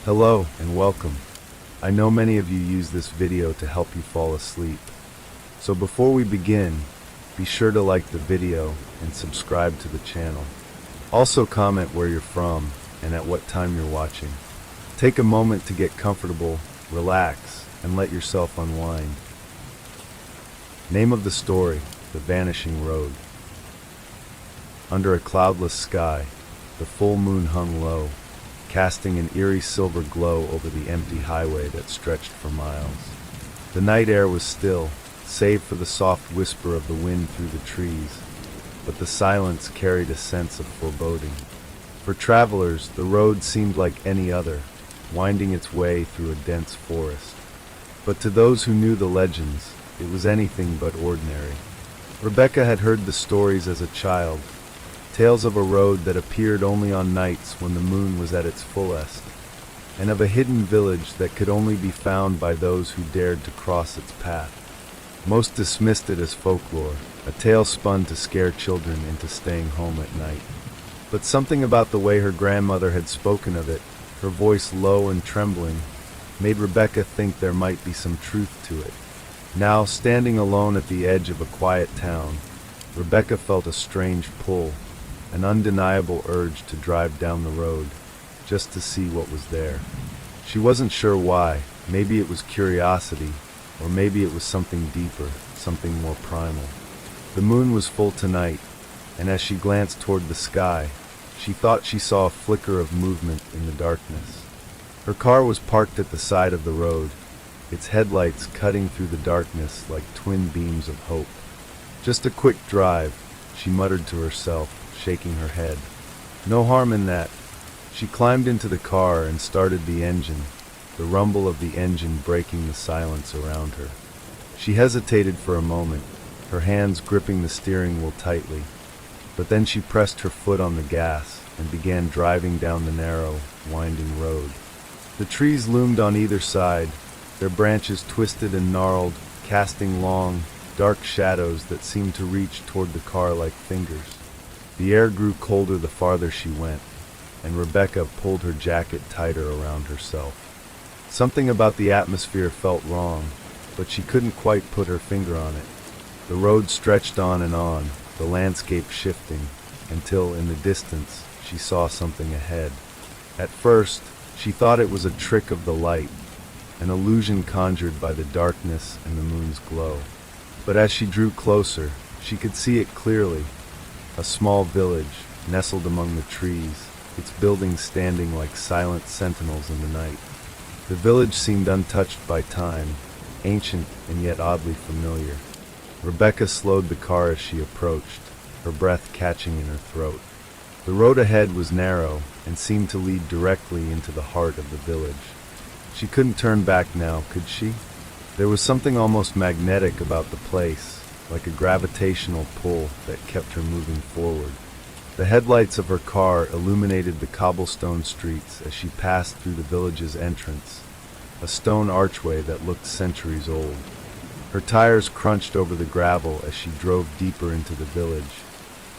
Hello and welcome. I know many of you use this video to help you fall asleep. So before we begin, be sure to like the video and subscribe to the channel. Also comment where you're from and at what time you're watching. Take a moment to get comfortable, relax, and let yourself unwind. Name of the story: The Vanishing Road. Under a cloudless sky, the full moon hung low, casting an eerie silver glow over the empty highway that stretched for miles. The night air was still, save for the soft whisper of the wind through the trees, but the silence carried a sense of foreboding. For travelers, the road seemed like any other, winding its way through a dense forest. But to those who knew the legends, it was anything but ordinary. Rebecca had heard the stories as a child, tales of a road that appeared only on nights when the moon was at its fullest, and of a hidden village that could only be found by those who dared to cross its path. Most dismissed it as folklore, a tale spun to scare children into staying home at night. But something about the way her grandmother had spoken of it, her voice low and trembling, made Rebecca think there might be some truth to it. Now, standing alone at the edge of a quiet town, Rebecca felt a strange pull, an undeniable urge to drive down the road, just to see what was there. She wasn't sure why. Maybe it was curiosity, or maybe it was something deeper, something more primal. The moon was full tonight, and as she glanced toward the sky, she thought she saw a flicker of movement in the darkness. Her car was parked at the side of the road, its headlights cutting through the darkness like twin beams of hope. Just a quick drive, she muttered to herself, shaking her head. No harm in that. She climbed into the car and started the engine, the rumble of the engine breaking the silence around her. She hesitated for a moment, her hands gripping the steering wheel tightly, but then she pressed her foot on the gas and began driving down the narrow, winding road. The trees loomed on either side, their branches twisted and gnarled, casting long, dark shadows that seemed to reach toward the car like fingers. The air grew colder the farther she went, and Rebecca pulled her jacket tighter around herself. Something about the atmosphere felt wrong, but she couldn't quite put her finger on it. The road stretched on, the landscape shifting, until in the distance she saw something ahead. At first, she thought it was a trick of the light, an illusion conjured by the darkness and the moon's glow. But as she drew closer, she could see it clearly. A small village, nestled among the trees, its buildings standing like silent sentinels in the night. The village seemed untouched by time, ancient and yet oddly familiar. Rebecca slowed the car as she approached, her breath catching in her throat. The road ahead was narrow and seemed to lead directly into the heart of the village. She couldn't turn back now, could she? There was something almost magnetic about the place, like a gravitational pull that kept her moving forward. The headlights of her car illuminated the cobblestone streets as she passed through the village's entrance, a stone archway that looked centuries old. Her tires crunched over the gravel as she drove deeper into the village,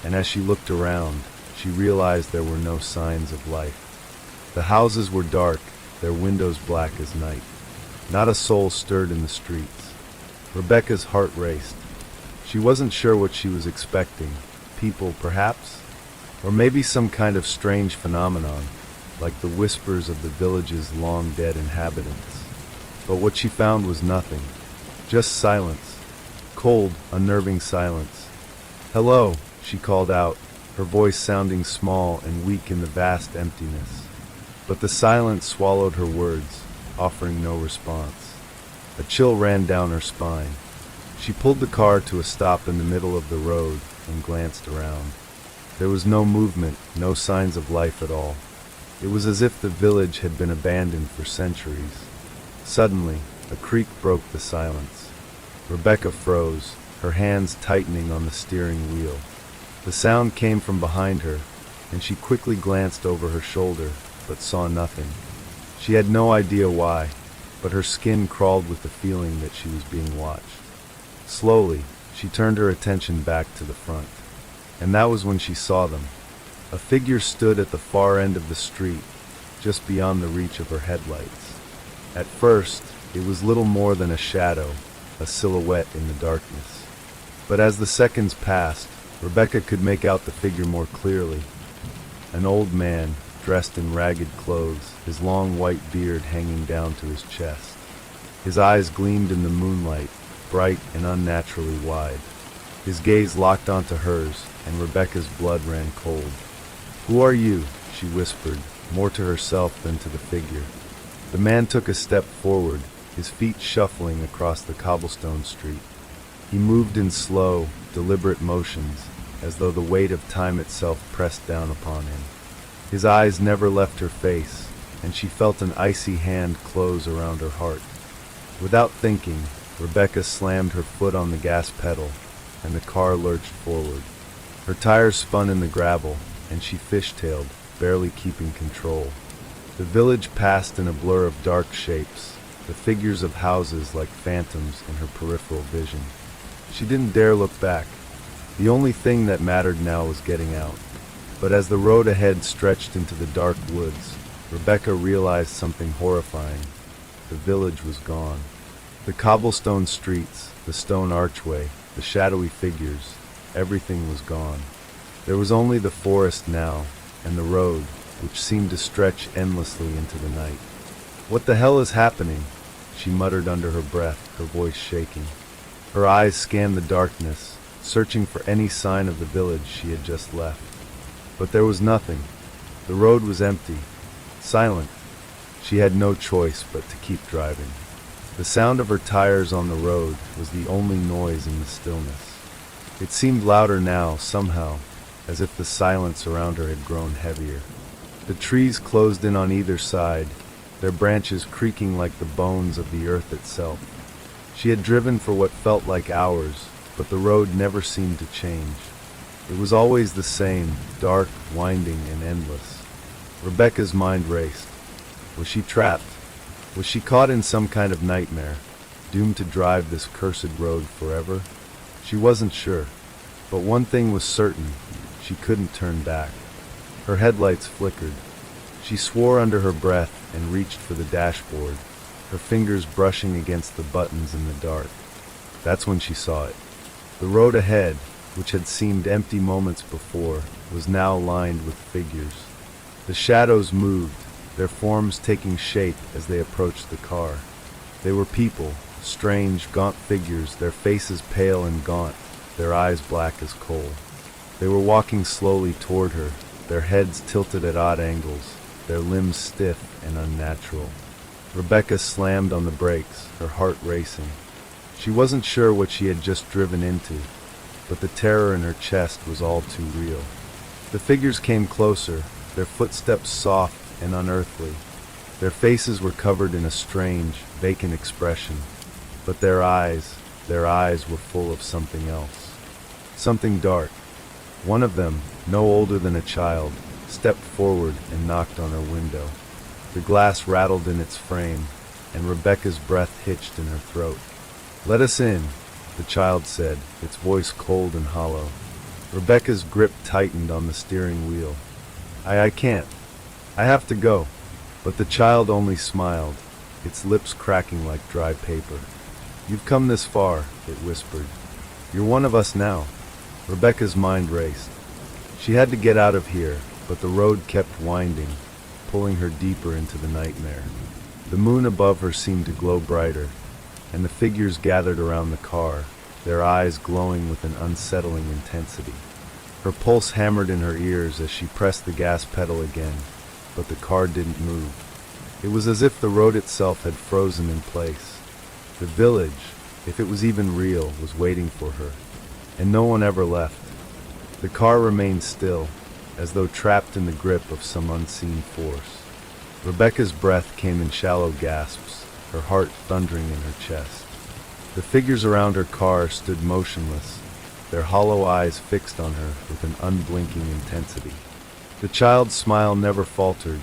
and as she looked around, she realized there were no signs of life. The houses were dark, their windows black as night. Not a soul stirred in the streets. Rebecca's heart raced. She wasn't sure what she was expecting. People, perhaps? Or maybe some kind of strange phenomenon, like the whispers of the village's long-dead inhabitants. But what she found was nothing. Just silence. Cold, unnerving silence. "Hello," she called out, her voice sounding small and weak in the vast emptiness. But the silence swallowed her words, offering no response. A chill ran down her spine. She pulled the car to a stop in the middle of the road and glanced around. There was no movement, no signs of life at all. It was as if the village had been abandoned for centuries. Suddenly, a creak broke the silence. Rebecca froze, her hands tightening on the steering wheel. The sound came from behind her, and she quickly glanced over her shoulder, but saw nothing. She had no idea why, but her skin crawled with the feeling that she was being watched. Slowly, she turned her attention back to the front, and that was when she saw them. A figure stood at the far end of the street, just beyond the reach of her headlights. At first, it was little more than a shadow, a silhouette in the darkness. But as the seconds passed, Rebecca could make out the figure more clearly. An old man, dressed in ragged clothes, his long white beard hanging down to his chest. His eyes gleamed in the moonlight, bright and unnaturally wide. His gaze locked onto hers, and Rebecca's blood ran cold. "Who are you?" she whispered, more to herself than to the figure. The man took a step forward, his feet shuffling across the cobblestone street. He moved in slow, deliberate motions, as though the weight of time itself pressed down upon him. His eyes never left her face, and she felt an icy hand close around her heart. Without thinking, Rebecca slammed her foot on the gas pedal, and the car lurched forward. Her tires spun in the gravel, and she fishtailed, barely keeping control. The village passed in a blur of dark shapes, the figures of houses like phantoms in her peripheral vision. She didn't dare look back. The only thing that mattered now was getting out. But as the road ahead stretched into the dark woods, Rebecca realized something horrifying. The village was gone. The cobblestone streets, the stone archway, the shadowy figures, everything was gone. There was only the forest now, and the road, which seemed to stretch endlessly into the night. "What the hell is happening?" she muttered under her breath, her voice shaking. Her eyes scanned the darkness, searching for any sign of the village she had just left. But there was nothing. The road was empty, silent. She had no choice but to keep driving. The sound of her tires on the road was the only noise in the stillness. It seemed louder now, somehow, as if the silence around her had grown heavier. The trees closed in on either side, their branches creaking like the bones of the earth itself. She had driven for what felt like hours, but the road never seemed to change. It was always the same, dark, winding, and endless. Rebecca's mind raced. Was she trapped? Was she caught in some kind of nightmare, doomed to drive this cursed road forever? She wasn't sure, but one thing was certain: she couldn't turn back. Her headlights flickered. She swore under her breath and reached for the dashboard, her fingers brushing against the buttons in the dark. That's when she saw it. The road ahead, which had seemed empty moments before, was now lined with figures. The shadows moved, their forms taking shape as they approached the car. They were people, strange, gaunt figures, their faces pale and gaunt, their eyes black as coal. They were walking slowly toward her, their heads tilted at odd angles, their limbs stiff and unnatural. Rebecca slammed on the brakes, her heart racing. She wasn't sure what she had just driven into, but the terror in her chest was all too real. The figures came closer, their footsteps soft and unearthly. Their faces were covered in a strange, vacant expression, but their eyes were full of something else. Something dark. One of them, no older than a child, stepped forward and knocked on her window. The glass rattled in its frame, and Rebecca's breath hitched in her throat. "Let us in," the child said, its voice cold and hollow. Rebecca's grip tightened on the steering wheel. I can't. I have to go." But the child only smiled, its lips cracking like dry paper. "You've come this far," it whispered. "You're one of us now." Rebecca's mind raced. She had to get out of here, but the road kept winding, pulling her deeper into the nightmare. The moon above her seemed to glow brighter, and the figures gathered around the car, their eyes glowing with an unsettling intensity. Her pulse hammered in her ears as she pressed the gas pedal again, but the car didn't move. It was as if the road itself had frozen in place. The village, if it was even real, was waiting for her, and no one ever left. The car remained still, as though trapped in the grip of some unseen force. Rebecca's breath came in shallow gasps, her heart thundering in her chest. The figures around her car stood motionless, their hollow eyes fixed on her with an unblinking intensity. The child's smile never faltered,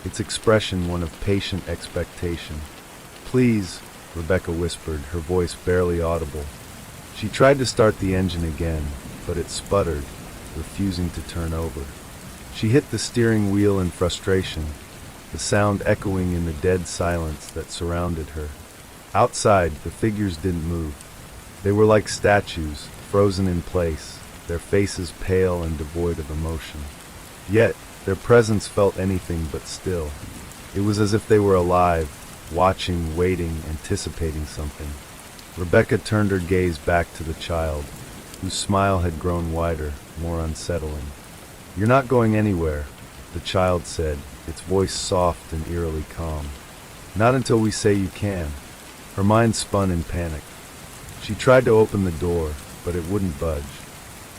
its expression one of patient expectation. "Please," Rebecca whispered, her voice barely audible. She tried to start the engine again, but it sputtered, refusing to turn over. She hit the steering wheel in frustration, the sound echoing in the dead silence that surrounded her. Outside, the figures didn't move. They were like statues, frozen in place, their faces pale and devoid of emotion. Yet, their presence felt anything but still. It was as if they were alive, watching, waiting, anticipating something. Rebecca turned her gaze back to the child, whose smile had grown wider, more unsettling. "You're not going anywhere," the child said, its voice soft and eerily calm. "Not until we say you can." Her mind spun in panic. She tried to open the door, but it wouldn't budge.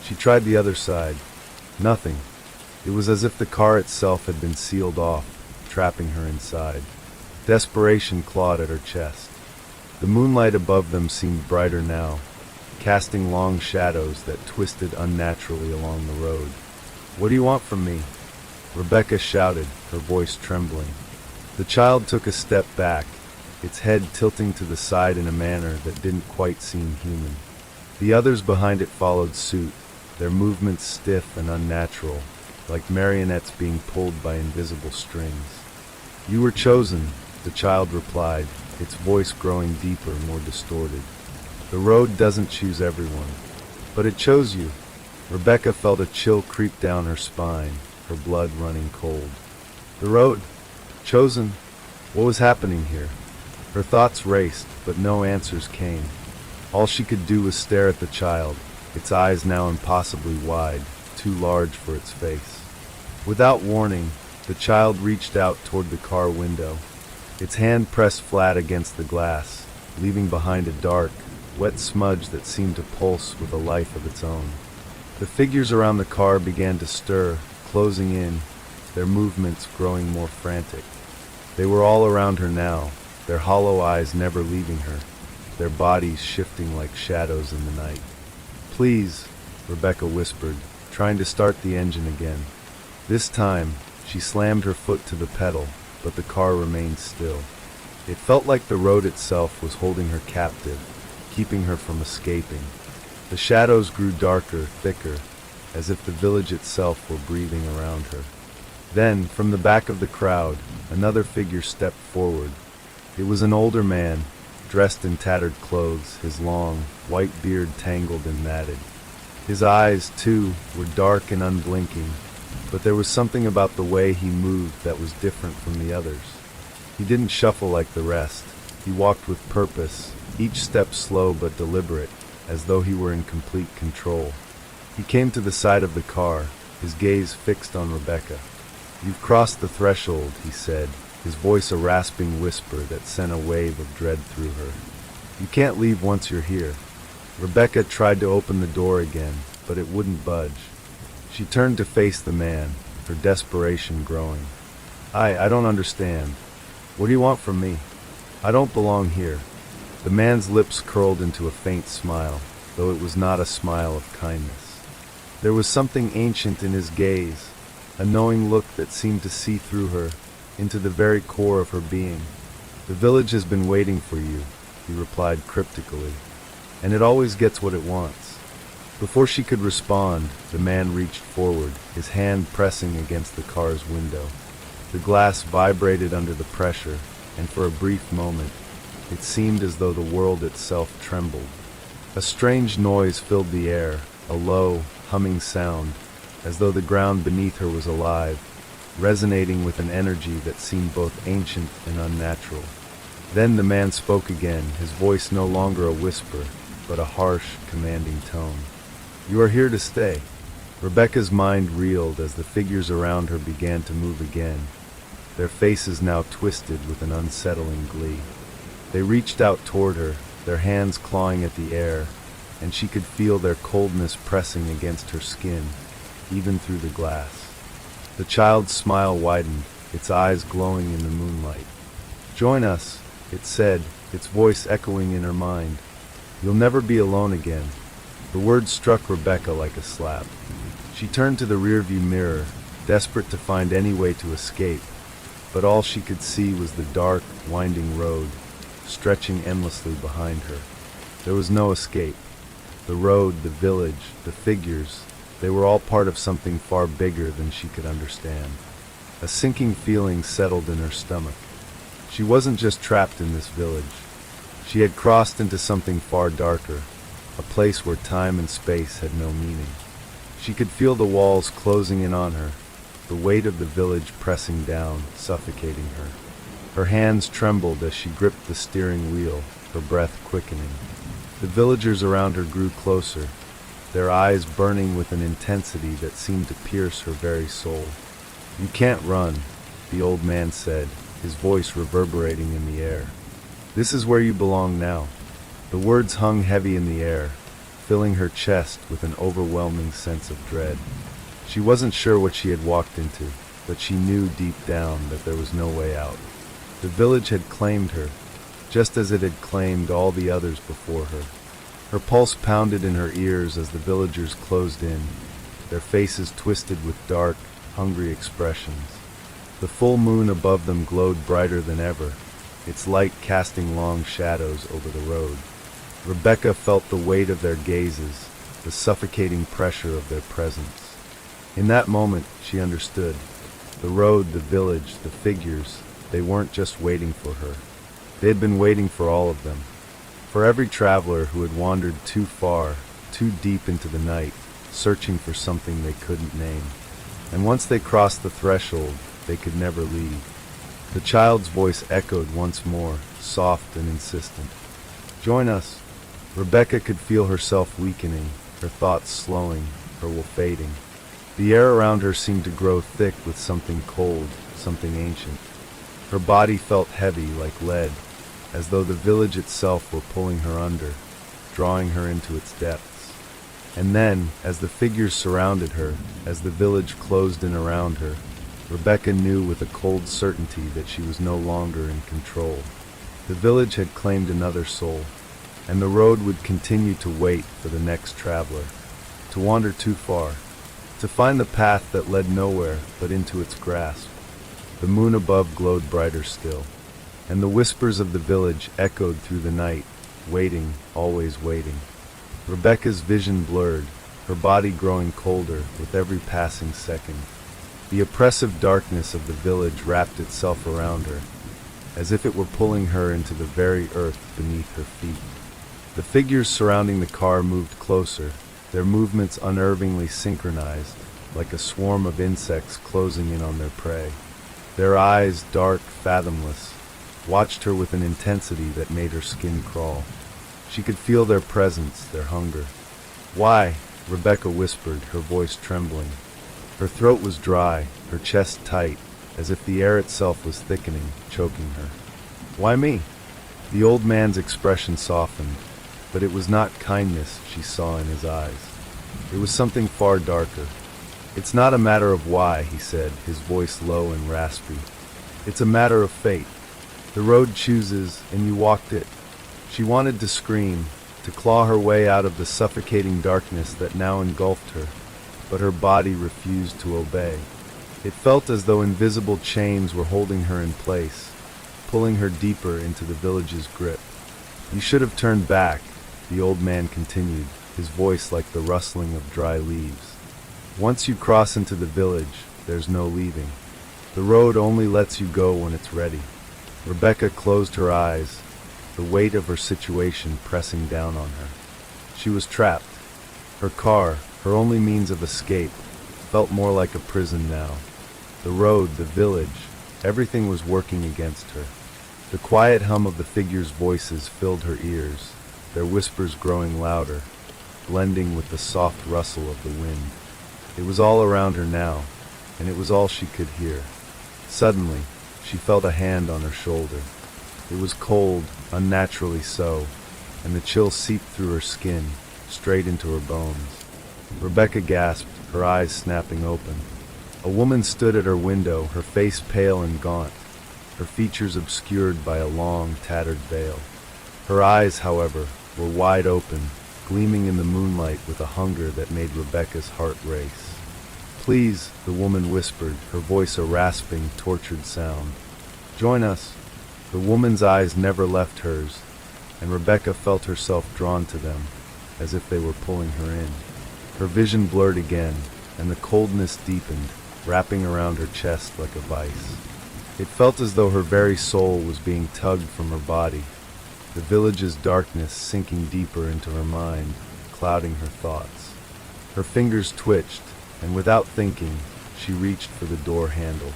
She tried the other side. Nothing. It was as if the car itself had been sealed off, trapping her inside. Desperation clawed at her chest. The moonlight above them seemed brighter now, casting long shadows that twisted unnaturally along the road. "What do you want from me?" Rebecca shouted, her voice trembling. The child took a step back, its head tilting to the side in a manner that didn't quite seem human. The others behind it followed suit, their movements stiff and unnatural, like marionettes being pulled by invisible strings. "You were chosen," the child replied, its voice growing deeper, more distorted. "The road doesn't choose everyone, but it chose you." Rebecca felt a chill creep down her spine, her blood running cold. The road? Chosen? What was happening here? Her thoughts raced, but no answers came. All she could do was stare at the child, its eyes now impossibly wide, too large for its face. Without warning, the child reached out toward the car window. Its hand pressed flat against the glass, leaving behind a dark, wet smudge that seemed to pulse with a life of its own. The figures around the car began to stir, closing in, their movements growing more frantic. They were all around her now, their hollow eyes never leaving her, their bodies shifting like shadows in the night. "Please," Rebecca whispered, trying to start the engine again. This time, she slammed her foot to the pedal, but the car remained still. It felt like the road itself was holding her captive, keeping her from escaping. The shadows grew darker, thicker, as if the village itself were breathing around her. Then, from the back of the crowd, another figure stepped forward. It was an older man, dressed in tattered clothes, his long, white beard tangled and matted. His eyes, too, were dark and unblinking, but there was something about the way he moved that was different from the others. He didn't shuffle like the rest. He walked with purpose, each step slow but deliberate, as though he were in complete control. He came to the side of the car, his gaze fixed on Rebecca. "You've crossed the threshold," he said, his voice a rasping whisper that sent a wave of dread through her. "You can't leave once you're here." Rebecca tried to open the door again, but it wouldn't budge. She turned to face the man, her desperation growing. I don't understand. What do you want from me? I don't belong here." The man's lips curled into a faint smile, though it was not a smile of kindness. There was something ancient in his gaze, a knowing look that seemed to see through her, into the very core of her being. "The village has been waiting for you," he replied cryptically, "and it always gets what it wants." Before she could respond, the man reached forward, his hand pressing against the car's window. The glass vibrated under the pressure, and for a brief moment, it seemed as though the world itself trembled. A strange noise filled the air, a low, humming sound, as though the ground beneath her was alive, resonating with an energy that seemed both ancient and unnatural. Then the man spoke again, his voice no longer a whisper, but a harsh, commanding tone. "You are here to stay." Rebecca's mind reeled as the figures around her began to move again, their faces now twisted with an unsettling glee. They reached out toward her, their hands clawing at the air, and she could feel their coldness pressing against her skin, even through the glass. The child's smile widened, its eyes glowing in the moonlight. "Join us," it said, its voice echoing in her mind. "You'll never be alone again." The words struck Rebecca like a slap. She turned to the rearview mirror, desperate to find any way to escape, but all she could see was the dark, winding road, stretching endlessly behind her. There was no escape. The road, the village, the figures, they were all part of something far bigger than she could understand. A sinking feeling settled in her stomach. She wasn't just trapped in this village. She had crossed into something far darker, a place where time and space had no meaning. She could feel the walls closing in on her, the weight of the village pressing down, suffocating her. Her hands trembled as she gripped the steering wheel, her breath quickening. The villagers around her grew closer, their eyes burning with an intensity that seemed to pierce her very soul. "You can't run," the old man said, his voice reverberating in the air. "This is where you belong now." The words hung heavy in the air, filling her chest with an overwhelming sense of dread. She wasn't sure what she had walked into, but she knew deep down that there was no way out. The village had claimed her, just as it had claimed all the others before her. Her pulse pounded in her ears as the villagers closed in, their faces twisted with dark, hungry expressions. The full moon above them glowed brighter than ever, its light casting long shadows over the road. Rebecca felt the weight of their gazes, the suffocating pressure of their presence. In that moment, she understood. The road, the village, the figures, they weren't just waiting for her. They had been waiting for all of them. For every traveler who had wandered too far, too deep into the night, searching for something they couldn't name. And once they crossed the threshold, they could never leave. The child's voice echoed once more, soft and insistent. "Join us." Rebecca could feel herself weakening, her thoughts slowing, her will fading. The air around her seemed to grow thick with something cold, something ancient. Her body felt heavy like lead, as though the village itself were pulling her under, drawing her into its depths. And then, as the figures surrounded her, as the village closed in around her, Rebecca knew with a cold certainty that she was no longer in control. The village had claimed another soul, and the road would continue to wait for the next traveler, to wander too far, to find the path that led nowhere but into its grasp. The moon above glowed brighter still, and the whispers of the village echoed through the night, waiting, always waiting. Rebecca's vision blurred, her body growing colder with every passing second. The oppressive darkness of the village wrapped itself around her, as if it were pulling her into the very earth beneath her feet. The figures surrounding the car moved closer, their movements unnervingly synchronized, like a swarm of insects closing in on their prey. Their eyes, dark, fathomless, watched her with an intensity that made her skin crawl. She could feel their presence, their hunger. "Why?" Rebecca whispered, her voice trembling. Her throat was dry, her chest tight, as if the air itself was thickening, choking her. "Why me?" The old man's expression softened, but it was not kindness she saw in his eyes. It was something far darker. "It's not a matter of why," he said, his voice low and raspy. "It's a matter of fate. The road chooses, and you walked it." She wanted to scream, to claw her way out of the suffocating darkness that now engulfed her, but her body refused to obey. It felt as though invisible chains were holding her in place, pulling her deeper into the village's grip. "You should have turned back," the old man continued, his voice like the rustling of dry leaves. "Once you cross into the village, there's no leaving. The road only lets you go when it's ready." Rebecca closed her eyes, the weight of her situation pressing down on her. She was trapped. Her car, her only means of escape, felt more like a prison now. The road, the village, everything was working against her. The quiet hum of the figures' voices filled her ears, their whispers growing louder, blending with the soft rustle of the wind. It was all around her now, and it was all she could hear. Suddenly, she felt a hand on her shoulder. It was cold, unnaturally so, and the chill seeped through her skin, straight into her bones. Rebecca gasped, her eyes snapping open. A woman stood at her window, her face pale and gaunt, her features obscured by a long, tattered veil. Her eyes, however, were wide open, gleaming in the moonlight with a hunger that made Rebecca's heart race. "Please," the woman whispered, her voice a rasping, tortured sound. "Join us." The woman's eyes never left hers, and Rebecca felt herself drawn to them, as if they were pulling her in. Her vision blurred again, and the coldness deepened, wrapping around her chest like a vice. It felt as though her very soul was being tugged from her body, the village's darkness sinking deeper into her mind, clouding her thoughts. Her fingers twitched, and without thinking, she reached for the door handle.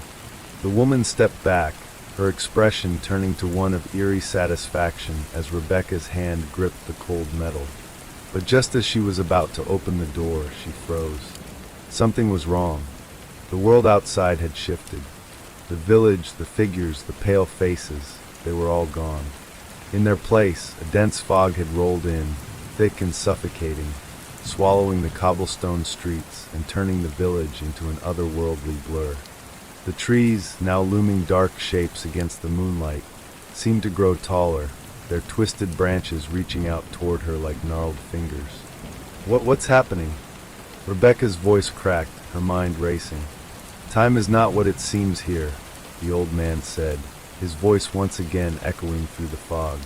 The woman stepped back, her expression turning to one of eerie satisfaction as Rebecca's hand gripped the cold metal. But just as she was about to open the door, she froze. Something was wrong. The world outside had shifted. The village, the figures, the pale faces, they were all gone. In their place, a dense fog had rolled in, thick and suffocating, swallowing the cobblestone streets and turning the village into an otherworldly blur. The trees, now looming dark shapes against the moonlight, seemed to grow taller, their twisted branches reaching out toward her like gnarled fingers. What's happening? Rebecca's voice cracked, her mind racing. Time is not what it seems here, the old man said, his voice once again echoing through the fog.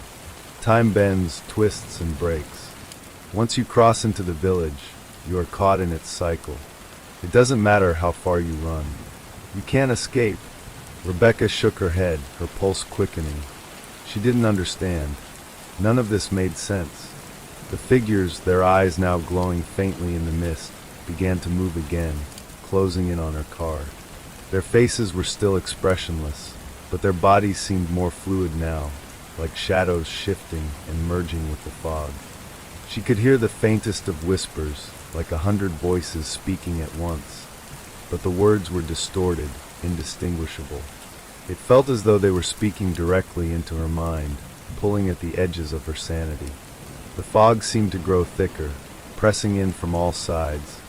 Time bends, twists, and breaks. Once you cross into the village, you are caught in its cycle. It doesn't matter how far you run. You can't escape. Rebecca shook her head, her pulse quickening. She didn't understand. None of this made sense. The figures, their eyes now glowing faintly in the mist, began to move again, closing in on her car. Their faces were still expressionless, but their bodies seemed more fluid now, like shadows shifting and merging with the fog. She could hear the faintest of whispers, like 100 voices speaking at once, but the words were distorted, indistinguishable. It felt as though they were speaking directly into her mind, pulling at the edges of her sanity. The fog seemed to grow thicker, pressing in from all sides,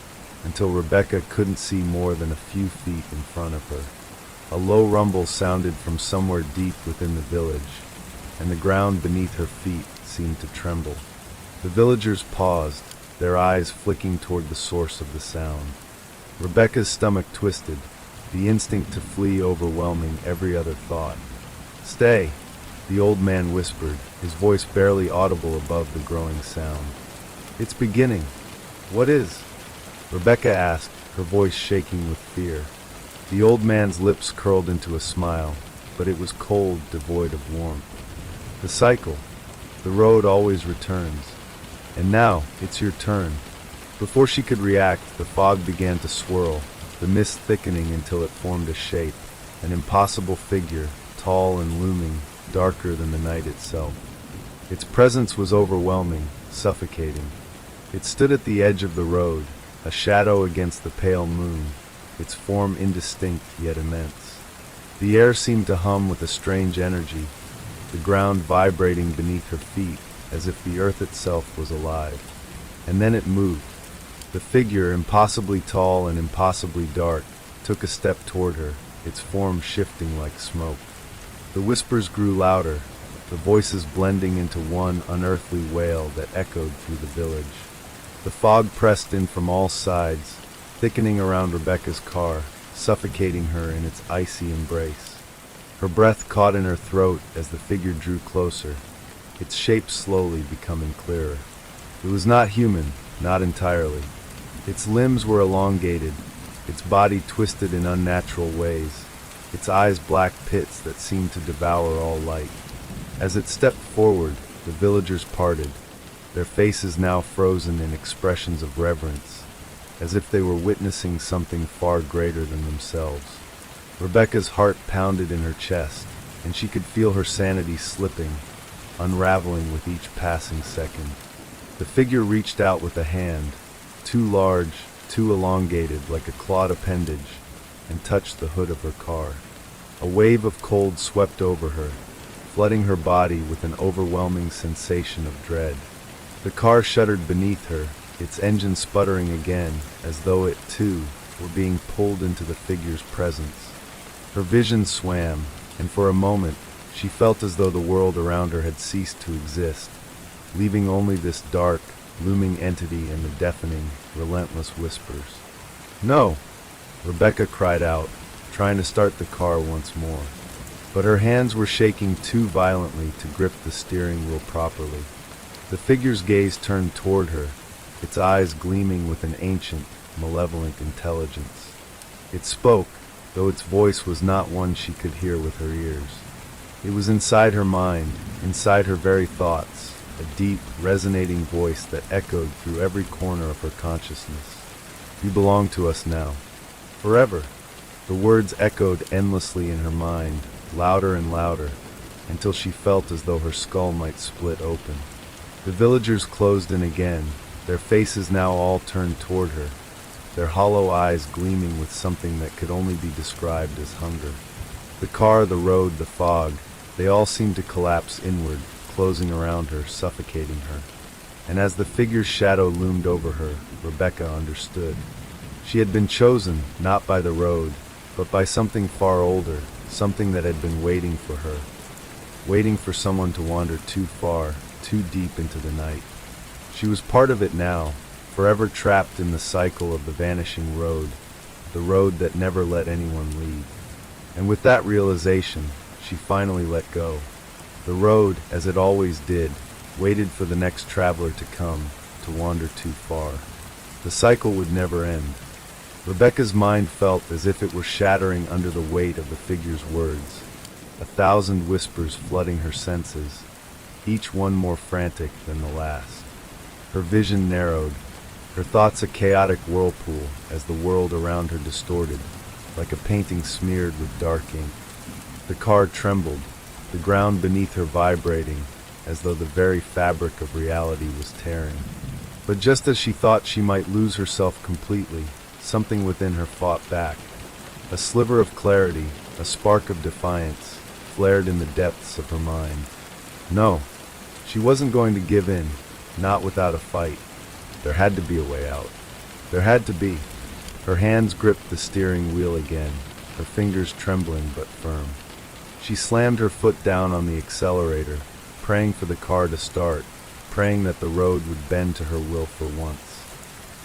until Rebecca couldn't see more than a few feet in front of her. A low rumble sounded from somewhere deep within the village, and the ground beneath her feet seemed to tremble. The villagers paused, their eyes flicking toward the source of the sound. Rebecca's stomach twisted, the instinct to flee overwhelming every other thought. "Stay," the old man whispered, his voice barely audible above the growing sound. "It's beginning." "What is?" Rebecca asked, her voice shaking with fear. The old man's lips curled into a smile, but it was cold, devoid of warmth. "The cycle. The road always returns. And now, it's your turn." Before she could react, the fog began to swirl, the mist thickening until it formed a shape, an impossible figure, tall and looming, darker than the night itself. Its presence was overwhelming, suffocating. It stood at the edge of the road, a shadow against the pale moon, its form indistinct yet immense. The air seemed to hum with a strange energy, the ground vibrating beneath her feet as if the earth itself was alive. And then it moved. The figure, impossibly tall and impossibly dark, took a step toward her, its form shifting like smoke. The whispers grew louder, the voices blending into one unearthly wail that echoed through the village. The fog pressed in from all sides, thickening around Rebecca's car, suffocating her in its icy embrace. Her breath caught in her throat as the figure drew closer, its shape slowly becoming clearer. It was not human, not entirely. Its limbs were elongated, its body twisted in unnatural ways, its eyes black pits that seemed to devour all light. As it stepped forward, the villagers parted, their faces now frozen in expressions of reverence, as if they were witnessing something far greater than themselves. Rebecca's heart pounded in her chest, and she could feel her sanity slipping, unraveling with each passing second. The figure reached out with a hand, too large, too elongated like a clawed appendage, and touched the hood of her car. A wave of cold swept over her, flooding her body with an overwhelming sensation of dread. The car shuddered beneath her, its engine sputtering again, as though it, too, were being pulled into the figure's presence. Her vision swam, and for a moment, she felt as though the world around her had ceased to exist, leaving only this dark, looming entity and the deafening, relentless whispers. "No!" Rebecca cried out, trying to start the car once more. But her hands were shaking too violently to grip the steering wheel properly. The figure's gaze turned toward her, its eyes gleaming with an ancient, malevolent intelligence. It spoke, though its voice was not one she could hear with her ears. It was inside her mind, inside her very thoughts, a deep, resonating voice that echoed through every corner of her consciousness. You belong to us now. Forever. The words echoed endlessly in her mind, louder and louder, until she felt as though her skull might split open. The villagers closed in again, their faces now all turned toward her, their hollow eyes gleaming with something that could only be described as hunger. The car, the road, the fog, they all seemed to collapse inward, closing around her, suffocating her. And as the figure's shadow loomed over her, Rebecca understood. She had been chosen, not by the road, but by something far older, something that had been waiting for her, waiting for someone to wander too far, too deep into the night. She was part of it now, forever trapped in the cycle of the vanishing road, the road that never let anyone leave. And with that realization, she finally let go. The road, as it always did, waited for the next traveler to come, to wander too far. The cycle would never end. Rebecca's mind felt as if it were shattering under the weight of the figure's words, 1,000 whispers flooding her senses, each one more frantic than the last. Her vision narrowed, her thoughts a chaotic whirlpool as the world around her distorted, like a painting smeared with dark ink. The car trembled, the ground beneath her vibrating, as though the very fabric of reality was tearing. But just as she thought she might lose herself completely, something within her fought back. A sliver of clarity, a spark of defiance, flared in the depths of her mind. No, she wasn't going to give in, not without a fight. There had to be a way out. There had to be. Her hands gripped the steering wheel again, her fingers trembling but firm. She slammed her foot down on the accelerator, praying for the car to start, praying that the road would bend to her will for once.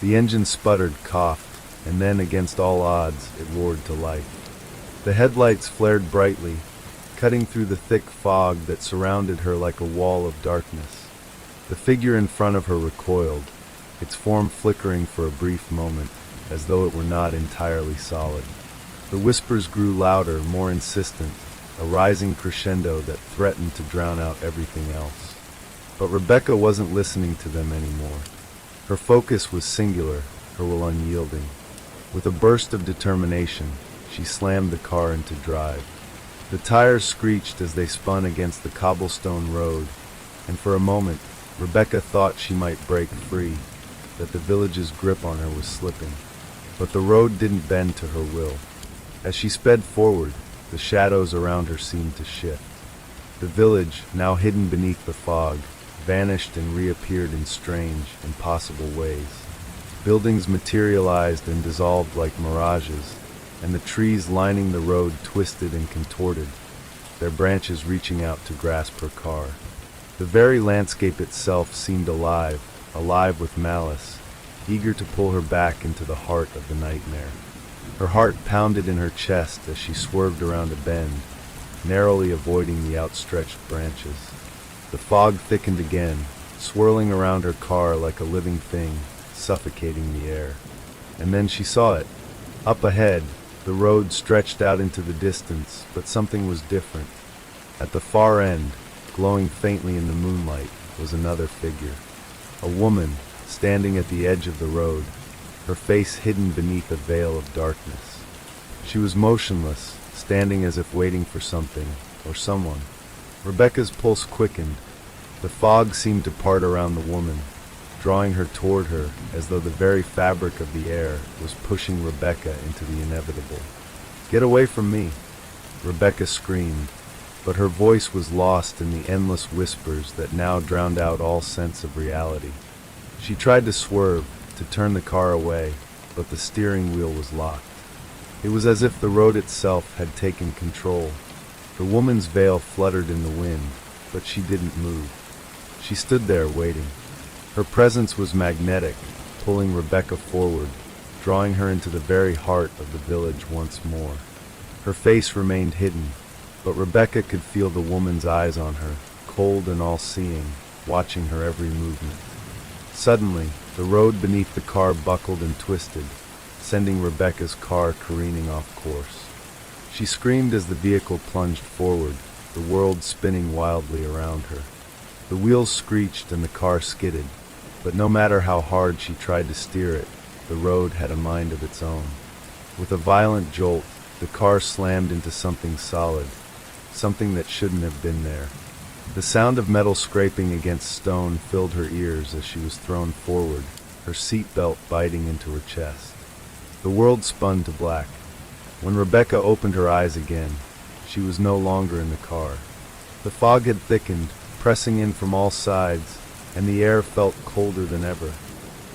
The engine sputtered, coughed, and then, against all odds, it roared to life. The headlights flared brightly, cutting through the thick fog that surrounded her like a wall of darkness. The figure in front of her recoiled, its form flickering for a brief moment, as though it were not entirely solid. The whispers grew louder, more insistent, a rising crescendo that threatened to drown out everything else. But Rebecca wasn't listening to them anymore. Her focus was singular, her will unyielding. With a burst of determination, she slammed the car into drive. The tires screeched as they spun against the cobblestone road, and for a moment, Rebecca thought she might break free, that the village's grip on her was slipping. But the road didn't bend to her will. As she sped forward, the shadows around her seemed to shift. The village, now hidden beneath the fog, vanished and reappeared in strange, impossible ways. Buildings materialized and dissolved like mirages, and the trees lining the road twisted and contorted, their branches reaching out to grasp her car. The very landscape itself seemed alive, alive with malice, eager to pull her back into the heart of the nightmare. Her heart pounded in her chest as she swerved around a bend, narrowly avoiding the outstretched branches. The fog thickened again, swirling around her car like a living thing, suffocating the air. And then she saw it. Up ahead, the road stretched out into the distance, but something was different. At the far end, glowing faintly in the moonlight, was another figure. A woman, standing at the edge of the road, her face hidden beneath a veil of darkness. She was motionless, standing as if waiting for something, or someone. Rebecca's pulse quickened. The fog seemed to part around the woman, drawing her toward her as though the very fabric of the air was pushing Rebecca into the inevitable. "Get away from me!" Rebecca screamed, but her voice was lost in the endless whispers that now drowned out all sense of reality. She tried to swerve, to turn the car away, but the steering wheel was locked. It was as if the road itself had taken control. The woman's veil fluttered in the wind, but she didn't move. She stood there waiting. Her presence was magnetic, pulling Rebecca forward, drawing her into the very heart of the village once more. Her face remained hidden, but Rebecca could feel the woman's eyes on her, cold and all-seeing, watching her every movement. Suddenly, the road beneath the car buckled and twisted, sending Rebecca's car careening off course. She screamed as the vehicle plunged forward, the world spinning wildly around her. The wheels screeched and the car skidded, but no matter how hard she tried to steer it, the road had a mind of its own. With a violent jolt, the car slammed into something solid, something that shouldn't have been there. The sound of metal scraping against stone filled her ears as she was thrown forward, her seatbelt biting into her chest. The world spun to black. When Rebecca opened her eyes again, she was no longer in the car. The fog had thickened, pressing in from all sides, and the air felt colder than ever.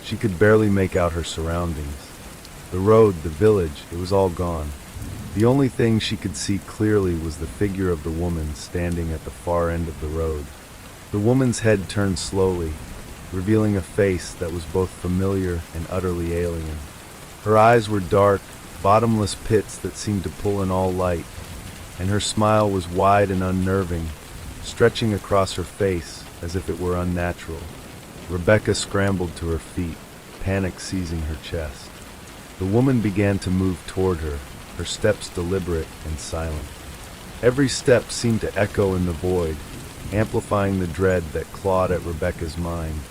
She could barely make out her surroundings. The road, the village, it was all gone. The only thing she could see clearly was the figure of the woman standing at the far end of the road. The woman's head turned slowly, revealing a face that was both familiar and utterly alien. Her eyes were dark, bottomless pits that seemed to pull in all light, and her smile was wide and unnerving, stretching across her face as if it were unnatural. Rebecca scrambled to her feet, panic seizing her chest. The woman began to move toward her, her steps deliberate and silent. Every step seemed to echo in the void, amplifying the dread that clawed at Rebecca's mind.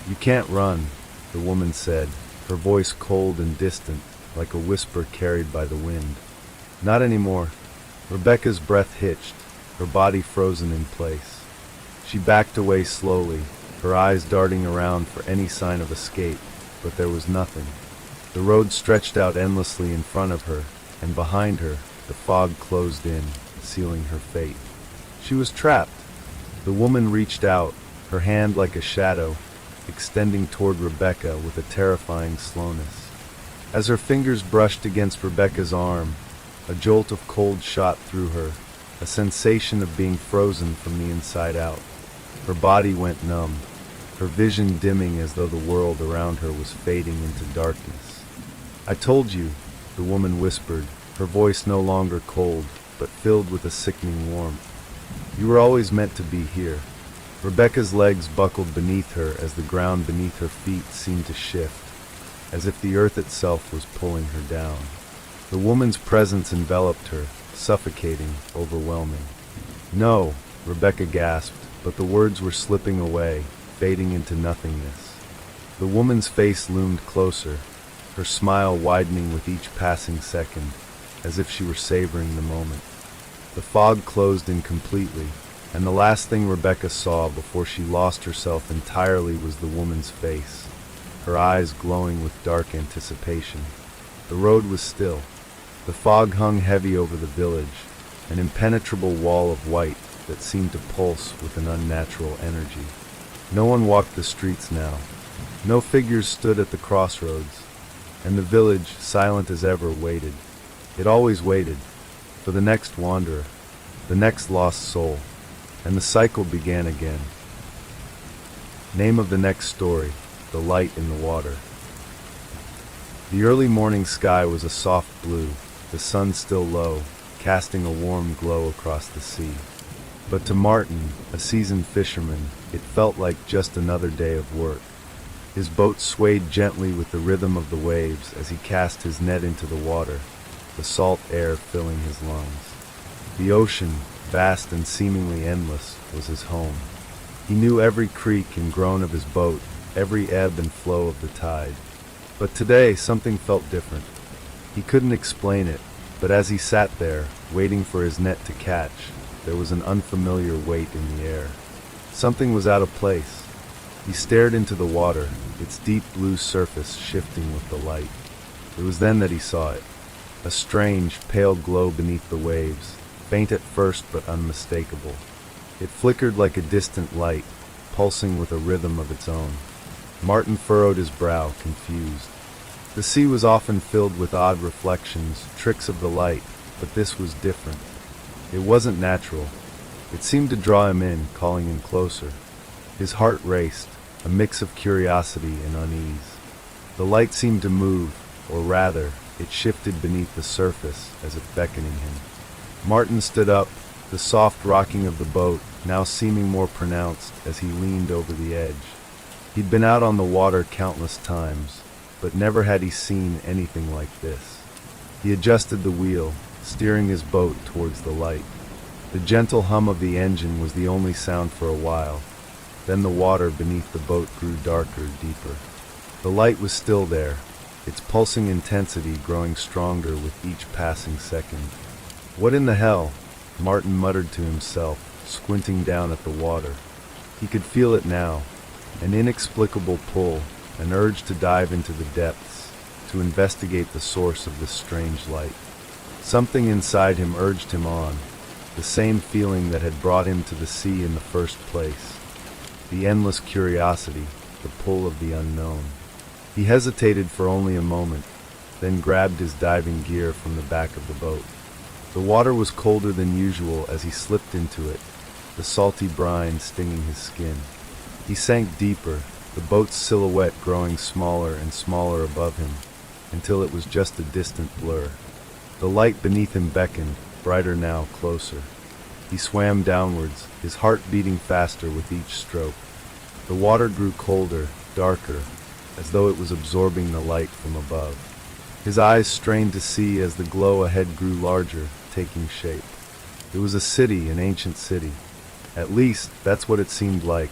"You can't run," the woman said, her voice cold and distant, like a whisper carried by the wind. "Not anymore." Rebecca's breath hitched, her body frozen in place. She backed away slowly, her eyes darting around for any sign of escape, but there was nothing. The road stretched out endlessly in front of her, and behind her, the fog closed in, sealing her fate. She was trapped. The woman reached out, her hand like a shadow, extending toward Rebecca with a terrifying slowness. As her fingers brushed against Rebecca's arm, a jolt of cold shot through her, a sensation of being frozen from the inside out. Her body went numb, her vision dimming as though the world around her was fading into darkness. "I told you," the woman whispered, her voice no longer cold, but filled with a sickening warmth. "You were always meant to be here." Rebecca's legs buckled beneath her as the ground beneath her feet seemed to shift, as if the earth itself was pulling her down. The woman's presence enveloped her, suffocating, overwhelming. "No," Rebecca gasped, but the words were slipping away, fading into nothingness. The woman's face loomed closer, her smile widening with each passing second, as if she were savoring the moment. The fog closed in completely, and the last thing Rebecca saw before she lost herself entirely was the woman's face, her eyes glowing with dark anticipation. The road was still. The fog hung heavy over the village, an impenetrable wall of white that seemed to pulse with an unnatural energy. No one walked the streets now. No figures stood at the crossroads, and the village, silent as ever, waited. It always waited, for the next wanderer, the next lost soul, and the cycle began again. Name of the next story: The Light in the Water. The early morning sky was a soft blue, the sun still low, casting a warm glow across the sea. But to Martin, a seasoned fisherman, it felt like just another day of work. His boat swayed gently with the rhythm of the waves as he cast his net into the water, the salt air filling his lungs. The ocean, vast and seemingly endless, was his home. He knew every creak and groan of his boat, every ebb and flow of the tide. But today something felt different. He couldn't explain it, but as he sat there, waiting for his net to catch, there was an unfamiliar weight in the air. Something was out of place. He stared into the water, its deep blue surface shifting with the light. It was then that he saw it. A strange, pale glow beneath the waves, faint at first but unmistakable. It flickered like a distant light, pulsing with a rhythm of its own. Martin furrowed his brow, confused. The sea was often filled with odd reflections, tricks of the light, but this was different. It wasn't natural. It seemed to draw him in, calling him closer. His heart raced, a mix of curiosity and unease. The light seemed to move, or rather, it shifted beneath the surface as if beckoning him. Martin stood up, the soft rocking of the boat now seeming more pronounced as he leaned over the edge. He'd been out on the water countless times, but but never had he seen anything like this. He adjusted the wheel, steering his boat towards the light. The gentle hum of the engine was the only sound for a while. Then the water beneath the boat grew darker, deeper. The light was still there, its pulsing intensity growing stronger with each passing second. "What in the hell?" Martin muttered to himself, squinting down at the water. He could feel it now, an inexplicable pull, an urge to dive into the depths, to investigate the source of this strange light. Something inside him urged him on, the same feeling that had brought him to the sea in the first place. The endless curiosity, the pull of the unknown. He hesitated for only a moment, then grabbed his diving gear from the back of the boat. The water was colder than usual as he slipped into it, the salty brine stinging his skin. He sank deeper, the boat's silhouette growing smaller and smaller above him, until it was just a distant blur. The light beneath him beckoned, brighter now, closer. He swam downwards, his heart beating faster with each stroke. The water grew colder, darker, as though it was absorbing the light from above. His eyes strained to see as the glow ahead grew larger, taking shape. It was a city, an ancient city. At least, that's what it seemed like.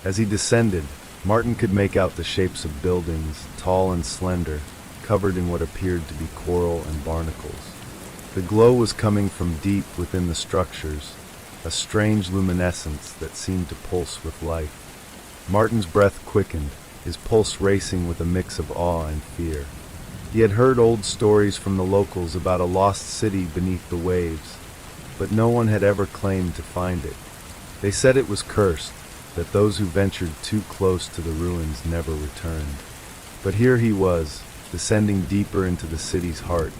As he descended, Martin could make out the shapes of buildings, tall and slender, covered in what appeared to be coral and barnacles. The glow was coming from deep within the structures, a strange luminescence that seemed to pulse with life. Martin's breath quickened, his pulse racing with a mix of awe and fear. He had heard old stories from the locals about a lost city beneath the waves, but no one had ever claimed to find it. They said it was cursed, that those who ventured too close to the ruins never returned. But here he was, descending deeper into the city's heart,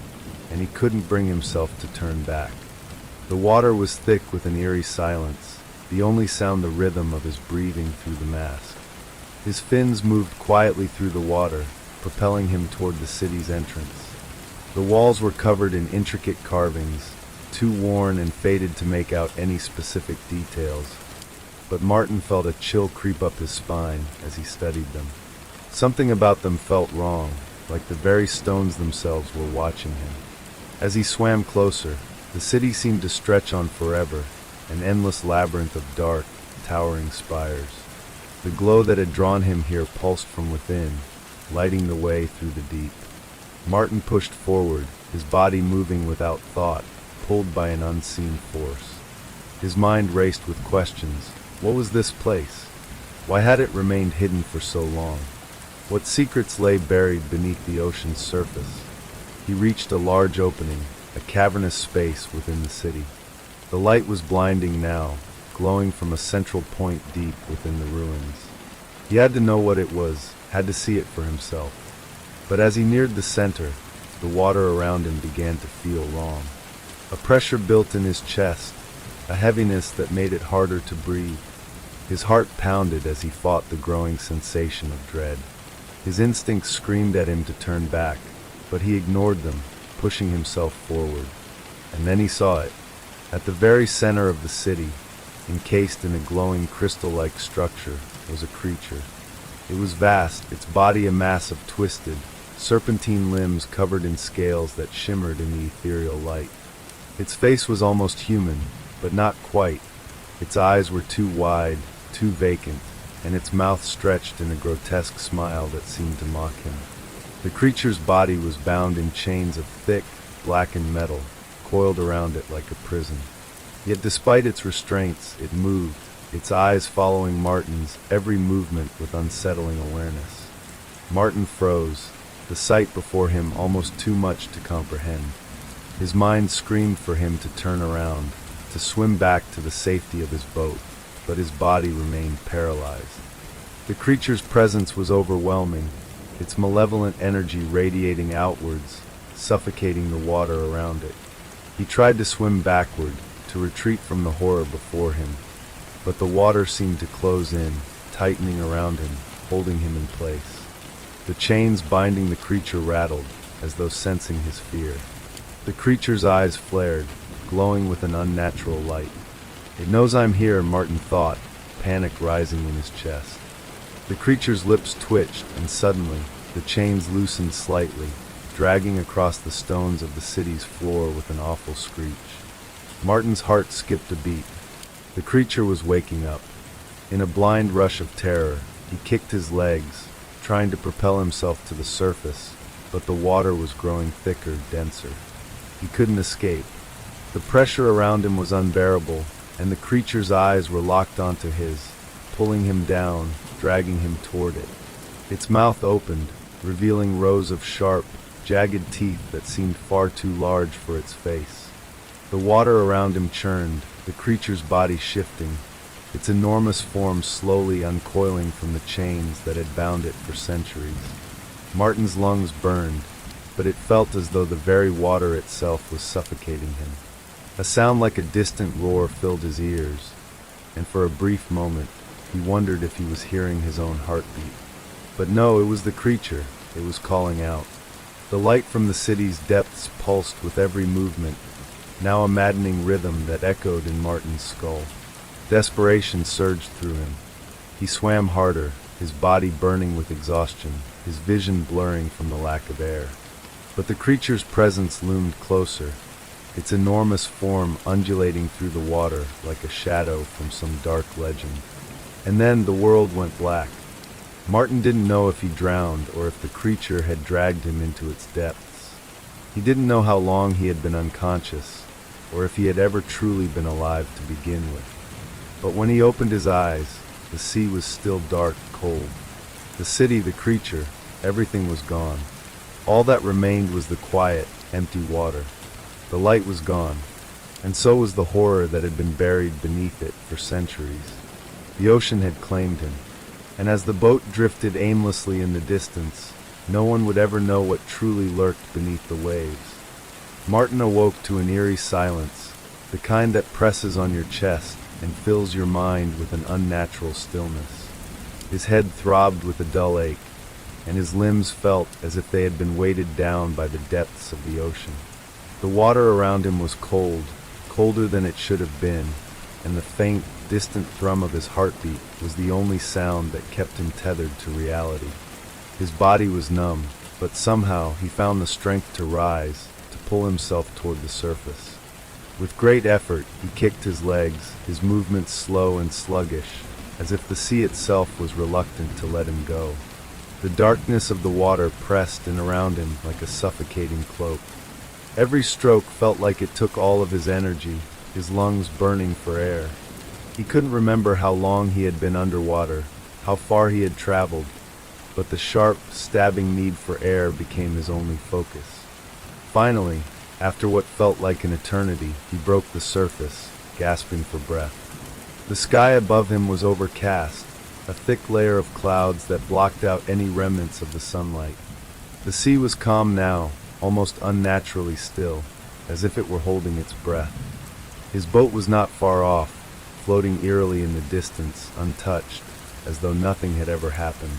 and he couldn't bring himself to turn back. The water was thick with an eerie silence, the only sound the rhythm of his breathing through the mask. His fins moved quietly through the water, propelling him toward the city's entrance. The walls were covered in intricate carvings, too worn and faded to make out any specific details, but Martin felt a chill creep up his spine as he studied them. Something about them felt wrong, like the very stones themselves were watching him. As he swam closer, the city seemed to stretch on forever, an endless labyrinth of dark, towering spires. The glow that had drawn him here pulsed from within, lighting the way through the deep. Martin pushed forward, his body moving without thought, pulled by an unseen force. His mind raced with questions. What was this place? Why had it remained hidden for so long? What secrets lay buried beneath the ocean's surface? He reached a large opening, a cavernous space within the city. The light was blinding now, glowing from a central point deep within the ruins. He had to know what it was, had to see it for himself. But as he neared the center, the water around him began to feel wrong. A pressure built in his chest, a heaviness that made it harder to breathe. His heart pounded as he fought the growing sensation of dread. His instincts screamed at him to turn back, but he ignored them, pushing himself forward. And then he saw it. At the very center of the city, encased in a glowing crystal-like structure, was a creature. It was vast, its body a mass of twisted, serpentine limbs covered in scales that shimmered in the ethereal light. Its face was almost human, but not quite. Its eyes were too wide, too vacant, and its mouth stretched in a grotesque smile that seemed to mock him. The creature's body was bound in chains of thick, blackened metal, coiled around it like a prison. Yet despite its restraints, it moved, its eyes following Martin's every movement with unsettling awareness. Martin froze, the sight before him almost too much to comprehend. His mind screamed for him to turn around, to swim back to the safety of his boat, but his body remained paralyzed. The creature's presence was overwhelming, its malevolent energy radiating outwards, suffocating the water around it. He tried to swim backward, to retreat from the horror before him, but the water seemed to close in, tightening around him, holding him in place. The chains binding the creature rattled, as though sensing his fear. The creature's eyes flared, glowing with an unnatural light. "It knows I'm here," Martin thought, panic rising in his chest. The creature's lips twitched, and suddenly, the chains loosened slightly, dragging across the stones of the city's floor with an awful screech. Martin's heart skipped a beat. The creature was waking up. In a blind rush of terror, he kicked his legs, trying to propel himself to the surface, but the water was growing thicker, denser. He couldn't escape. The pressure around him was unbearable, and the creature's eyes were locked onto his, pulling him down, dragging him toward it. Its mouth opened, revealing rows of sharp, jagged teeth that seemed far too large for its face. The water around him churned, the creature's body shifting, its enormous form slowly uncoiling from the chains that had bound it for centuries. Martin's lungs burned, but it felt as though the very water itself was suffocating him. A sound like a distant roar filled his ears, and for a brief moment, he wondered if he was hearing his own heartbeat. But no, it was the creature. It was calling out. The light from the city's depths pulsed with every movement, now a maddening rhythm that echoed in Martin's skull. Desperation surged through him. He swam harder, his body burning with exhaustion, his vision blurring from the lack of air. But the creature's presence loomed closer, its enormous form undulating through the water like a shadow from some dark legend. And then the world went black. Martin didn't know if he drowned or if the creature had dragged him into its depths. He didn't know how long he had been unconscious, or if he had ever truly been alive to begin with. But when he opened his eyes, the sea was still dark, cold. The city, the creature, everything was gone. All that remained was the quiet, empty water. The light was gone, and so was the horror that had been buried beneath it for centuries. The ocean had claimed him, and as the boat drifted aimlessly in the distance, no one would ever know what truly lurked beneath the waves. Martin awoke to an eerie silence, the kind that presses on your chest and fills your mind with an unnatural stillness. His head throbbed with a dull ache, and his limbs felt as if they had been weighted down by the depths of the ocean. The water around him was cold, colder than it should have been, and the faint, distant thrum of his heartbeat was the only sound that kept him tethered to reality. His body was numb, but somehow he found the strength to rise, to pull himself toward the surface. With great effort, he kicked his legs, his movements slow and sluggish, as if the sea itself was reluctant to let him go. The darkness of the water pressed in around him like a suffocating cloak. Every stroke felt like it took all of his energy, his lungs burning for air. He couldn't remember how long he had been underwater, how far he had traveled, but the sharp, stabbing need for air became his only focus. Finally, after what felt like an eternity, he broke the surface, gasping for breath. The sky above him was overcast, a thick layer of clouds that blocked out any remnants of the sunlight. The sea was calm now, almost unnaturally still, as if it were holding its breath. His boat was not far off, floating eerily in the distance, untouched, as though nothing had ever happened.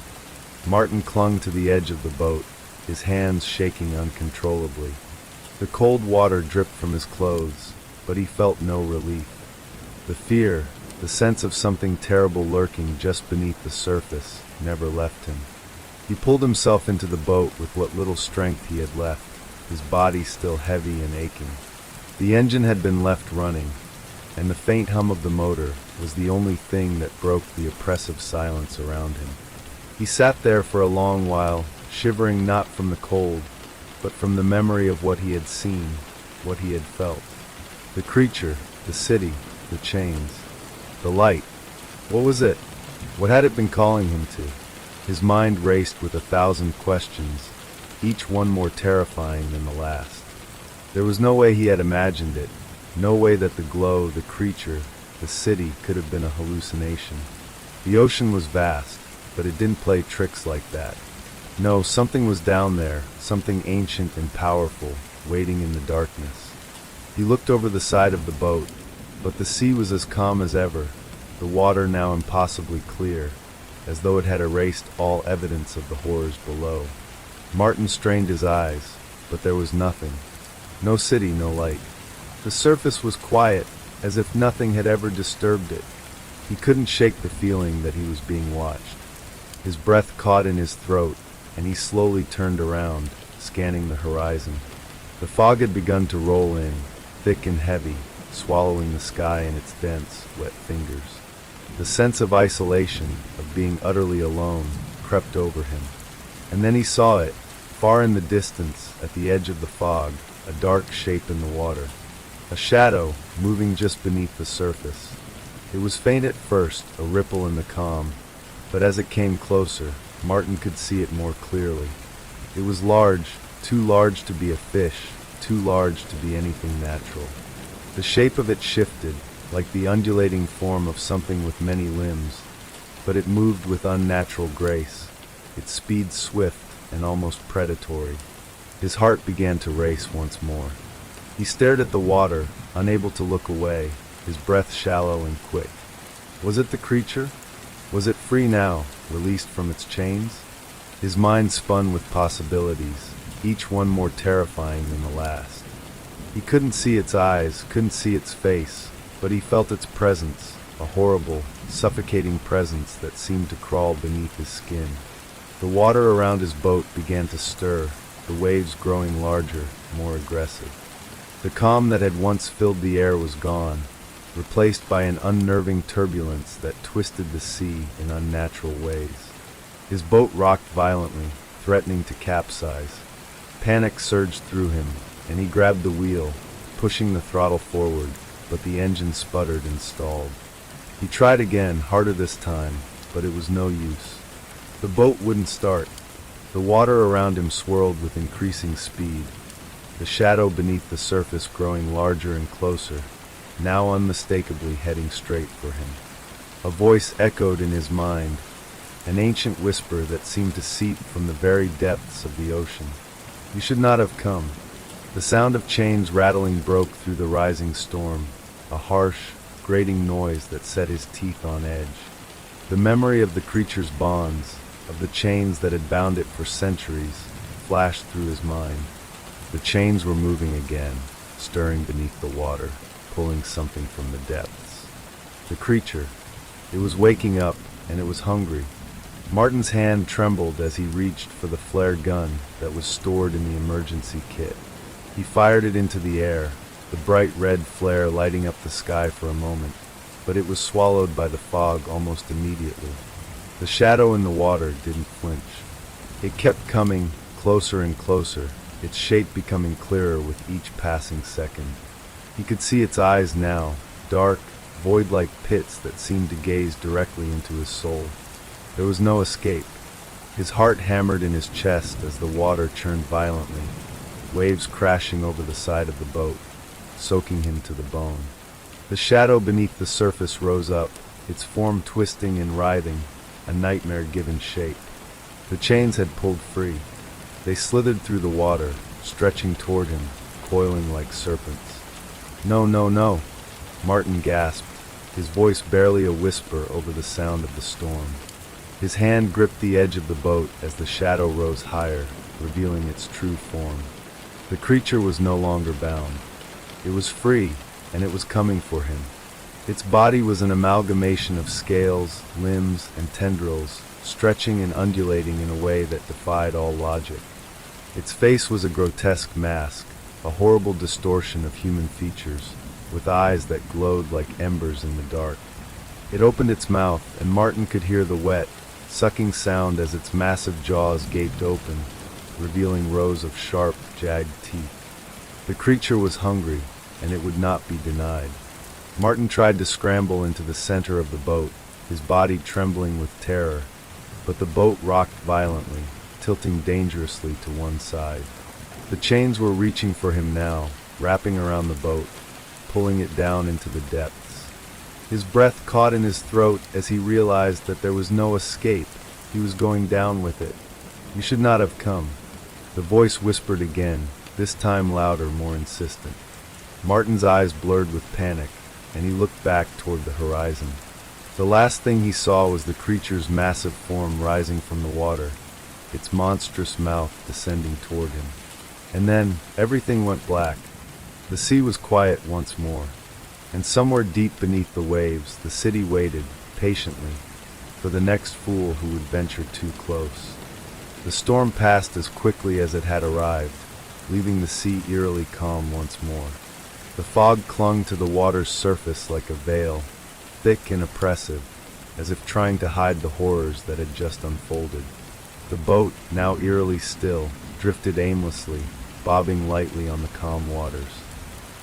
Martin clung to the edge of the boat, his hands shaking uncontrollably. The cold water dripped from his clothes, but he felt no relief. The fear, the sense of something terrible lurking just beneath the surface, never left him. He pulled himself into the boat with what little strength he had left, his body still heavy and aching. The engine had been left running, and the faint hum of the motor was the only thing that broke the oppressive silence around him. He sat there for a long while, shivering not from the cold, but from the memory of what he had seen, what he had felt. The creature, the city, the chains, the light. What was it? What had it been calling him to? His mind raced with 1,000 questions, each one more terrifying than the last. There was no way he had imagined it, no way that the glow, the creature, the city could have been a hallucination. The ocean was vast, but it didn't play tricks like that. No, something was down there, something ancient and powerful, waiting in the darkness. He looked over the side of the boat, but the sea was as calm as ever, the water now impossibly clear, as though it had erased all evidence of the horrors below. Martin strained his eyes, but there was nothing. No city, no light. The surface was quiet, as if nothing had ever disturbed it. He couldn't shake the feeling that he was being watched. His breath caught in his throat, and he slowly turned around, scanning the horizon. The fog had begun to roll in, thick and heavy, swallowing the sky in its dense, wet fingers. The sense of isolation, of being utterly alone, crept over him. And then he saw it, far in the distance, at the edge of the fog, a dark shape in the water. A shadow, moving just beneath the surface. It was faint at first, a ripple in the calm, but as it came closer, Martin could see it more clearly. It was large, too large to be a fish, too large to be anything natural. The shape of it shifted, like the undulating form of something with many limbs, but it moved with unnatural grace, its speed swift and almost predatory. His heart began to race once more. He stared at the water, unable to look away, his breath shallow and quick. Was it the creature? Was it free now, released from its chains? His mind spun with possibilities, each one more terrifying than the last. He couldn't see its eyes, couldn't see its face, but he felt its presence, a horrible, suffocating presence that seemed to crawl beneath his skin. The water around his boat began to stir, the waves growing larger, more aggressive. The calm that had once filled the air was gone, replaced by an unnerving turbulence that twisted the sea in unnatural ways. His boat rocked violently, threatening to capsize. Panic surged through him, and he grabbed the wheel, pushing the throttle forward, but the engine sputtered and stalled. He tried again, harder this time, but it was no use. The boat wouldn't start. The water around him swirled with increasing speed, the shadow beneath the surface growing larger and closer, now unmistakably heading straight for him. A voice echoed in his mind, an ancient whisper that seemed to seep from the very depths of the ocean. You should not have come. The sound of chains rattling broke through the rising storm, a harsh, grating noise that set his teeth on edge. The memory of the creature's bonds, of the chains that had bound it for centuries, flashed through his mind. The chains were moving again, stirring beneath the water, pulling something from the depths. The creature, it was waking up, and it was hungry. Martin's hand trembled as he reached for the flare gun that was stored in the emergency kit. He fired it into the air, the bright red flare lighting up the sky for a moment, but it was swallowed by the fog almost immediately. The shadow in the water didn't flinch. It kept coming, closer and closer, its shape becoming clearer with each passing second. He could see its eyes now, dark, void-like pits that seemed to gaze directly into his soul. There was no escape. His heart hammered in his chest as the water churned violently, waves crashing over the side of the boat, soaking him to the bone. The shadow beneath the surface rose up, its form twisting and writhing, a nightmare-given shape. The chains had pulled free. They slithered through the water, stretching toward him, coiling like serpents. No, no, no, Martin gasped, his voice barely a whisper over the sound of the storm. His hand gripped the edge of the boat as the shadow rose higher, revealing its true form. The creature was no longer bound. It was free, and it was coming for him. Its body was an amalgamation of scales, limbs, and tendrils, stretching and undulating in a way that defied all logic. Its face was a grotesque mask, a horrible distortion of human features, with eyes that glowed like embers in the dark. It opened its mouth, and Martin could hear the wet, sucking sound as its massive jaws gaped open, revealing rows of sharp, jagged teeth. The creature was hungry, and it would not be denied. Martin tried to scramble into the center of the boat, his body trembling with terror, but the boat rocked violently, tilting dangerously to one side. The chains were reaching for him now, wrapping around the boat, pulling it down into the depths. His breath caught in his throat as he realized that there was no escape. He was going down with it. You should not have come. The voice whispered again, this time louder, more insistent. Martin's eyes blurred with panic, and he looked back toward the horizon. The last thing he saw was the creature's massive form rising from the water, its monstrous mouth descending toward him. And then, everything went black. The sea was quiet once more, and somewhere deep beneath the waves, the city waited, patiently, for the next fool who would venture too close. The storm passed as quickly as it had arrived, leaving the sea eerily calm once more. The fog clung to the water's surface like a veil, thick and oppressive, as if trying to hide the horrors that had just unfolded. The boat, now eerily still, drifted aimlessly, bobbing lightly on the calm waters.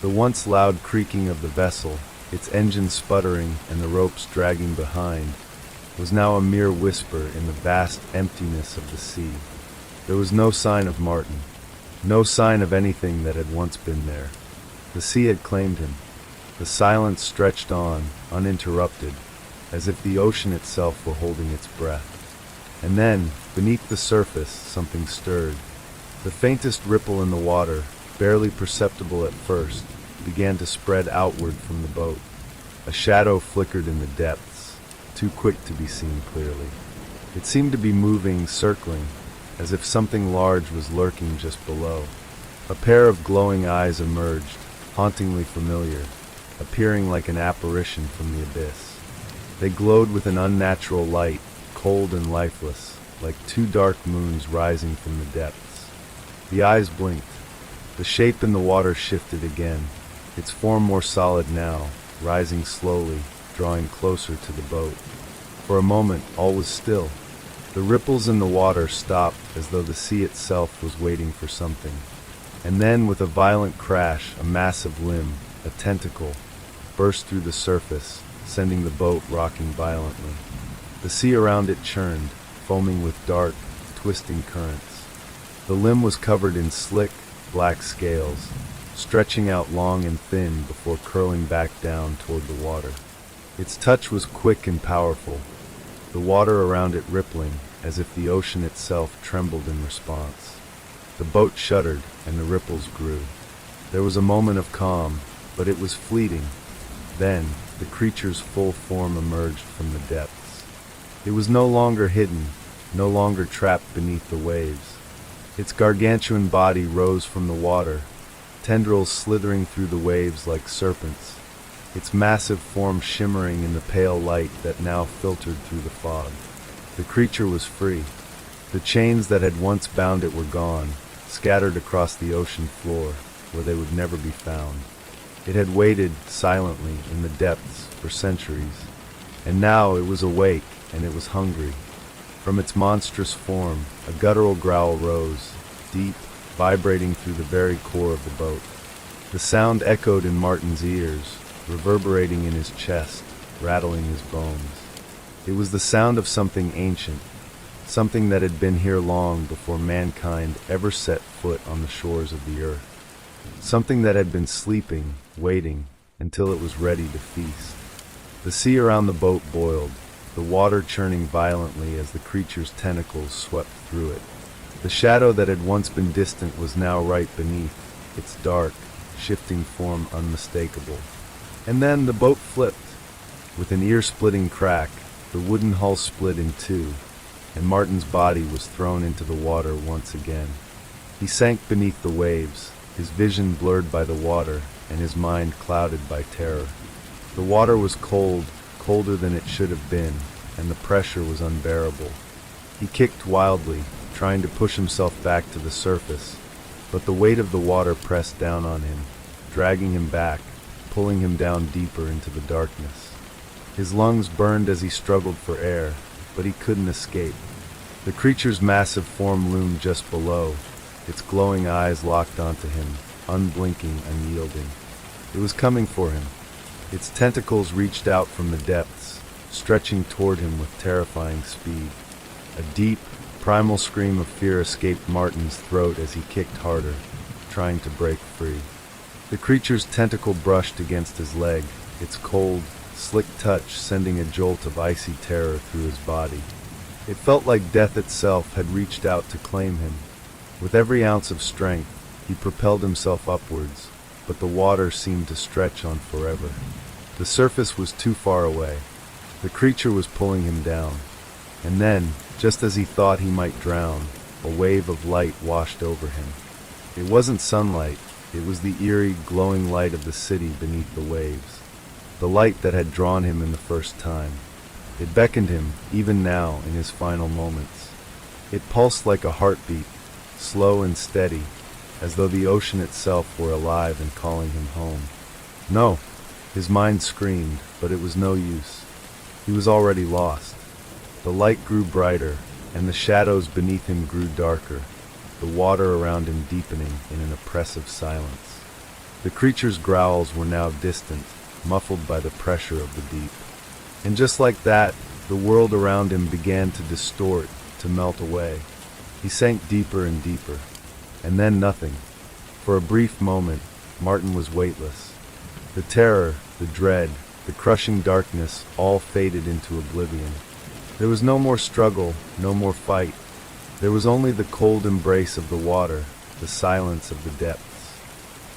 The once loud creaking of the vessel, its engine sputtering and the ropes dragging behind, was now a mere whisper in the vast emptiness of the sea. There was no sign of Martin, no sign of anything that had once been there. The sea had claimed him. The silence stretched on, uninterrupted, as if the ocean itself were holding its breath. And then, beneath the surface, something stirred. The faintest ripple in the water, barely perceptible at first, began to spread outward from the boat. A shadow flickered in the depths, too quick to be seen clearly. It seemed to be moving, circling, as if something large was lurking just below. A pair of glowing eyes emerged, hauntingly familiar, appearing like an apparition from the abyss. They glowed with an unnatural light, cold and lifeless, like two dark moons rising from the depths. The eyes blinked. The shape in the water shifted again, its form more solid now, rising slowly, drawing closer to the boat. For a moment, all was still. The ripples in the water stopped as though the sea itself was waiting for something. And then, with a violent crash, a massive limb, a tentacle, burst through the surface, sending the boat rocking violently. The sea around it churned, foaming with dark, twisting currents. The limb was covered in slick, black scales, stretching out long and thin before curling back down toward the water. Its touch was quick and powerful, the water around it rippling as if the ocean itself trembled in response. The boat shuddered and the ripples grew. There was a moment of calm, but it was fleeting. Then, the creature's full form emerged from the depths. It was no longer hidden, no longer trapped beneath the waves. Its gargantuan body rose from the water, tendrils slithering through the waves like serpents, its massive form shimmering in the pale light that now filtered through the fog. The creature was free. The chains that had once bound it were gone, scattered across the ocean floor, where they would never be found. It had waited silently in the depths for centuries, and now it was awake and it was hungry. From its monstrous form, a guttural growl rose, deep, vibrating through the very core of the boat. The sound echoed in Martin's ears, reverberating in his chest, rattling his bones. It was the sound of something ancient, something that had been here long before mankind ever set foot on the shores of the earth. Something that had been sleeping, waiting, until it was ready to feast. The sea around the boat boiled, the water churning violently as the creature's tentacles swept through it. The shadow that had once been distant was now right beneath, its dark, shifting form unmistakable. And then the boat flipped. With an ear-splitting crack, the wooden hull split in two, and Martin's body was thrown into the water once again. He sank beneath the waves, his vision blurred by the water, and his mind clouded by terror. The water was cold, colder than it should have been, and the pressure was unbearable. He kicked wildly, trying to push himself back to the surface, but the weight of the water pressed down on him, dragging him back, pulling him down deeper into the darkness. His lungs burned as he struggled for air, but he couldn't escape. The creature's massive form loomed just below, its glowing eyes locked onto him, unblinking, unyielding. It was coming for him. Its tentacles reached out from the depths, stretching toward him with terrifying speed. A deep, primal scream of fear escaped Martin's throat as he kicked harder, trying to break free. The creature's tentacle brushed against his leg, its cold, slick touch sending a jolt of icy terror through his body. It felt like death itself had reached out to claim him. With every ounce of strength, he propelled himself upwards, but the water seemed to stretch on forever. The surface was too far away. The creature was pulling him down. And then, just as he thought he might drown, a wave of light washed over him. It wasn't sunlight, it was the eerie, glowing light of the city beneath the waves. The light that had drawn him in the first time. It beckoned him, even now, in his final moments. It pulsed like a heartbeat, slow and steady, as though the ocean itself were alive and calling him home. No, his mind screamed, but it was no use. He was already lost. The light grew brighter, and the shadows beneath him grew darker, the water around him deepening in an oppressive silence. The creature's growls were now distant, muffled by the pressure of the deep. And just like that, the world around him began to distort, to melt away. He sank deeper and deeper, and then nothing. For a brief moment, Martin was weightless. The terror, the dread, the crushing darkness all faded into oblivion. There was no more struggle, no more fight. There was only the cold embrace of the water, the silence of the depths.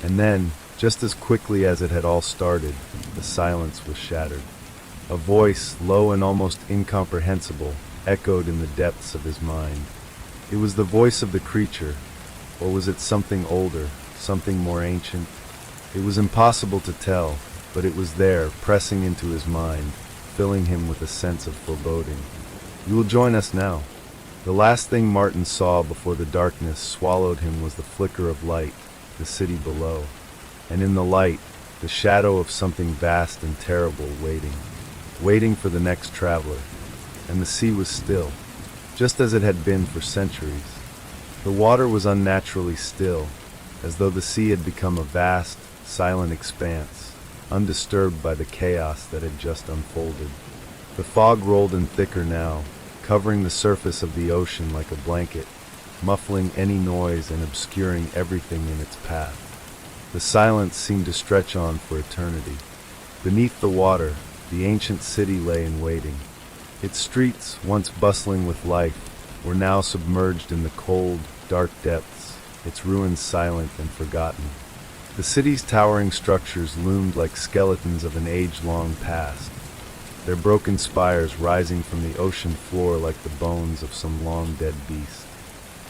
And then, just as quickly as it had all started, the silence was shattered. A voice, low and almost incomprehensible, echoed in the depths of his mind. It was the voice of the creature, or was it something older, something more ancient? It was impossible to tell, but it was there, pressing into his mind, filling him with a sense of foreboding. You will join us now. The last thing Martin saw before the darkness swallowed him was the flicker of light, the city below. And in the light, the shadow of something vast and terrible waiting for the next traveler. And the sea was still, just as it had been for centuries. The water was unnaturally still, as though the sea had become a vast, silent expanse, undisturbed by the chaos that had just unfolded. The fog rolled in thicker now, covering the surface of the ocean like a blanket, muffling any noise and obscuring everything in its path. The silence seemed to stretch on for eternity. Beneath the water, the ancient city lay in waiting. Its streets, once bustling with life, were now submerged in the cold, dark depths, its ruins silent and forgotten. The city's towering structures loomed like skeletons of an age-long past, their broken spires rising from the ocean floor like the bones of some long-dead beast.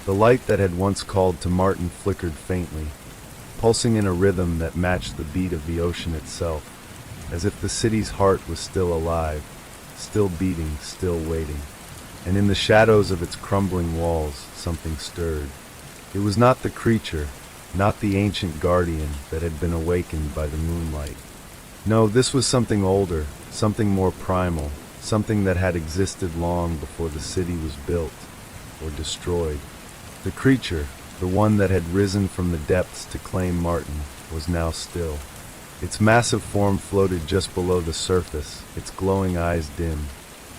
The light that had once called to Martin flickered faintly, pulsing in a rhythm that matched the beat of the ocean itself, as if the city's heart was still alive, still beating, still waiting. And in the shadows of its crumbling walls, something stirred. It was not the creature, not the ancient guardian that had been awakened by the moonlight. No, this was something older, something more primal, something that had existed long before the city was built or destroyed. The creature, the one that had risen from the depths to claim Martin, was now still. Its massive form floated just below the surface, its glowing eyes dim,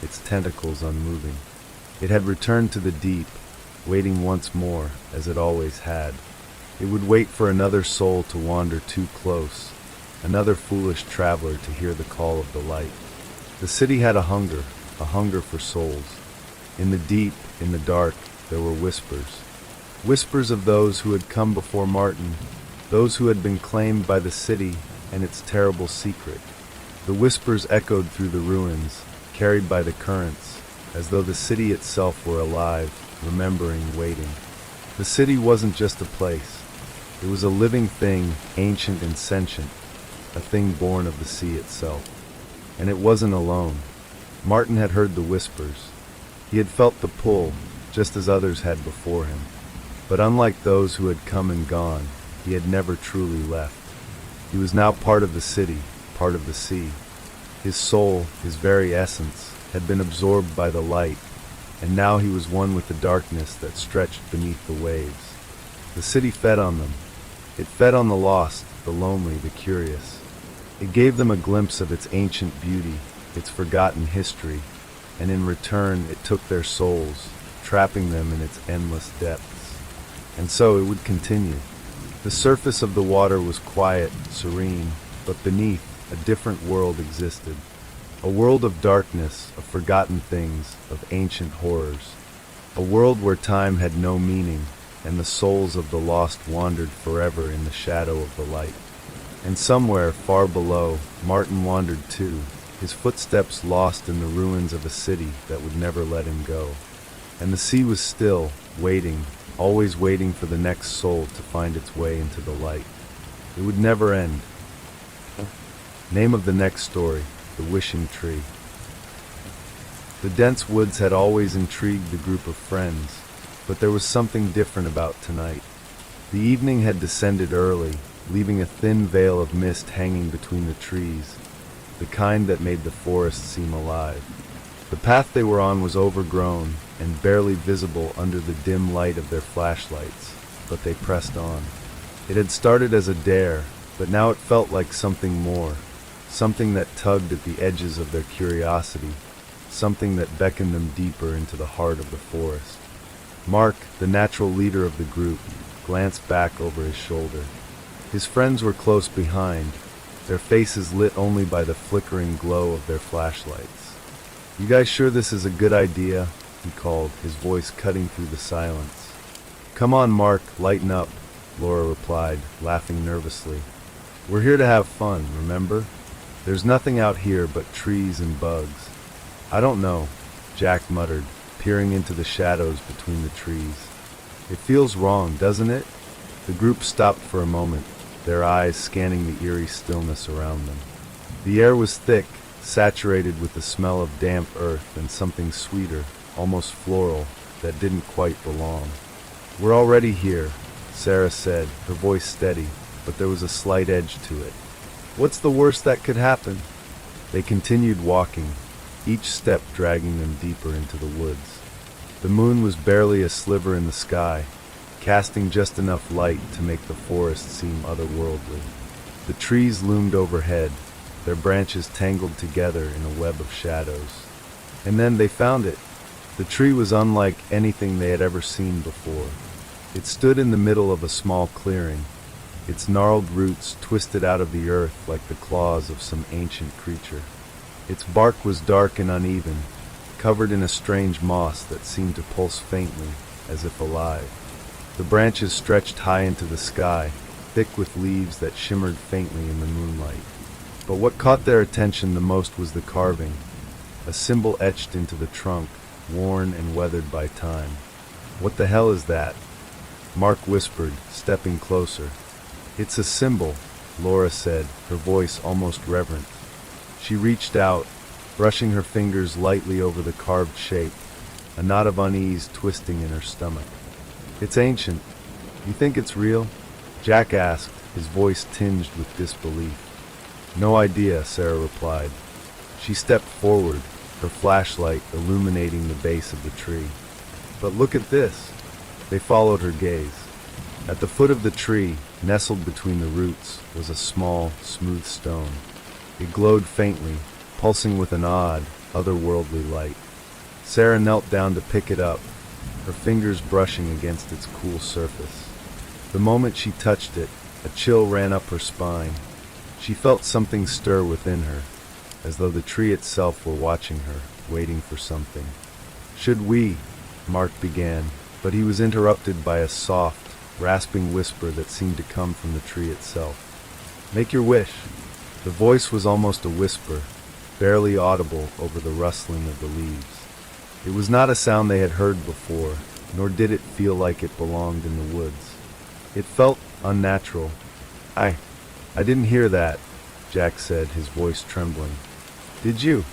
its tentacles unmoving. It had returned to the deep, waiting once more, as it always had. It would wait for another soul to wander too close, another foolish traveler to hear the call of the light. The city had a hunger for souls. In the deep, in the dark, there were whispers. Whispers of those who had come before Martin, those who had been claimed by the city and its terrible secret. The whispers echoed through the ruins, carried by the currents, as though the city itself were alive, remembering, waiting. The city wasn't just a place. It was a living thing, ancient and sentient, a thing born of the sea itself. And it wasn't alone. Martin had heard the whispers. He had felt the pull, just as others had before him. But unlike those who had come and gone, he had never truly left. He was now part of the city, part of the sea. His soul, his very essence, had been absorbed by the light, and now he was one with the darkness that stretched beneath the waves. The city fed on them. It fed on the lost, the lonely, the curious. It gave them a glimpse of its ancient beauty, its forgotten history, and in return it took their souls, trapping them in its endless depths. And so it would continue. The surface of the water was quiet, serene, but beneath, a different world existed. A world of darkness, of forgotten things, of ancient horrors. A world where time had no meaning, and the souls of the lost wandered forever in the shadow of the light. And somewhere, far below, Martin wandered too, his footsteps lost in the ruins of a city that would never let him go. And the sea was still, waiting, always waiting for the next soul to find its way into the light. It would never end. Name of the next story, The Wishing Tree. The dense woods had always intrigued the group of friends, but there was something different about tonight. The evening had descended early, leaving a thin veil of mist hanging between the trees, the kind that made the forest seem alive. The path they were on was overgrown and barely visible under the dim light of their flashlights, but they pressed on. It had started as a dare, but now it felt like something more, something that tugged at the edges of their curiosity, something that beckoned them deeper into the heart of the forest. Mark, the natural leader of the group, glanced back over his shoulder. His friends were close behind, their faces lit only by the flickering glow of their flashlights. "You guys sure this is a good idea?" he called, his voice cutting through the silence. "Come on, Mark, lighten up," Laura replied, laughing nervously. "We're here to have fun, remember? There's nothing out here but trees and bugs." "I don't know," Jack muttered, peering into the shadows between the trees. "It feels wrong, doesn't it?" The group stopped for a moment, their eyes scanning the eerie stillness around them. The air was thick, saturated with the smell of damp earth and something sweeter, almost floral, that didn't quite belong. "We're already here," Sarah said, her voice steady, but there was a slight edge to it. "What's the worst that could happen?" They continued walking, each step dragging them deeper into the woods. The moon was barely a sliver in the sky, casting just enough light to make the forest seem otherworldly. The trees loomed overhead, their branches tangled together in a web of shadows. And then they found it. The tree was unlike anything they had ever seen before. It stood in the middle of a small clearing, its gnarled roots twisted out of the earth like the claws of some ancient creature. Its bark was dark and uneven, covered in a strange moss that seemed to pulse faintly, as if alive. The branches stretched high into the sky, thick with leaves that shimmered faintly in the moonlight. But what caught their attention the most was the carving, a symbol etched into the trunk, worn and weathered by time. "What the hell is that?" Mark whispered, stepping closer. "It's a symbol," Laura said, her voice almost reverent. She reached out, brushing her fingers lightly over the carved shape, a knot of unease twisting in her stomach. "It's ancient. You think it's real?" Jack asked, his voice tinged with disbelief. "No idea," Sarah replied. She stepped forward, her flashlight illuminating the base of the tree. "But look at this." They followed her gaze. At the foot of the tree, nestled between the roots, was a small, smooth stone. It glowed faintly, pulsing with an odd, otherworldly light. Sarah knelt down to pick it up, her fingers brushing against its cool surface. The moment she touched it, a chill ran up her spine. She felt something stir within her, as though the tree itself were watching her, waiting for something. "Should we?" Mark began, but he was interrupted by a soft, rasping whisper that seemed to come from the tree itself. "Make your wish." The voice was almost a whisper, barely audible over the rustling of the leaves. It was not a sound they had heard before, nor did it feel like it belonged in the woods. It felt unnatural. I didn't hear that," Jack said, his voice trembling. "Did you?"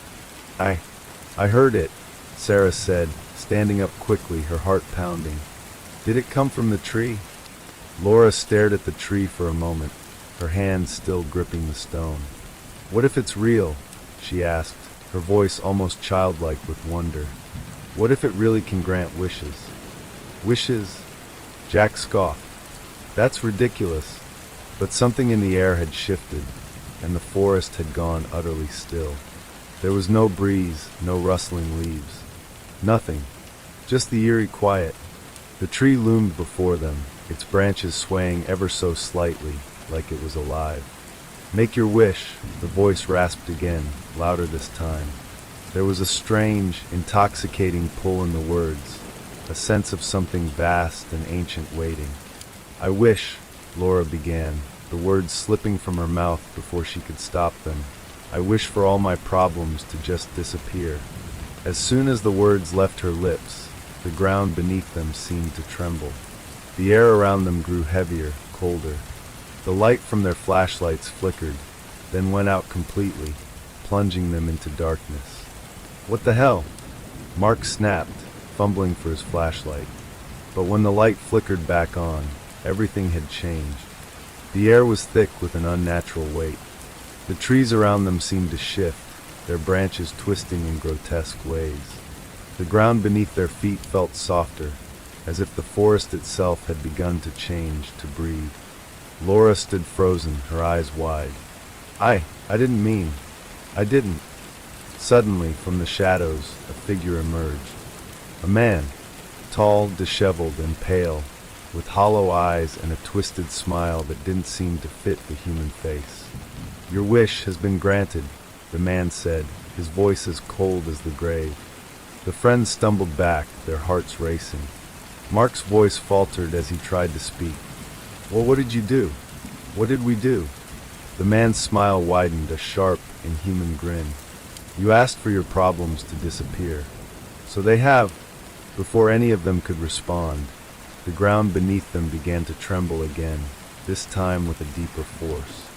I heard it," Sarah said, standing up quickly, her heart pounding. "Did it come from the tree?" Laura stared at the tree for a moment, her hands still gripping the stone. "What if it's real?" she asked, her voice almost childlike with wonder. "What if it really can grant wishes?" "Wishes?" Jack scoffed. "That's ridiculous." But something in the air had shifted, and the forest had gone utterly still. There was no breeze, no rustling leaves. Nothing. Just the eerie quiet. The tree loomed before them, its branches swaying ever so slightly, like it was alive. "Make your wish," the voice rasped again, louder this time. There was a strange, intoxicating pull in the words, a sense of something vast and ancient waiting. "I wish," Laura began, the words slipping from her mouth before she could stop them. "I wish for all my problems to just disappear." As soon as the words left her lips, the ground beneath them seemed to tremble. The air around them grew heavier, colder. The light from their flashlights flickered, then went out completely, plunging them into darkness. "What the hell?" Mark snapped, fumbling for his flashlight. But when the light flickered back on, everything had changed. The air was thick with an unnatural weight. The trees around them seemed to shift, their branches twisting in grotesque ways. The ground beneath their feet felt softer, as if the forest itself had begun to change, to breathe. Laura stood frozen, her eyes wide. I didn't. Suddenly, from the shadows, a figure emerged. A man, tall, disheveled, and pale, with hollow eyes and a twisted smile that didn't seem to fit the human face. "Your wish has been granted," the man said, his voice as cold as the grave. The friends stumbled back, their hearts racing. Mark's voice faltered as he tried to speak. "Well, what did you do? What did we do?" The man's smile widened, a sharp, inhuman grin. "You asked for your problems to disappear. So they have." Before any of them could respond, the ground beneath them began to tremble again, this time with a deeper force.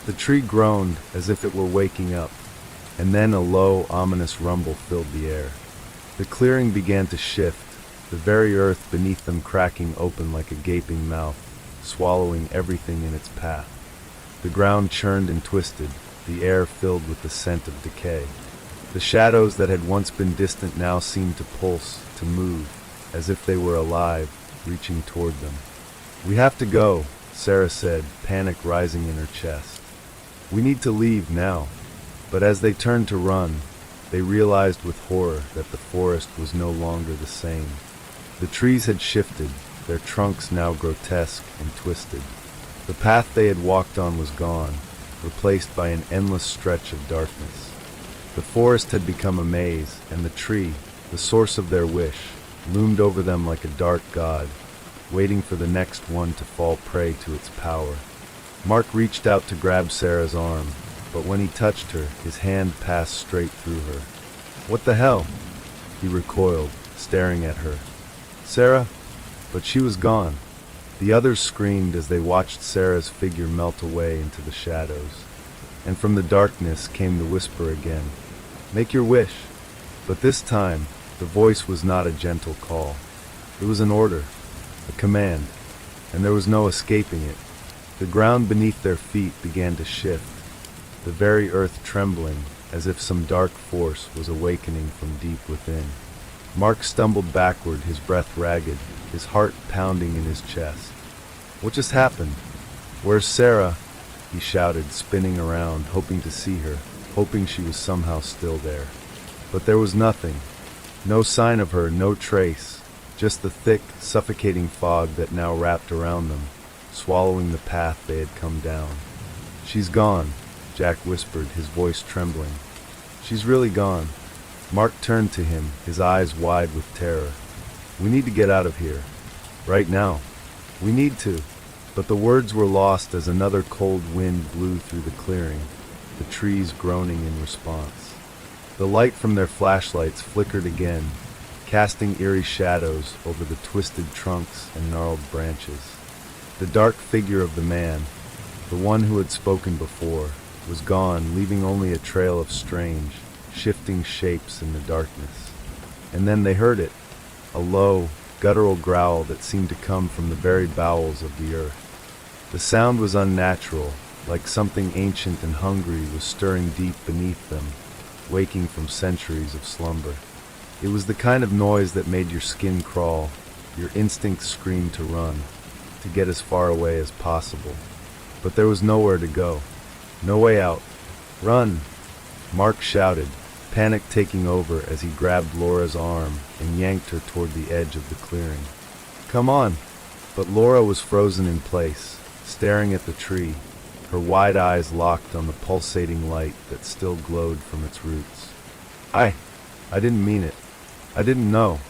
The tree groaned as if it were waking up, and then a low, ominous rumble filled the air. The clearing began to shift, the very earth beneath them cracking open like a gaping mouth, swallowing everything in its path. The ground churned and twisted, the air filled with the scent of decay. The shadows that had once been distant now seemed to pulse, to move, as if they were alive, reaching toward them. "We have to go," Sarah said, panic rising in her chest. "We need to leave now." But as they turned to run, they realized with horror that the forest was no longer the same. The trees had shifted, their trunks now grotesque and twisted. The path they had walked on was gone, replaced by an endless stretch of darkness. The forest had become a maze, and the tree, the source of their wish, loomed over them like a dark god, waiting for the next one to fall prey to its power. Mark reached out to grab Sarah's arm, but when he touched her, his hand passed straight through her. "What the hell?" He recoiled, staring at her. "Sarah?" But she was gone. The others screamed as they watched Sarah's figure melt away into the shadows. And from the darkness came the whisper again, "Make your wish." But this time, the voice was not a gentle call. It was an order, a command, and there was no escaping it. The ground beneath their feet began to shift, the very earth trembling as if some dark force was awakening from deep within. Mark stumbled backward, his breath ragged, his heart pounding in his chest. "What just happened? Where's Sarah?" he shouted, spinning around, hoping to see her, hoping she was somehow still there. But there was nothing. No sign of her, no trace, just the thick, suffocating fog that now wrapped around them, swallowing the path they had come down. "She's gone," Jack whispered, his voice trembling. "She's really gone." Mark turned to him, his eyes wide with terror. "We need to get out of here. Right now. We need to." But the words were lost as another cold wind blew through the clearing, the trees groaning in response. The light from their flashlights flickered again, casting eerie shadows over the twisted trunks and gnarled branches. The dark figure of the man, the one who had spoken before, was gone, leaving only a trail of strange, shifting shapes in the darkness. And then they heard it, a low, guttural growl that seemed to come from the very bowels of the earth. The sound was unnatural, like something ancient and hungry was stirring deep beneath them, waking from centuries of slumber. It was the kind of noise that made your skin crawl, your instincts scream to run, to get as far away as possible. But there was nowhere to go, no way out. "Run!" Mark shouted, panic taking over as he grabbed Laura's arm and yanked her toward the edge of the clearing. "Come on!" But Laura was frozen in place, staring at the tree, her wide eyes locked on the pulsating light that still glowed from its roots. I didn't mean it. I didn't know."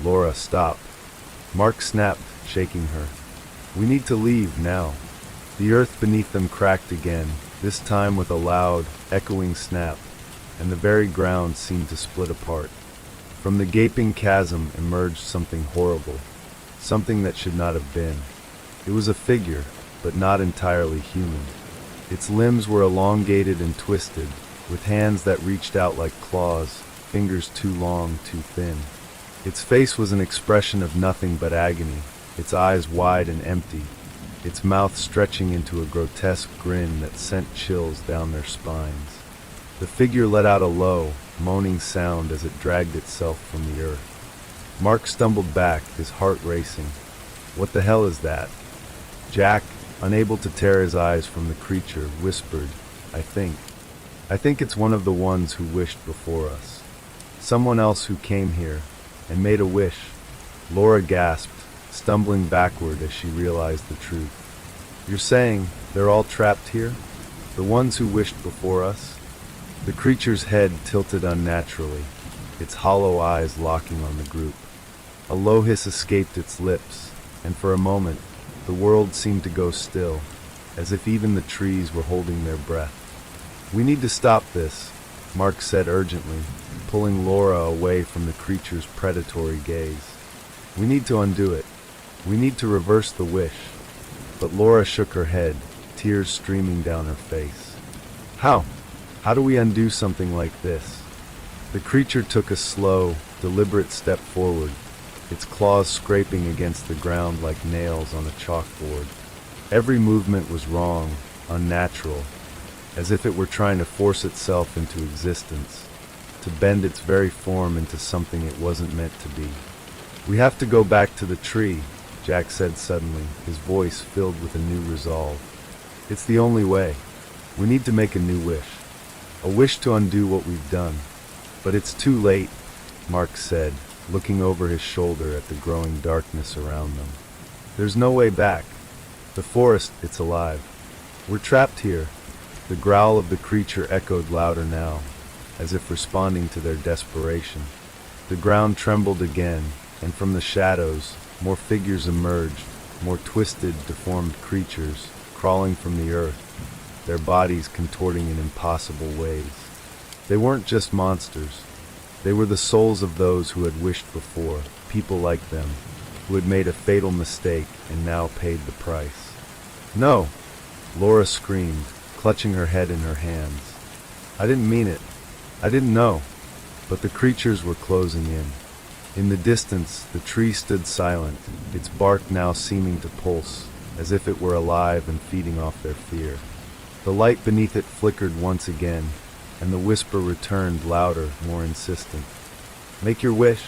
"Laura, stop." Mark snapped, shaking her. "We need to leave now." The earth beneath them cracked again, this time with a loud, echoing snap, and the very ground seemed to split apart. From the gaping chasm emerged something horrible, something that should not have been. It was a figure, but not entirely human. Its limbs were elongated and twisted, with hands that reached out like claws, fingers too long, too thin. Its face was an expression of nothing but agony, its eyes wide and empty, its mouth stretching into a grotesque grin that sent chills down their spines. The figure let out a low, moaning sound as it dragged itself from the earth. Mark stumbled back, his heart racing. What the hell is that? Jack, unable to tear his eyes from the creature, whispered, I think it's one of the ones who wished before us. Someone else who came here and made a wish. Laura gasped, stumbling backward as she realized the truth. You're saying they're all trapped here? The ones who wished before us? The creature's head tilted unnaturally, its hollow eyes locking on the group. A low hiss escaped its lips, and for a moment, the world seemed to go still, as if even the trees were holding their breath. We need to stop this, Mark said urgently, pulling Laura away from the creature's predatory gaze. We need to undo it. We need to reverse the wish. But Laura shook her head, tears streaming down her face. How? How do we undo something like this? The creature took a slow, deliberate step forward, its claws scraping against the ground like nails on a chalkboard. Every movement was wrong, unnatural, as if it were trying to force itself into existence, to bend its very form into something it wasn't meant to be. We have to go back to the tree, Jack said suddenly, his voice filled with a new resolve. It's the only way. We need to make a new wish. A wish to undo what we've done. But it's too late, Mark said, looking over his shoulder at the growing darkness around them. There's no way back. The forest, it's alive. We're trapped here. The growl of the creature echoed louder now, as if responding to their desperation. The ground trembled again, and from the shadows, more figures emerged, more twisted, deformed creatures, crawling from the earth, their bodies contorting in impossible ways. They weren't just monsters. They were the souls of those who had wished before, people like them, who had made a fatal mistake and now paid the price. No! Laura screamed, clutching her head in her hands. I didn't mean it. I didn't know. But the creatures were closing in. In the distance, the tree stood silent, its bark now seeming to pulse, as if it were alive and feeding off their fear. The light beneath it flickered once again, and the whisper returned louder, more insistent. Make your wish.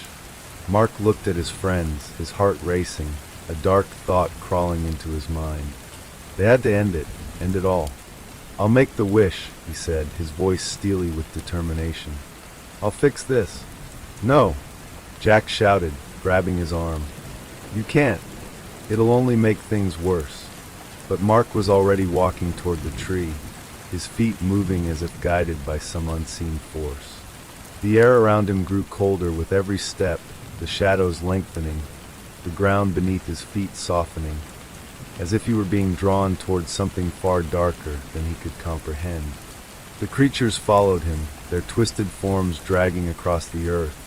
Mark looked at his friends, his heart racing, a dark thought crawling into his mind. They had to end it all. I'll make the wish, he said, his voice steely with determination. I'll fix this. No, Jack shouted, grabbing his arm. You can't. It'll only make things worse. But Mark was already walking toward the tree, his feet moving as if guided by some unseen force. The air around him grew colder with every step, the shadows lengthening, the ground beneath his feet softening, as if he were being drawn towards something far darker than he could comprehend. The creatures followed him, their twisted forms dragging across the earth,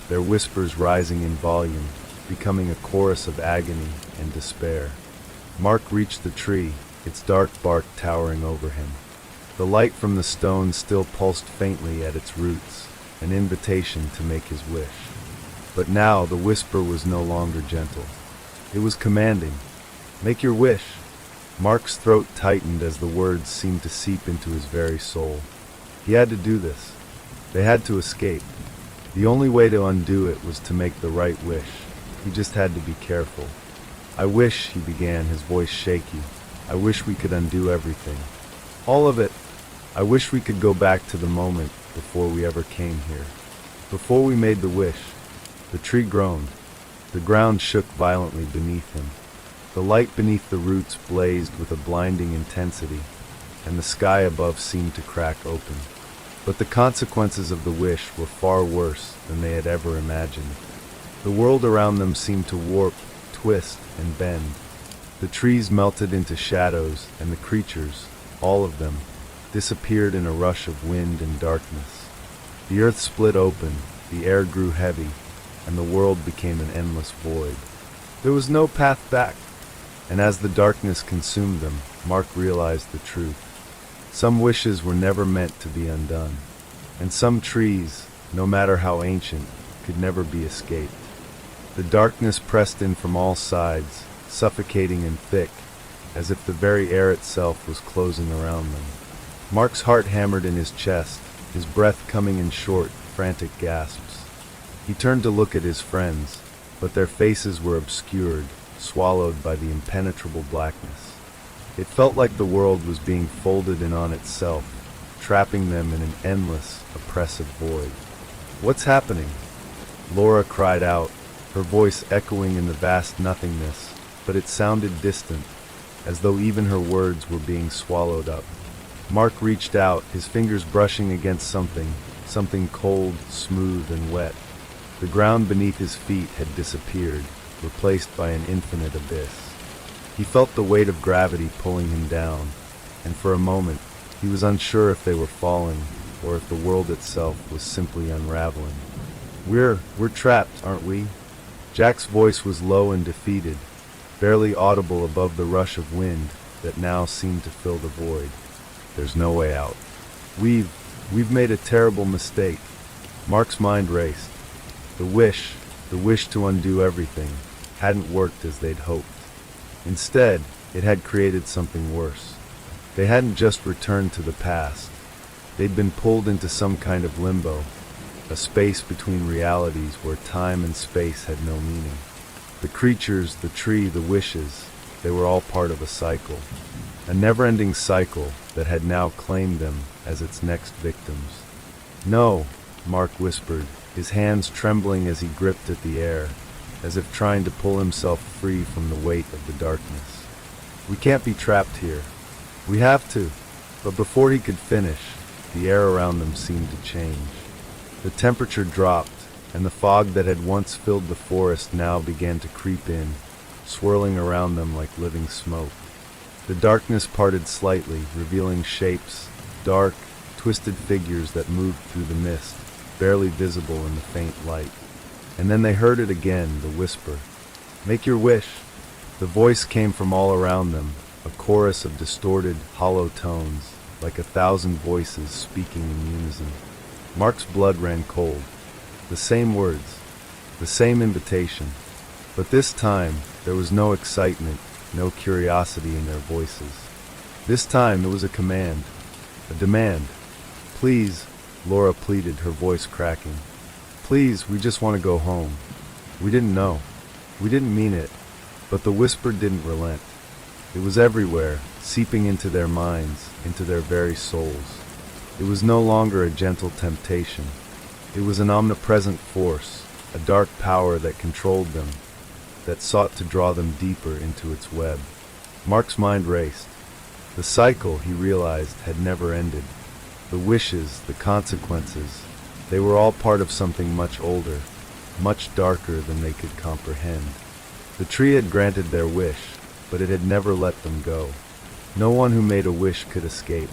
their whispers rising in volume, becoming a chorus of agony and despair. Mark reached the tree, its dark bark towering over him. The light from the stone still pulsed faintly at its roots, an invitation to make his wish. But now the whisper was no longer gentle. It was commanding. Make your wish. Mark's throat tightened as the words seemed to seep into his very soul. He had to do this. They had to escape. The only way to undo it was to make the right wish. He just had to be careful. I wish, he began, his voice shaky. I wish we could undo everything. All of it. I wish we could go back to the moment before we ever came here. Before we made the wish. The tree groaned. The ground shook violently beneath him. The light beneath the roots blazed with a blinding intensity, and the sky above seemed to crack open. But the consequences of the wish were far worse than they had ever imagined. The world around them seemed to warp, twist, and bend. The trees melted into shadows, and the creatures, all of them, disappeared in a rush of wind and darkness. The earth split open, the air grew heavy, and the world became an endless void. There was no path back, and as the darkness consumed them, Mark realized the truth. Some wishes were never meant to be undone, and some trees, no matter how ancient, could never be escaped. The darkness pressed in from all sides, suffocating and thick, as if the very air itself was closing around them. Mark's heart hammered in his chest, his breath coming in short, frantic gasps. He turned to look at his friends, but their faces were obscured, swallowed by the impenetrable blackness. It felt like the world was being folded in on itself, trapping them in an endless, oppressive void. "What's happening?" Laura cried out, her voice echoing in the vast nothingness, but it sounded distant, as though even her words were being swallowed up. Mark reached out, his fingers brushing against something cold, smooth, and wet. The ground beneath his feet had disappeared, replaced by an infinite abyss. He felt the weight of gravity pulling him down, and for a moment, he was unsure if they were falling, or if the world itself was simply unraveling. We're trapped, aren't we?" Jack's voice was low and defeated, barely audible above the rush of wind that now seemed to fill the void. "There's no way out. We've made a terrible mistake." Mark's mind raced. The wish to undo everything, hadn't worked as they'd hoped. Instead, it had created something worse. They hadn't just returned to the past. They'd been pulled into some kind of limbo, a space between realities where time and space had no meaning. The creatures, the tree, the wishes, they were all part of a cycle. A never-ending cycle that had now claimed them as its next victims. "No," Mark whispered, his hands trembling as he gripped at the air, as if trying to pull himself free from the weight of the darkness. "We can't be trapped here. We have to." But before he could finish, the air around them seemed to change. The temperature dropped, and the fog that had once filled the forest now began to creep in, swirling around them like living smoke. The darkness parted slightly, revealing shapes, dark, twisted figures that moved through the mist, barely visible in the faint light. And then they heard it again, the whisper. "Make your wish." The voice came from all around them, a chorus of distorted, hollow tones, like 1,000 voices speaking in unison. Mark's blood ran cold. The same words, the same invitation. But this time, there was no excitement, no curiosity in their voices. This time, it was a command, a demand. "Please," Laura pleaded, her voice cracking. "Please, we just want to go home. We didn't know. We didn't mean it." But the whisper didn't relent. It was everywhere, seeping into their minds, into their very souls. It was no longer a gentle temptation. It was an omnipresent force, a dark power that controlled them, that sought to draw them deeper into its web. Mark's mind raced. The cycle, he realized, had never ended. The wishes, the consequences, they were all part of something much older, much darker than they could comprehend. The tree had granted their wish, but it had never let them go. No one who made a wish could escape.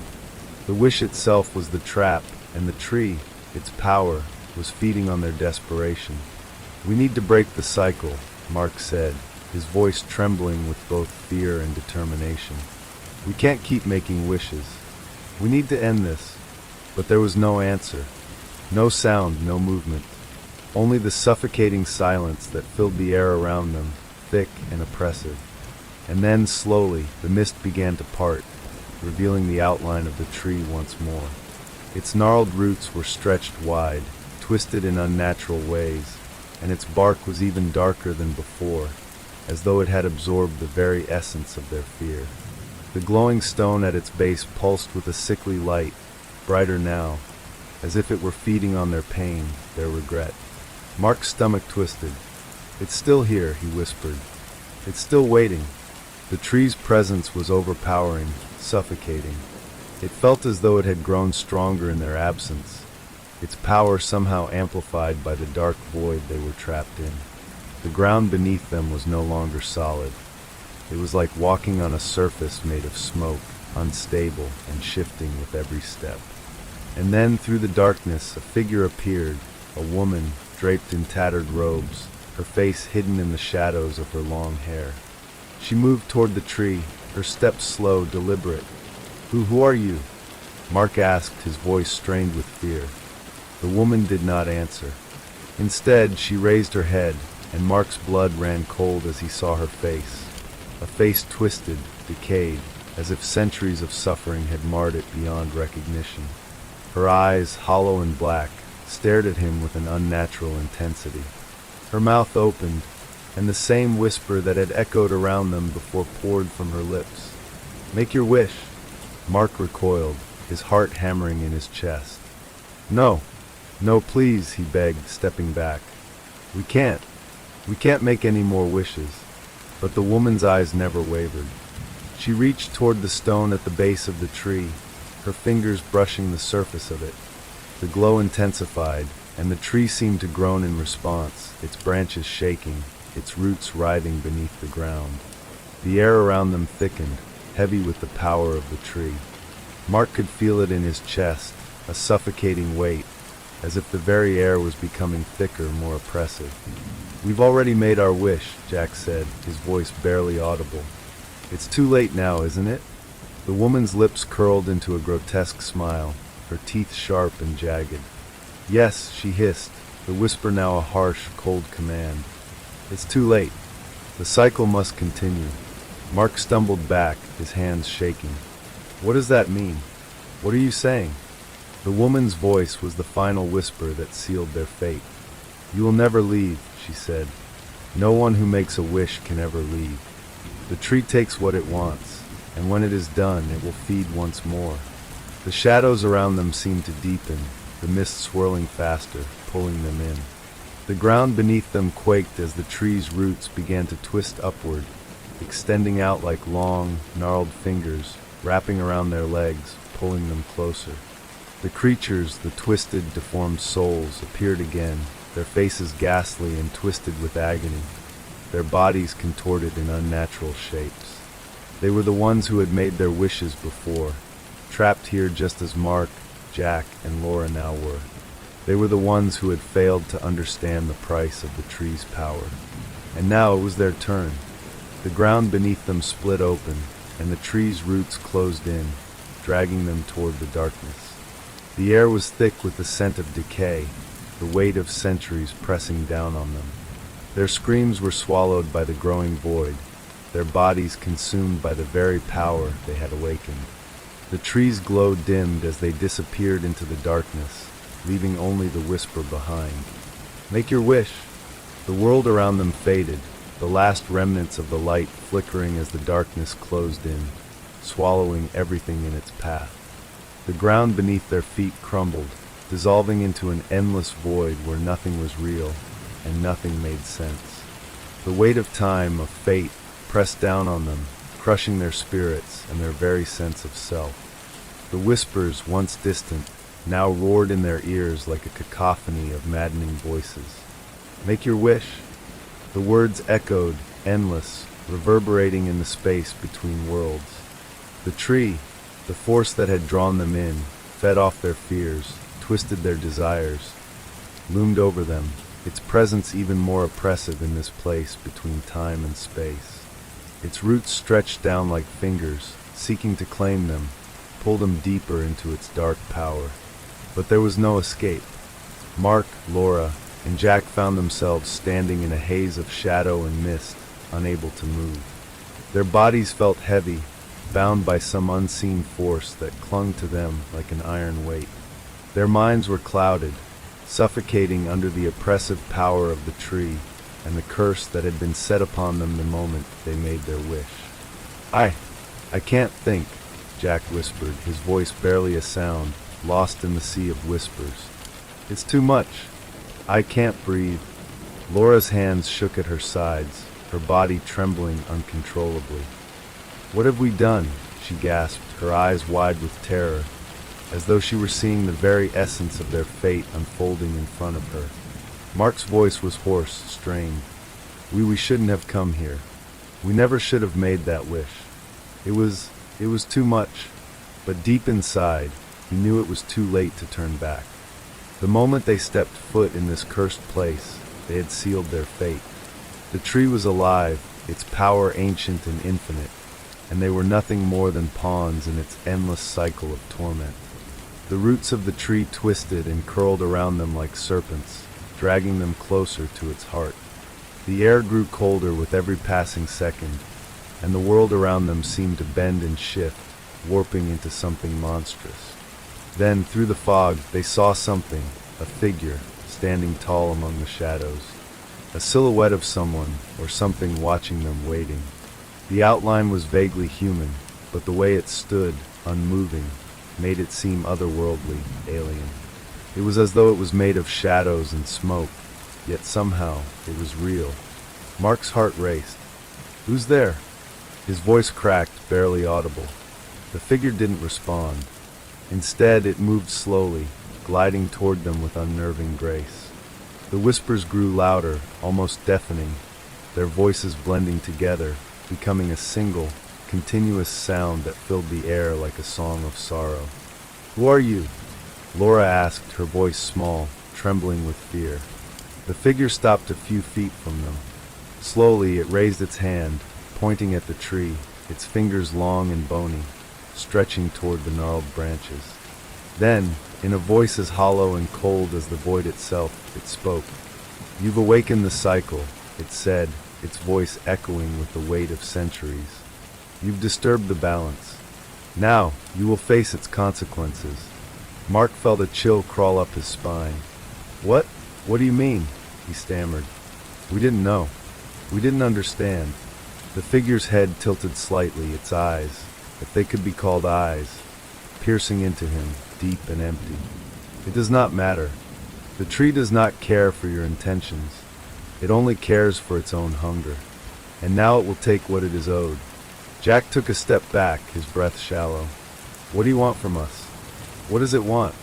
The wish itself was the trap, and the tree, its power, was feeding on their desperation. "We need to break the cycle," Mark said, his voice trembling with both fear and determination. "We can't keep making wishes. We need to end this." But there was no answer. No sound, no movement. Only the suffocating silence that filled the air around them, thick and oppressive. And then, slowly, the mist began to part, revealing the outline of the tree once more. Its gnarled roots were stretched wide, twisted in unnatural ways, and its bark was even darker than before, as though it had absorbed the very essence of their fear. The glowing stone at its base pulsed with a sickly light, brighter now, as if it were feeding on their pain, their regret. Mark's stomach twisted. "It's still here," he whispered. "It's still waiting." The tree's presence was overpowering, suffocating. It felt as though it had grown stronger in their absence, its power somehow amplified by the dark void they were trapped in. The ground beneath them was no longer solid. It was like walking on a surface made of smoke, unstable and shifting with every step. And then, through the darkness, a figure appeared, a woman draped in tattered robes, her face hidden in the shadows of her long hair. She moved toward the tree, her steps slow, deliberate. Who are you?" Mark asked, his voice strained with fear. The woman did not answer. Instead, she raised her head, and Mark's blood ran cold as he saw her face. A face twisted, decayed, as if centuries of suffering had marred it beyond recognition. Her eyes, hollow and black, stared at him with an unnatural intensity. Her mouth opened, and the same whisper that had echoed around them before poured from her lips. "Make your wish." Mark recoiled, his heart hammering in his chest. "No, no, please," he begged, stepping back. We can't make any more wishes." But the woman's eyes never wavered. She reached toward the stone at the base of the tree, her fingers brushing the surface of it. The glow intensified, and the tree seemed to groan in response, its branches shaking, its roots writhing beneath the ground. The air around them thickened, heavy with the power of the tree. Mark could feel it in his chest, a suffocating weight, as if the very air was becoming thicker, more oppressive. "We've already made our wish," Jack said, his voice barely audible. "It's too late now, isn't it?" The woman's lips curled into a grotesque smile, her teeth sharp and jagged. "Yes," she hissed, the whisper now a harsh, cold command. "It's too late. The cycle must continue." Mark stumbled back, his hands shaking. "What does that mean? What are you saying?" The woman's voice was the final whisper that sealed their fate. "You will never leave," she said. "No one who makes a wish can ever leave. The tree takes what it wants, and when it is done, it will feed once more." The shadows around them seemed to deepen, the mist swirling faster, pulling them in. The ground beneath them quaked as the tree's roots began to twist upward, extending out like long, gnarled fingers, wrapping around their legs, pulling them closer. The creatures, the twisted, deformed souls, appeared again, their faces ghastly and twisted with agony, their bodies contorted in unnatural shapes. They were the ones who had made their wishes before, trapped here just as Mark, Jack, and Laura now were. They were the ones who had failed to understand the price of the tree's power. And now it was their turn. The ground beneath them split open, and the tree's roots closed in, dragging them toward the darkness. The air was thick with the scent of decay, the weight of centuries pressing down on them. Their screams were swallowed by the growing void, their bodies consumed by the very power they had awakened. The tree's glow dimmed as they disappeared into the darkness, leaving only the whisper behind. "Make your wish!" The world around them faded, the last remnants of the light flickering as the darkness closed in, swallowing everything in its path. The ground beneath their feet crumbled, dissolving into an endless void where nothing was real and nothing made sense. The weight of time, of fate, pressed down on them, crushing their spirits and their very sense of self. The whispers, once distant, now roared in their ears like a cacophony of maddening voices. "Make your wish!" The words echoed, endless, reverberating in the space between worlds. The tree, the force that had drawn them in, fed off their fears, twisted their desires, loomed over them, its presence even more oppressive in this place between time and space. Its roots stretched down like fingers, seeking to claim them, pulled them deeper into its dark power. But there was no escape. Mark, Laura, and Jack found themselves standing in a haze of shadow and mist, unable to move. Their bodies felt heavy, bound by some unseen force that clung to them like an iron weight. Their minds were clouded, suffocating under the oppressive power of the tree and the curse that had been set upon them the moment they made their wish. I can't think," Jack whispered, his voice barely a sound, lost in the sea of whispers. "It's too much. I can't breathe." Laura's hands shook at her sides, her body trembling uncontrollably. "What have we done?" she gasped, her eyes wide with terror, as though she were seeing the very essence of their fate unfolding in front of her. Mark's voice was hoarse, strained. We shouldn't have come here. We never should have made that wish. It was too much." But deep inside, he knew it was too late to turn back. The moment they stepped foot in this cursed place, they had sealed their fate. The tree was alive, its power ancient and infinite, and they were nothing more than pawns in its endless cycle of torment. The roots of the tree twisted and curled around them like serpents, dragging them closer to its heart. The air grew colder with every passing second, and the world around them seemed to bend and shift, warping into something monstrous. Then, through the fog, they saw something, a figure, standing tall among the shadows. A silhouette of someone, or something watching them, waiting. The outline was vaguely human, but the way it stood, unmoving, made it seem otherworldly, alien. It was as though it was made of shadows and smoke, yet somehow it was real. Mark's heart raced. "Who's there?" His voice cracked, barely audible. The figure didn't respond. Instead, it moved slowly, gliding toward them with unnerving grace. The whispers grew louder, almost deafening, their voices blending together, becoming a single, continuous sound that filled the air like a song of sorrow. "Who are you?" Laura asked, her voice small, trembling with fear. The figure stopped a few feet from them. Slowly, it raised its hand, pointing at the tree, its fingers long and bony, stretching toward the gnarled branches. Then, in a voice as hollow and cold as the void itself, it spoke. "You've awakened the cycle," it said, its voice echoing with the weight of centuries. "You've disturbed the balance. Now, you will face its consequences." Mark felt a chill crawl up his spine. "What? What do you mean?" he stammered. "We didn't know. We didn't understand." The figure's head tilted slightly, its eyes, if they could be called eyes, piercing into him, deep and empty. "It does not matter. The tree does not care for your intentions. It only cares for its own hunger. And now it will take what it is owed." Jack took a step back, his breath shallow. "What do you want from us? What does it want?"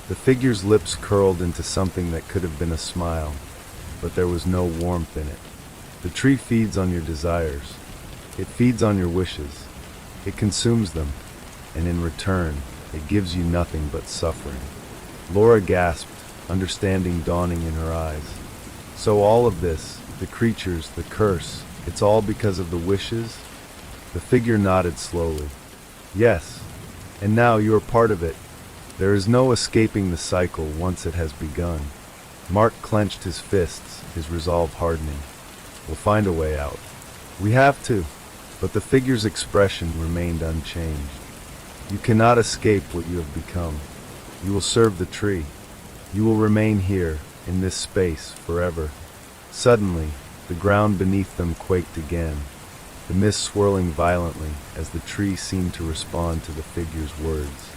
The figure's lips curled into something that could have been a smile, but there was no warmth in it. "The tree feeds on your desires. It feeds on your wishes. It consumes them, and in return, it gives you nothing but suffering." Laura gasped, understanding dawning in her eyes. "So all of this, the creatures, the curse, it's all because of the wishes?" The figure nodded slowly. "Yes, and now you are part of it. There is no escaping the cycle once it has begun." Mark clenched his fists, his resolve hardening. "We'll find a way out." "We have to." But the figure's expression remained unchanged. "You cannot escape what you have become. You will serve the tree. You will remain here, in this space, forever." Suddenly, the ground beneath them quaked again, the mist swirling violently as the tree seemed to respond to the figure's words.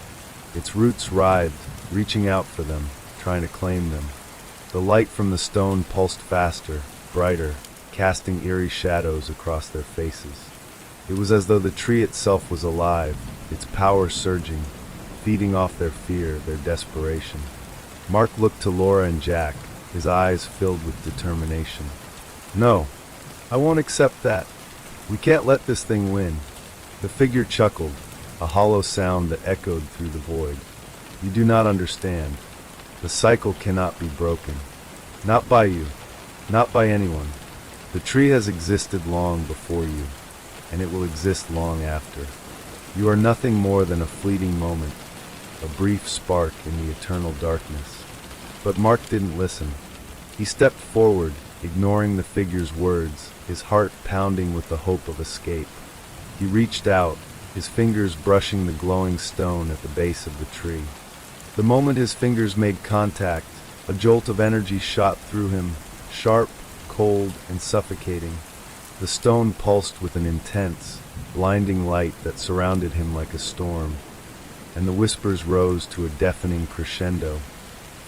Its roots writhed, reaching out for them, trying to claim them. The light from the stone pulsed faster, brighter, casting eerie shadows across their faces. It was as though the tree itself was alive, its power surging, feeding off their fear, their desperation. Mark looked to Laura and Jack, his eyes filled with determination. "No, I won't accept that. We can't let this thing win." The figure chuckled, a hollow sound that echoed through the void. "You do not understand. The cycle cannot be broken. Not by you. Not by anyone. The tree has existed long before you, and it will exist long after. You are nothing more than a fleeting moment, a brief spark in the eternal darkness." But Mark didn't listen. He stepped forward, ignoring the figure's words, his heart pounding with the hope of escape. He reached out, his fingers brushing the glowing stone at the base of the tree. The moment his fingers made contact, a jolt of energy shot through him, sharp, cold, and suffocating. The stone pulsed with an intense, blinding light that surrounded him like a storm, and the whispers rose to a deafening crescendo,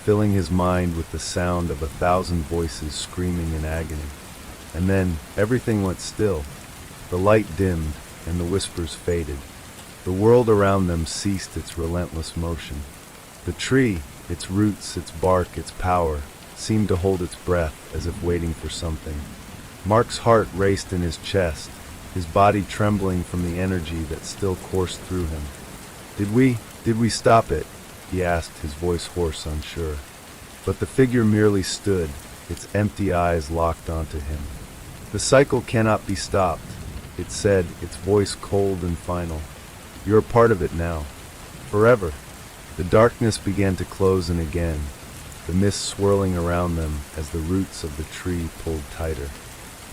filling his mind with the sound of 1,000 voices screaming in agony. And then, everything went still. The light dimmed, and the whispers faded. The world around them ceased its relentless motion. The tree, its roots, its bark, its power, seemed to hold its breath as if waiting for something. Mark's heart raced in his chest, his body trembling from the energy that still coursed through him. Did we stop it?" he asked, his voice hoarse, unsure. But the figure merely stood, its empty eyes locked onto him. "The cycle cannot be stopped," it said, its voice cold and final. "You're a part of it now. Forever." The darkness began to close in again, the mist swirling around them as the roots of the tree pulled tighter.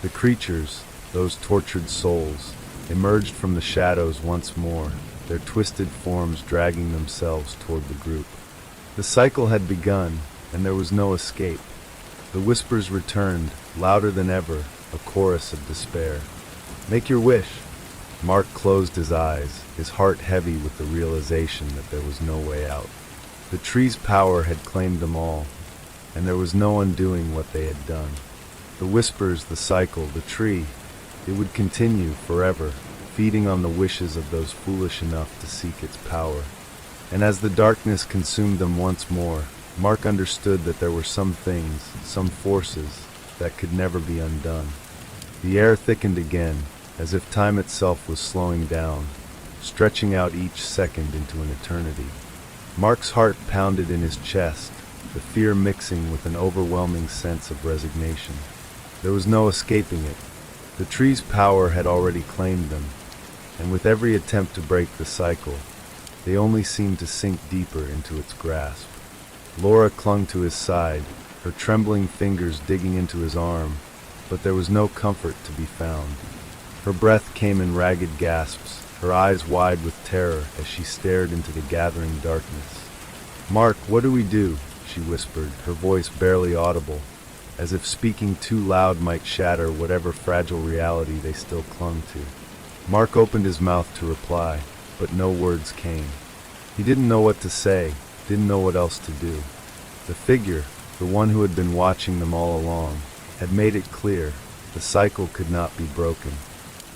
The creatures, those tortured souls, emerged from the shadows once more, their twisted forms dragging themselves toward the group. The cycle had begun, and there was no escape. The whispers returned, louder than ever, a chorus of despair. "Make your wish." Mark closed his eyes, his heart heavy with the realization that there was no way out. The tree's power had claimed them all, and there was no undoing what they had done. The whispers, the cycle, the tree, it would continue forever, feeding on the wishes of those foolish enough to seek its power. And as the darkness consumed them once more, Mark understood that there were some things, some forces, that could never be undone. The air thickened again, as if time itself was slowing down, stretching out each second into an eternity. Mark's heart pounded in his chest, the fear mixing with an overwhelming sense of resignation. There was no escaping it. The tree's power had already claimed them, and with every attempt to break the cycle, they only seemed to sink deeper into its grasp. Laura clung to his side, her trembling fingers digging into his arm, but there was no comfort to be found. Her breath came in ragged gasps, her eyes wide with terror as she stared into the gathering darkness. "Mark, what do we do?" she whispered, her voice barely audible, as if speaking too loud might shatter whatever fragile reality they still clung to. Mark opened his mouth to reply, but no words came. He didn't know what to say, didn't know what else to do. The figure, the one who had been watching them all along, had made it clear the cycle could not be broken.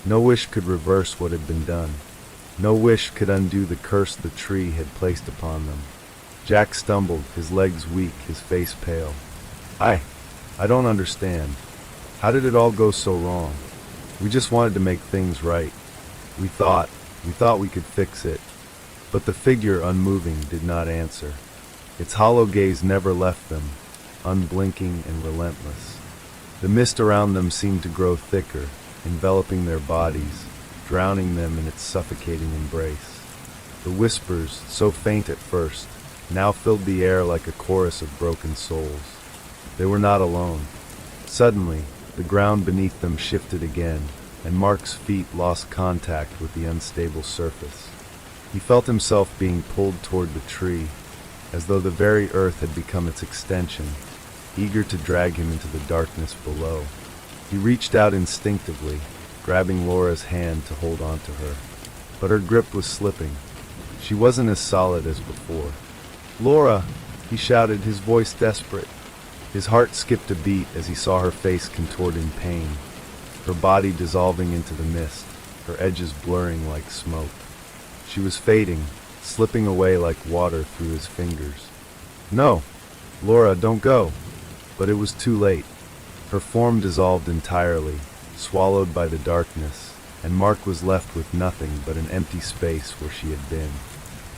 No wish could reverse what had been done. No wish could undo the curse the tree had placed upon them. Jack stumbled, his legs weak, his face pale. I don't understand. How did it all go so wrong? We just wanted to make things right. We thought we could fix it." But the figure, unmoving, did not answer. Its hollow gaze never left them, unblinking and relentless. The mist around them seemed to grow thicker, enveloping their bodies, drowning them in its suffocating embrace. The whispers, so faint at first, now filled the air like a chorus of broken souls. They were not alone. Suddenly, the ground beneath them shifted again, and Mark's feet lost contact with the unstable surface. He felt himself being pulled toward the tree, as though the very earth had become its extension, eager to drag him into the darkness below. He reached out instinctively, grabbing Laura's hand to hold on to her. But her grip was slipping. She wasn't as solid as before. "Laura!" he shouted, his voice desperate. His heart skipped a beat as he saw her face contort in pain, her body dissolving into the mist, her edges blurring like smoke. She was fading, slipping away like water through his fingers. "No! Laura, don't go!" But it was too late. Her form dissolved entirely, swallowed by the darkness, and Mark was left with nothing but an empty space where she had been.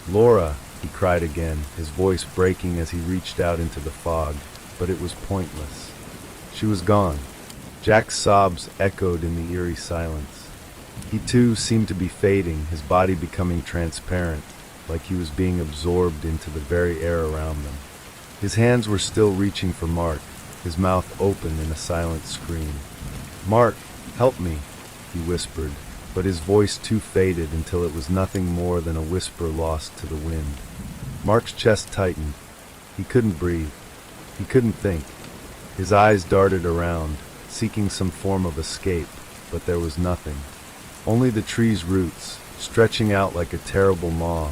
"Laura!" he cried again, his voice breaking as he reached out into the fog, but it was pointless. She was gone. Jack's sobs echoed in the eerie silence. He too seemed to be fading, his body becoming transparent, like he was being absorbed into the very air around them. His hands were still reaching for Mark, his mouth open in a silent scream. "Mark, help me," he whispered, but his voice too faded until it was nothing more than a whisper lost to the wind. Mark's chest tightened. He couldn't breathe. He couldn't think. His eyes darted around, seeking some form of escape, but there was nothing. Only the tree's roots, stretching out like a terrible maw,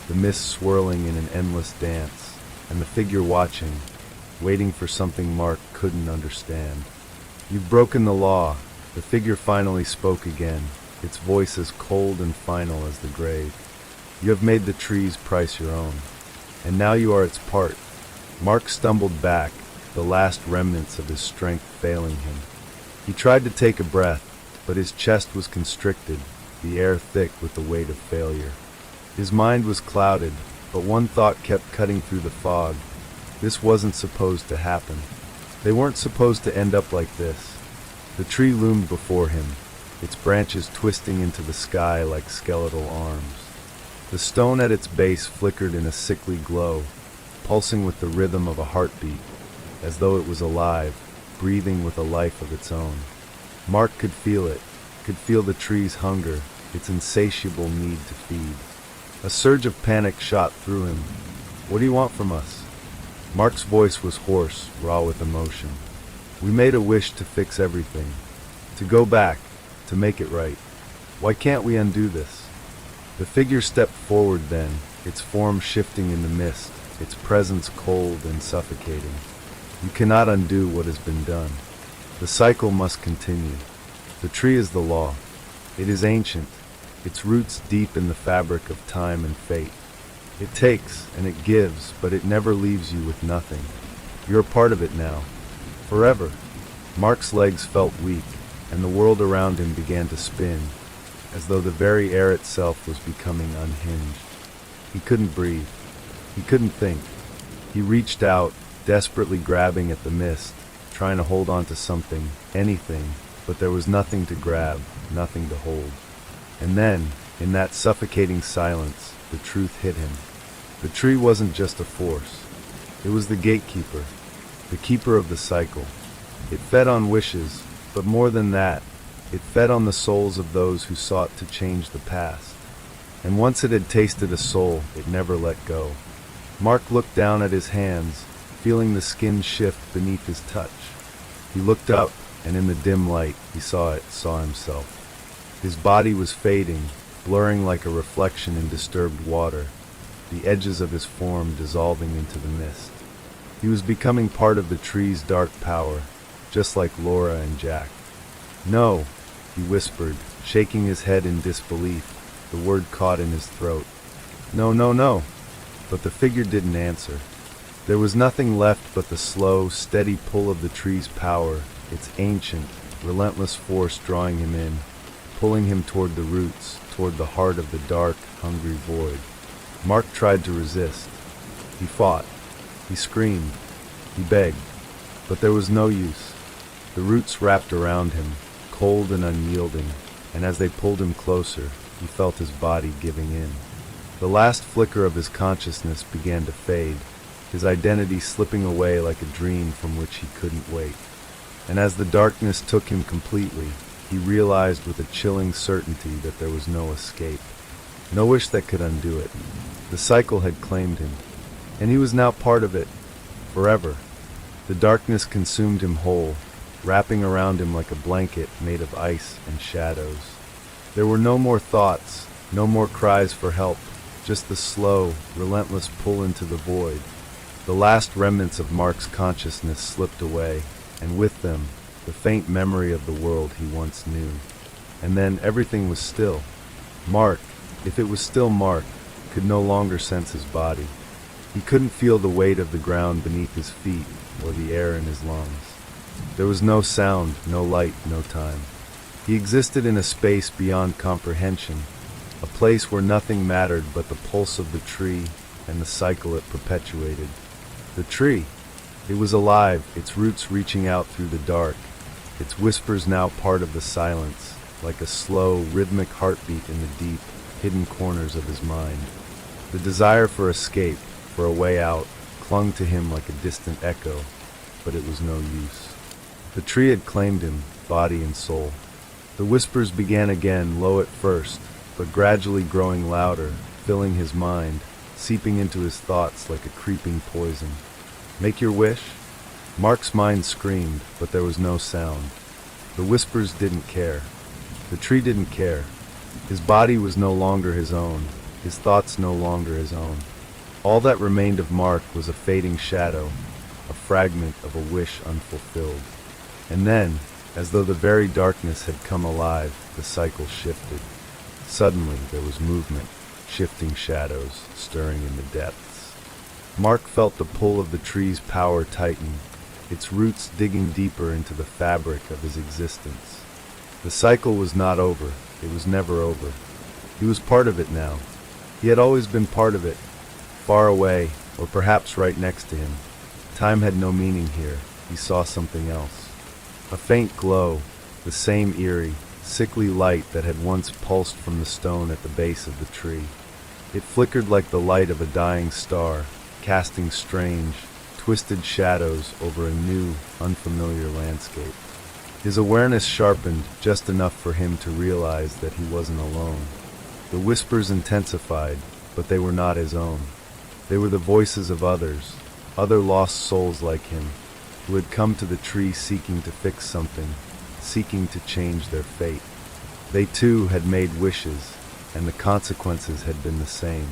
the mist swirling in an endless dance, and the figure watching, waiting for something Mark couldn't understand. "You've broken the law," the figure finally spoke again, its voice as cold and final as the grave. "You have made the tree's price your own, and now you are its part." Mark stumbled back, the last remnants of his strength failing him. He tried to take a breath, but his chest was constricted, the air thick with the weight of failure. His mind was clouded, but one thought kept cutting through the fog. This wasn't supposed to happen. They weren't supposed to end up like this. The tree loomed before him, its branches twisting into the sky like skeletal arms. The stone at its base flickered in a sickly glow, pulsing with the rhythm of a heartbeat, as though it was alive, breathing with a life of its own. Mark could feel it, could feel the tree's hunger, its insatiable need to feed. A surge of panic shot through him. "What do you want from us?" Mark's voice was hoarse, raw with emotion. "We made a wish to fix everything, to go back, to make it right. Why can't we undo this?" The figure stepped forward then, its form shifting in the mist, its presence cold and suffocating. "You cannot undo what has been done. The cycle must continue. The tree is the law. It is ancient, its roots deep in the fabric of time and fate. It takes and it gives, but it never leaves you with nothing. You're a part of it now, forever." Mark's legs felt weak, and the world around him began to spin, as though the very air itself was becoming unhinged. He couldn't breathe. He couldn't think. He reached out, desperately grabbing at the mist, trying to hold on to something, anything, but there was nothing to grab, nothing to hold. And then, in that suffocating silence, the truth hit him. The tree wasn't just a force. It was the gatekeeper, the keeper of the cycle. It fed on wishes, but more than that, it fed on the souls of those who sought to change the past. And once it had tasted a soul, it never let go. Mark looked down at his hands, feeling the skin shift beneath his touch. He looked up, and in the dim light, he saw himself. His body was fading, blurring like a reflection in disturbed water, the edges of his form dissolving into the mist. He was becoming part of the tree's dark power, just like Laura and Jack. "No," he whispered, shaking his head in disbelief, the word caught in his throat. "No, no, no." But the figure didn't answer. There was nothing left but the slow, steady pull of the tree's power, its ancient, relentless force drawing him in, pulling him toward the roots, toward the heart of the dark, hungry void. Mark tried to resist. He fought. He screamed. He begged. But there was no use. The roots wrapped around him, cold and unyielding, and as they pulled him closer, he felt his body giving in. The last flicker of his consciousness began to fade, his identity slipping away like a dream from which he couldn't wake. And as the darkness took him completely, he realized with a chilling certainty that there was no escape, no wish that could undo it. The cycle had claimed him, and he was now part of it, forever. The darkness consumed him whole, wrapping around him like a blanket made of ice and shadows. There were no more thoughts, no more cries for help, just the slow, relentless pull into the void. The last remnants of Mark's consciousness slipped away, and with them, the faint memory of the world he once knew. And then everything was still. Mark, if it was still Mark, could no longer sense his body. He couldn't feel the weight of the ground beneath his feet or the air in his lungs. There was no sound, no light, no time. He existed in a space beyond comprehension, a place where nothing mattered but the pulse of the tree and the cycle it perpetuated. The tree! It was alive, its roots reaching out through the dark, its whispers now part of the silence, like a slow, rhythmic heartbeat in the deep, hidden corners of his mind. The desire for escape, for a way out, clung to him like a distant echo, but it was no use. The tree had claimed him, body and soul. The whispers began again, low at first, but gradually growing louder, filling his mind, seeping into his thoughts like a creeping poison. "Make your wish?" Mark's mind screamed, but there was no sound. The whispers didn't care. The tree didn't care. His body was no longer his own, his thoughts no longer his own. All that remained of Mark was a fading shadow, a fragment of a wish unfulfilled. And then, as though the very darkness had come alive, the cycle shifted. Suddenly there was movement, shifting shadows, stirring in the depths. Mark felt the pull of the tree's power tighten, its roots digging deeper into the fabric of his existence. The cycle was not over, it was never over. He was part of it now. He had always been part of it, far away, or perhaps right next to him. Time had no meaning here, he saw something else. A faint glow, the same eerie, sickly light that had once pulsed from the stone at the base of the tree. It flickered like the light of a dying star, casting strange, twisted shadows over a new, unfamiliar landscape. His awareness sharpened just enough for him to realize that he wasn't alone. The whispers intensified, but they were not his own. They were the voices of others, other lost souls like him, who had come to the tree seeking to fix something, seeking to change their fate. They too had made wishes, and the consequences had been the same.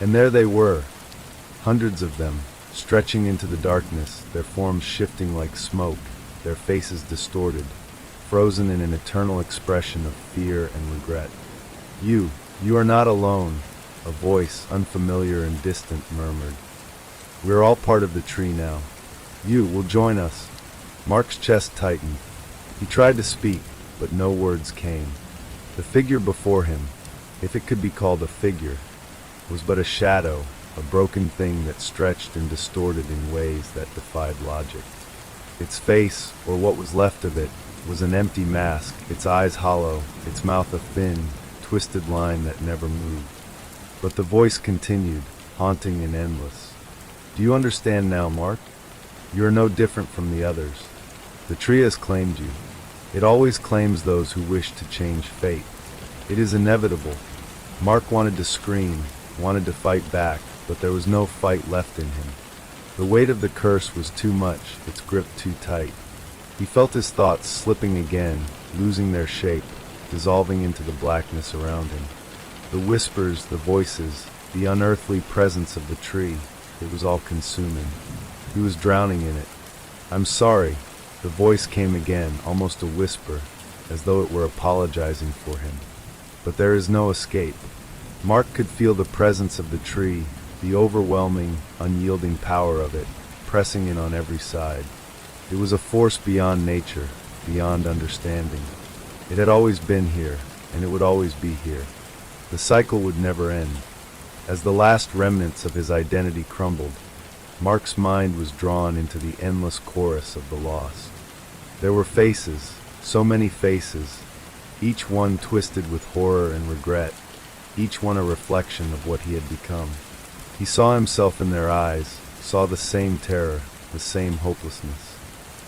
And there they were, hundreds of them, stretching into the darkness, their forms shifting like smoke, their faces distorted, frozen in an eternal expression of fear and regret. You are not alone, a voice, unfamiliar and distant, murmured. We are all part of the tree now. You will join us. Mark's chest tightened. He tried to speak, but no words came. The figure before him, if it could be called a figure, was but a shadow, a broken thing that stretched and distorted in ways that defied logic. Its face, or what was left of it, was an empty mask, its eyes hollow, its mouth a thin, twisted line that never moved. But the voice continued, haunting and endless. Do you understand now, Mark? You are no different from the others. The tree has claimed you. It always claims those who wish to change fate. It is inevitable. Mark wanted to scream, wanted to fight back, but there was no fight left in him. The weight of the curse was too much, its grip too tight. He felt his thoughts slipping again, losing their shape, dissolving into the blackness around him. The whispers, the voices, the unearthly presence of the tree, it was all consuming. He was drowning in it. I'm sorry. The voice came again, almost a whisper, as though it were apologizing for him. But there is no escape. Mark could feel the presence of the tree, the overwhelming, unyielding power of it, pressing in on every side. It was a force beyond nature, beyond understanding. It had always been here, and it would always be here. The cycle would never end. As the last remnants of his identity crumbled, Mark's mind was drawn into the endless chorus of the lost. There were faces, so many faces, each one twisted with horror and regret, each one a reflection of what he had become. He saw himself in their eyes, saw the same terror, the same hopelessness.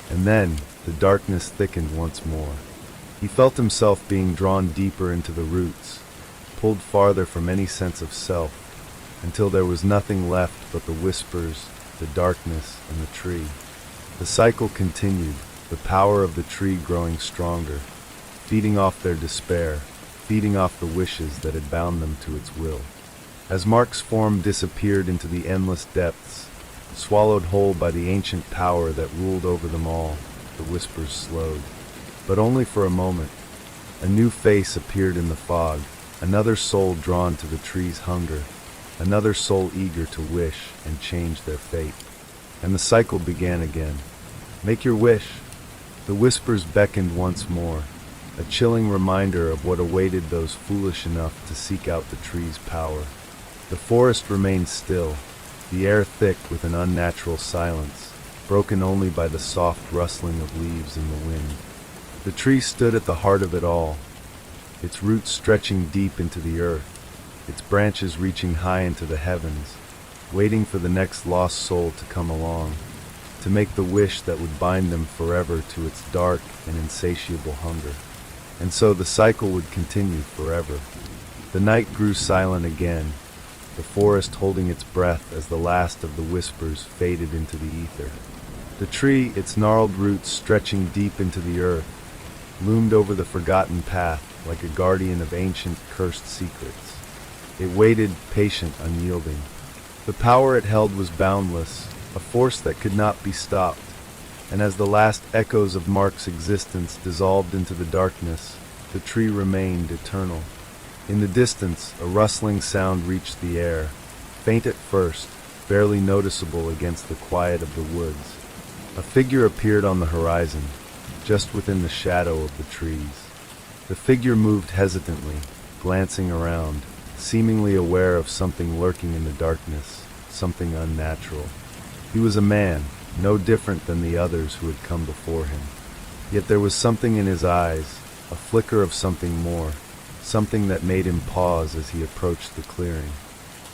And then, the darkness thickened once more. He felt himself being drawn deeper into the roots, pulled farther from any sense of self, until there was nothing left but the whispers, the darkness, and the tree. The cycle continued, the power of the tree growing stronger, feeding off their despair, feeding off the wishes that had bound them to its will. As Mark's form disappeared into the endless depths, swallowed whole by the ancient power that ruled over them all, the whispers slowed. But only for a moment. A new face appeared in the fog, another soul drawn to the tree's hunger, another soul eager to wish and change their fate. And the cycle began again. Make your wish. The whispers beckoned once more, a chilling reminder of what awaited those foolish enough to seek out the tree's power. The forest remained still, the air thick with an unnatural silence, broken only by the soft rustling of leaves in the wind. The tree stood at the heart of it all, its roots stretching deep into the earth, its branches reaching high into the heavens, waiting for the next lost soul to come along, to make the wish that would bind them forever to its dark and insatiable hunger. And so the cycle would continue forever. The night grew silent again, the forest holding its breath as the last of the whispers faded into the ether. The tree, its gnarled roots stretching deep into the earth, loomed over the forgotten path like a guardian of ancient cursed secrets. It waited, patient, unyielding. The power it held was boundless, a force that could not be stopped. And as the last echoes of Mark's existence dissolved into the darkness, the tree remained eternal. In the distance, a rustling sound reached the air, faint at first, barely noticeable against the quiet of the woods. A figure appeared on the horizon, just within the shadow of the trees. The figure moved hesitantly, glancing around, seemingly aware of something lurking in the darkness, something unnatural. He was a man, no different than the others who had come before him. Yet there was something in his eyes, a flicker of something more, something that made him pause as he approached the clearing.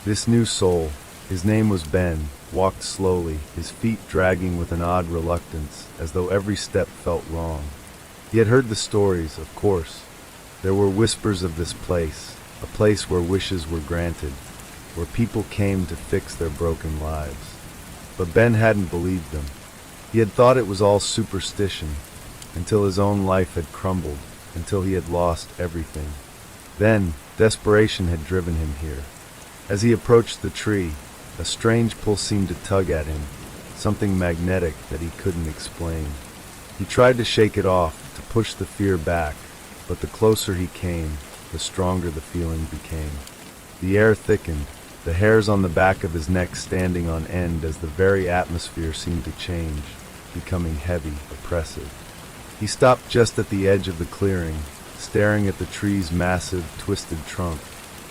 This new soul, his name was Ben, walked slowly, his feet dragging with an odd reluctance, as though every step felt wrong. He had heard the stories, of course. There were whispers of this place, a place where wishes were granted, where people came to fix their broken lives. But Ben hadn't believed them. He had thought it was all superstition, until his own life had crumbled, until he had lost everything. Then, desperation had driven him here. As he approached the tree, a strange pull seemed to tug at him, something magnetic that he couldn't explain. He tried to shake it off, to push the fear back, but the closer he came, the stronger the feeling became. The air thickened, the hairs on the back of his neck standing on end as the very atmosphere seemed to change, becoming heavy, oppressive. He stopped just at the edge of the clearing, staring at the tree's massive, twisted trunk,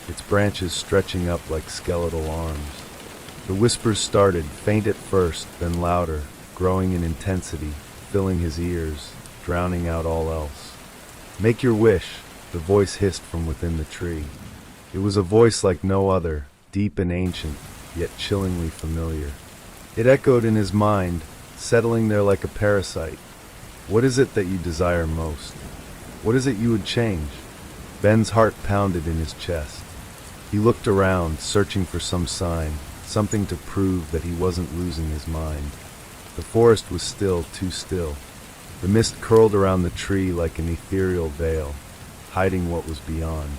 its branches stretching up like skeletal arms. The whispers started, faint at first, then louder, growing in intensity, filling his ears, drowning out all else. "Make your wish," the voice hissed from within the tree. It was a voice like no other, deep and ancient, yet chillingly familiar. It echoed in his mind, settling there like a parasite. What is it that you desire most? What is it you would change? Ben's heart pounded in his chest. He looked around, searching for some sign, something to prove that he wasn't losing his mind. The forest was still, too still. The mist curled around the tree like an ethereal veil, hiding what was beyond.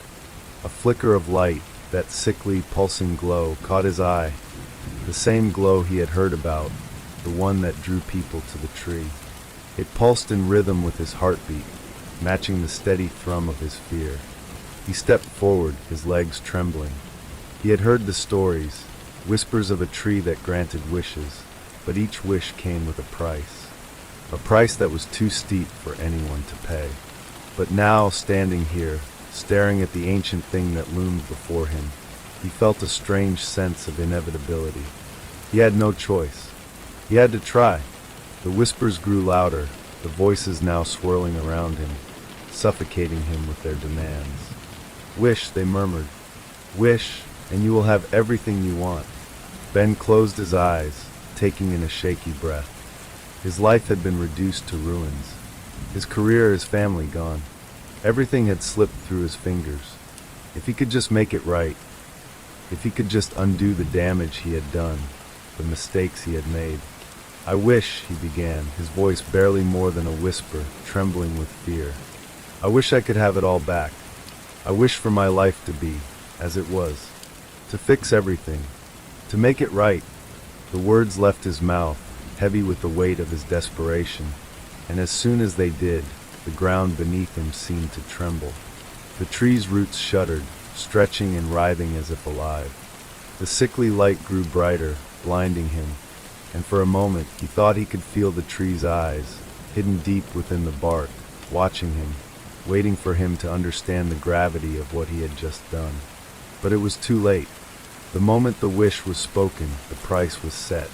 A flicker of light, that sickly, pulsing glow, caught his eye. The same glow he had heard about, the one that drew people to the tree. It pulsed in rhythm with his heartbeat, matching the steady thrum of his fear. He stepped forward, his legs trembling. He had heard the stories, whispers of a tree that granted wishes, but each wish came with a price that was too steep for anyone to pay. But now, standing here, staring at the ancient thing that loomed before him, he felt a strange sense of inevitability. He had no choice. He had to try. The whispers grew louder, the voices now swirling around him, suffocating him with their demands. "Wish," they murmured. "Wish, and you will have everything you want." Ben closed his eyes, taking in a shaky breath. His life had been reduced to ruins. His career, his family gone. Everything had slipped through his fingers. If he could just make it right, if he could just undo the damage he had done, the mistakes he had made. "I wish," he began, his voice barely more than a whisper, trembling with fear. "I wish I could have it all back. I wish for my life to be as it was, to fix everything, to make it right." The words left his mouth, heavy with the weight of his desperation, and as soon as they did, the ground beneath him seemed to tremble. The tree's roots shuddered, stretching and writhing as if alive. The sickly light grew brighter, blinding him, and for a moment he thought he could feel the tree's eyes, hidden deep within the bark, watching him, waiting for him to understand the gravity of what he had just done. But it was too late. The moment the wish was spoken, the price was set.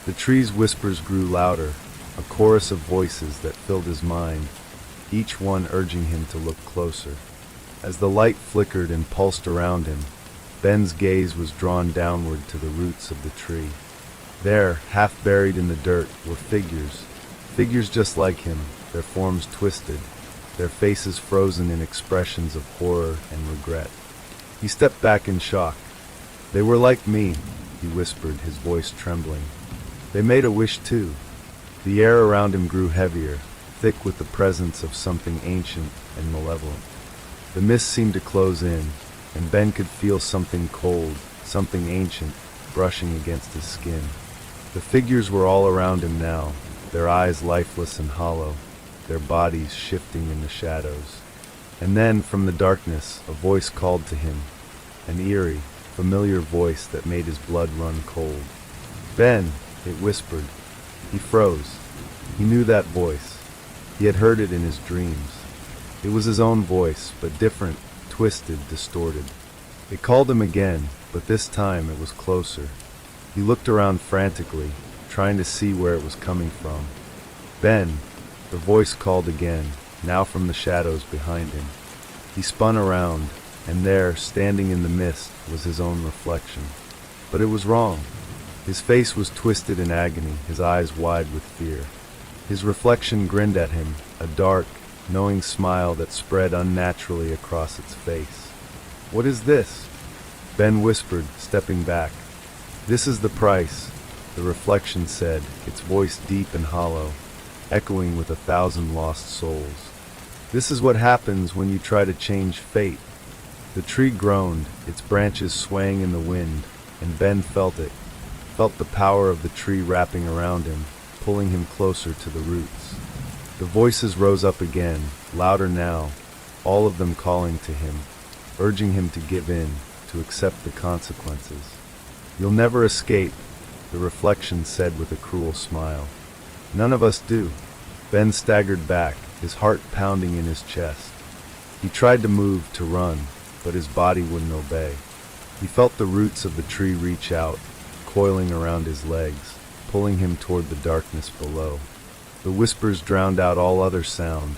The tree's whispers grew louder, a chorus of voices that filled his mind, each one urging him to look closer. As the light flickered and pulsed around him, Ben's gaze was drawn downward to the roots of the tree. There, half buried in the dirt, were figures just like him, their forms twisted, their faces frozen in expressions of horror and regret. He stepped back in shock. "They were like me," he whispered, his voice trembling. "They made a wish too." The air around him grew heavier, thick with the presence of something ancient and malevolent. The mist seemed to close in, and Ben could feel something cold, something ancient, brushing against his skin. The figures were all around him now, their eyes lifeless and hollow, their bodies shifting in the shadows. And then, from the darkness, a voice called to him, an eerie, familiar voice that made his blood run cold. "Ben," it whispered. He froze. He knew that voice. He had heard it in his dreams. It was his own voice, but different, twisted, distorted. It called him again, but this time it was closer. He looked around frantically, trying to see where it was coming from. "Ben," the voice called again, now from the shadows behind him. He spun around, and there, standing in the mist, was his own reflection. But it was wrong. His face was twisted in agony, his eyes wide with fear. His reflection grinned at him, a dark, knowing smile that spread unnaturally across its face. "What is this?" Ben whispered, stepping back. "This is the price," the reflection said, its voice deep and hollow, echoing with 1,000 lost souls. "This is what happens when you try to change fate." The tree groaned, its branches swaying in the wind, and Ben felt it, felt the power of the tree wrapping around him, pulling him closer to the roots. The voices rose up again, louder now, all of them calling to him, urging him to give in, to accept the consequences. "You'll never escape," the reflection said with a cruel smile. "None of us do." Ben staggered back, his heart pounding in his chest. He tried to move, to run, but his body wouldn't obey. He felt the roots of the tree reach out, coiling around his legs, pulling him toward the darkness below. The whispers drowned out all other sound,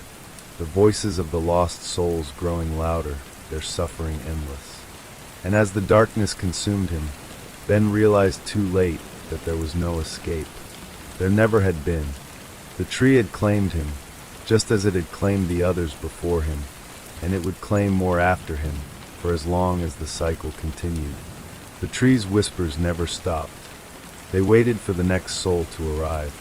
the voices of the lost souls growing louder, their suffering endless. And as the darkness consumed him, Ben realized too late that there was no escape. There never had been. The tree had claimed him, just as it had claimed the others before him, and it would claim more after him, for as long as the cycle continued. The tree's whispers never stopped. They waited for the next soul to arrive.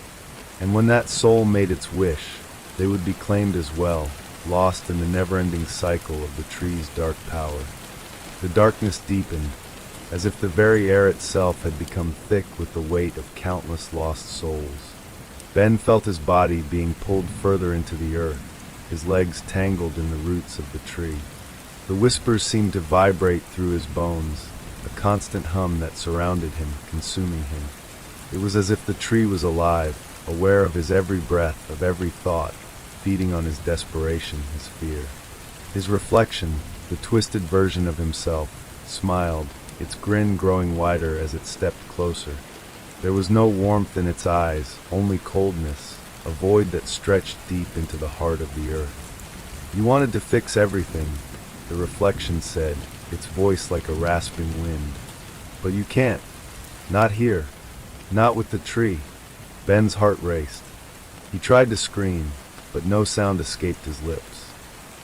And when that soul made its wish, they would be claimed as well, lost in the never-ending cycle of the tree's dark power. The darkness deepened, as if the very air itself had become thick with the weight of countless lost souls. Ben felt his body being pulled further into the earth, his legs tangled in the roots of the tree. The whispers seemed to vibrate through his bones, a constant hum that surrounded him, consuming him. It was as if the tree was alive, aware of his every breath, of every thought, feeding on his desperation, his fear. His reflection, the twisted version of himself, smiled, its grin growing wider as it stepped closer. There was no warmth in its eyes, only coldness, a void that stretched deep into the heart of the earth. "You wanted to fix everything," the reflection said, its voice like a rasping wind. "But you can't. Not here. Not with the tree." Ben's heart raced. He tried to scream, but no sound escaped his lips.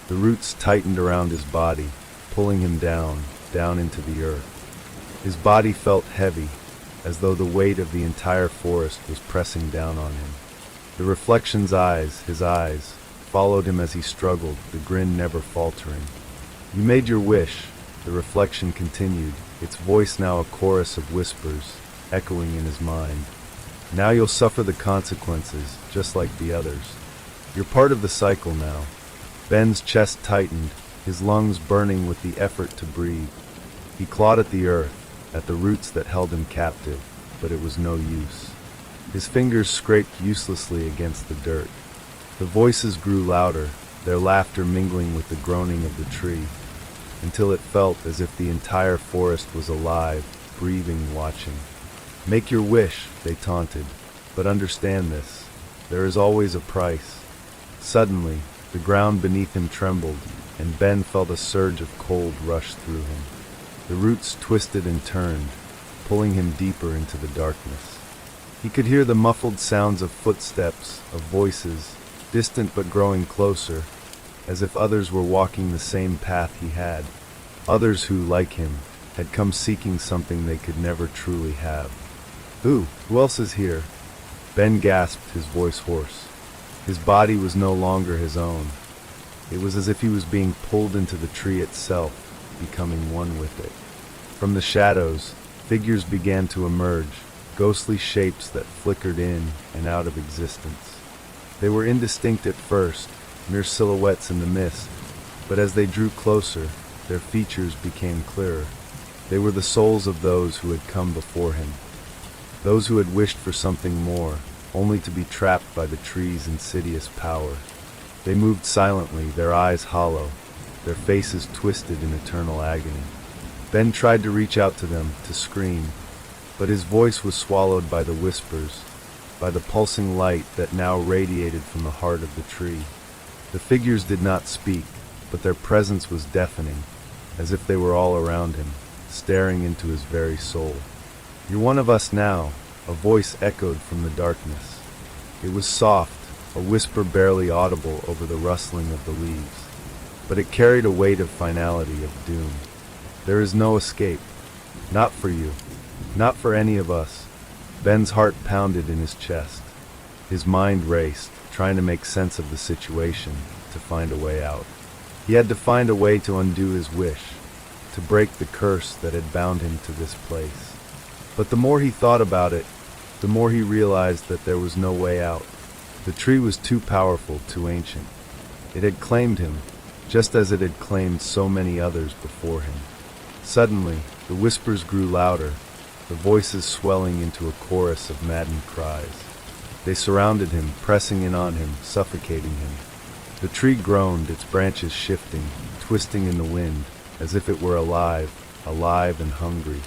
The roots tightened around his body, pulling him down, down into the earth. His body felt heavy, as though the weight of the entire forest was pressing down on him. The reflection's eyes, his eyes, followed him as he struggled, the grin never faltering. "You made your wish," the reflection continued, its voice now a chorus of whispers, echoing in his mind. "Now you'll suffer the consequences, just like the others. You're part of the cycle now." Ben's chest tightened, his lungs burning with the effort to breathe. He clawed at the earth, at the roots that held him captive, but it was no use. His fingers scraped uselessly against the dirt. The voices grew louder, their laughter mingling with the groaning of the tree, until it felt as if the entire forest was alive, breathing, watching. "Make your wish," they taunted, "but understand this. There is always a price." Suddenly, the ground beneath him trembled, and Ben felt a surge of cold rush through him. The roots twisted and turned, pulling him deeper into the darkness. He could hear the muffled sounds of footsteps, of voices, distant but growing closer, as if others were walking the same path he had, others who, like him, had come seeking something they could never truly have. Who else is here?" Ben gasped, his voice hoarse. His body was no longer his own. It was as if he was being pulled into the tree itself, becoming one with it. From the shadows, figures began to emerge, ghostly shapes that flickered in and out of existence. They were indistinct at first, mere silhouettes in the mist, but as they drew closer, their features became clearer. They were the souls of those who had come before him, those who had wished for something more, only to be trapped by the tree's insidious power. They moved silently, their eyes hollow, their faces twisted in eternal agony. Ben tried to reach out to them, to scream, but his voice was swallowed by the whispers, by the pulsing light that now radiated from the heart of the tree. The figures did not speak, but their presence was deafening, as if they were all around him, staring into his very soul. "You're one of us now," a voice echoed from the darkness. It was soft, a whisper barely audible over the rustling of the leaves. But it carried a weight of finality, of doom. There is no escape. Not for you. Not for any of us. Ben's heart pounded in his chest. His mind raced, trying to make sense of the situation, to find a way out. He had to find a way to undo his wish, to break the curse that had bound him to this place. But the more he thought about it, the more he realized that there was no way out. The tree was too powerful, too ancient. It had claimed him, just as it had claimed so many others before him. Suddenly, the whispers grew louder, the voices swelling into a chorus of maddened cries. They surrounded him, pressing in on him, suffocating him. The tree groaned, its branches shifting, twisting in the wind, as if it were alive, alive and hungry.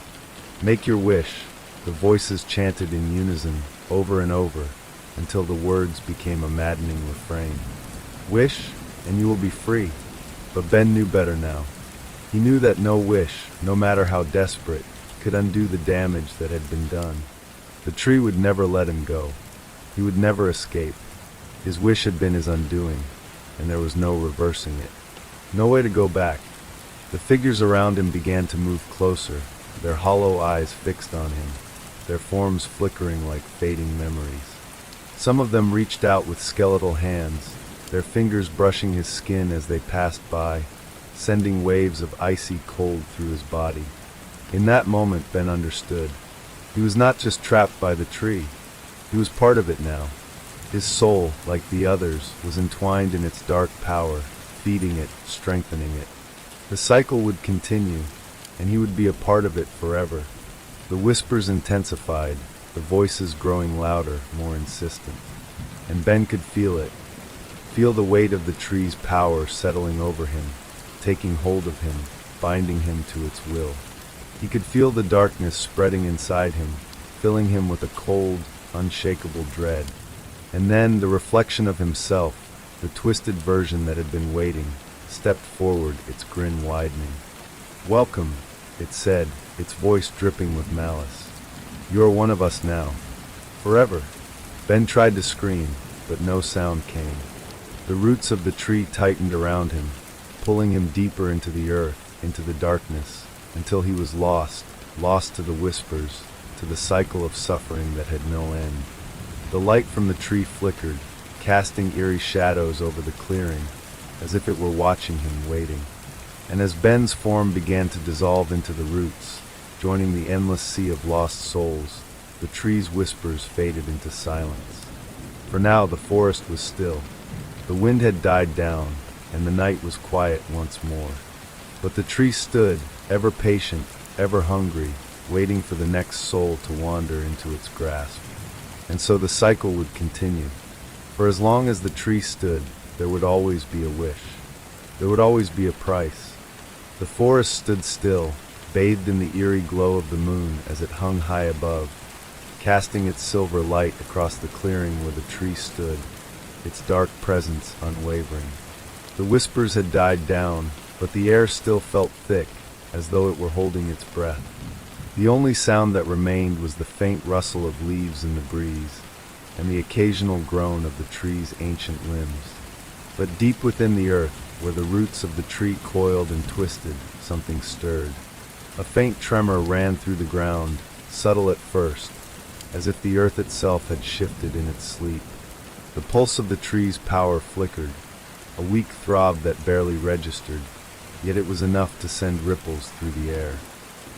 Make your wish, the voices chanted in unison, over and over, until the words became a maddening refrain. Wish, and you will be free. But Ben knew better now. He knew that no wish, no matter how desperate, could undo the damage that had been done. The tree would never let him go. He would never escape. His wish had been his undoing, and there was no reversing it. No way to go back. The figures around him began to move closer, their hollow eyes fixed on him, their forms flickering like fading memories. Some of them reached out with skeletal hands, their fingers brushing his skin as they passed by, sending waves of icy cold through his body. In that moment, Ben understood. He was not just trapped by the tree. He was part of it now. His soul, like the others, was entwined in its dark power, feeding it, strengthening it. The cycle would continue, and he would be a part of it forever. The whispers intensified, the voices growing louder, more insistent. And Ben could feel it. Feel the weight of the tree's power settling over him, taking hold of him, binding him to its will. He could feel the darkness spreading inside him, filling him with a cold, unshakable dread. And then the reflection of himself, the twisted version that had been waiting, stepped forward, its grin widening. "Welcome," it said, its voice dripping with malice. "You are one of us now. Forever." Ben tried to scream, but no sound came. The roots of the tree tightened around him, pulling him deeper into the earth, into the darkness, until he was lost to the whispers, to the cycle of suffering that had no end. The light from the tree flickered, casting eerie shadows over the clearing, as if it were watching him, waiting. And as Ben's form began to dissolve into the roots, joining the endless sea of lost souls, the tree's whispers faded into silence. For now the forest was still. The wind had died down, and the night was quiet once more. But the tree stood, ever patient, ever hungry, waiting for the next soul to wander into its grasp. And so the cycle would continue. For as long as the tree stood, there would always be a wish. There would always be a price. The forest stood still, bathed in the eerie glow of the moon as it hung high above, casting its silver light across the clearing where the tree stood, its dark presence unwavering. The whispers had died down, but the air still felt thick, as though it were holding its breath. The only sound that remained was the faint rustle of leaves in the breeze, and the occasional groan of the tree's ancient limbs. But deep within the earth, where the roots of the tree coiled and twisted, something stirred. A faint tremor ran through the ground, subtle at first, as if the earth itself had shifted in its sleep. The pulse of the tree's power flickered, a weak throb that barely registered, yet it was enough to send ripples through the air.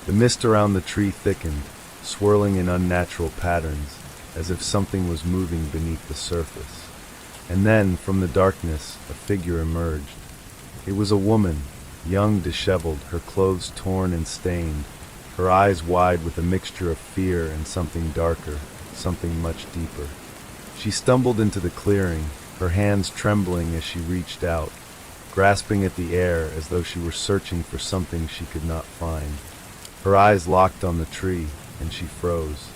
The mist around the tree thickened, swirling in unnatural patterns, as if something was moving beneath the surface. And then, from the darkness, a figure emerged. It was a woman, young, disheveled, her clothes torn and stained, her eyes wide with a mixture of fear and something darker, something much deeper. She stumbled into the clearing, her hands trembling as she reached out, grasping at the air as though she were searching for something she could not find. Her eyes locked on the tree, and she froze.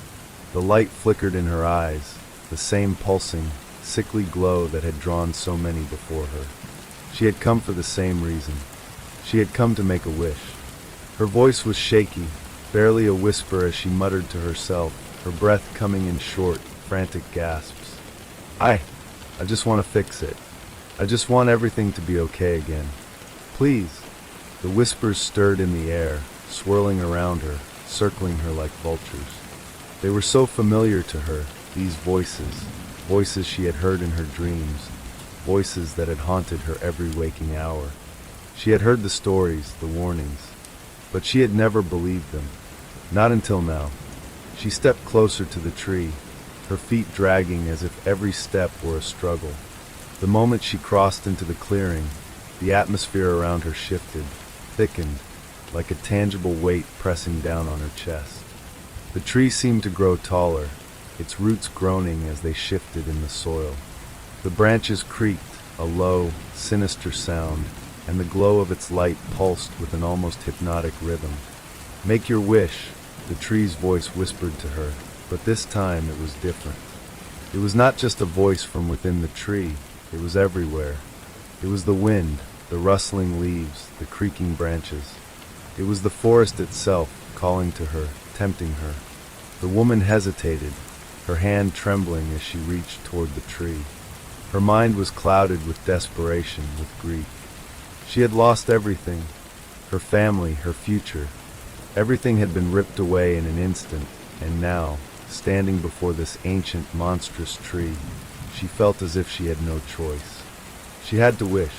The light flickered in her eyes, the same pulsing, sickly glow that had drawn so many before her. She had come for the same reason. She had come to make a wish. Her voice was shaky, barely a whisper as she muttered to herself, her breath coming in short, frantic gasps. I just want to fix it. I just want everything to be okay again. Please." The whispers stirred in the air, swirling around her, circling her like vultures. They were so familiar to her, these voices, voices she had heard in her dreams, voices that had haunted her every waking hour. She had heard the stories, the warnings, but she had never believed them. Not until now. She stepped closer to the tree, her feet dragging as if every step were a struggle. The moment she crossed into the clearing, the atmosphere around her shifted, thickened, like a tangible weight pressing down on her chest. The tree seemed to grow taller, its roots groaning as they shifted in the soil. The branches creaked, a low, sinister sound, and the glow of its light pulsed with an almost hypnotic rhythm. "Make your wish," the tree's voice whispered to her, but this time it was different. It was not just a voice from within the tree, it was everywhere. It was the wind, the rustling leaves, the creaking branches. It was the forest itself, calling to her, tempting her. The woman hesitated, her hand trembling as she reached toward the tree. Her mind was clouded with desperation, with grief. She had lost everything, her family, her future. Everything had been ripped away in an instant, and now, standing before this ancient, monstrous tree, she felt as if she had no choice. She had to wish.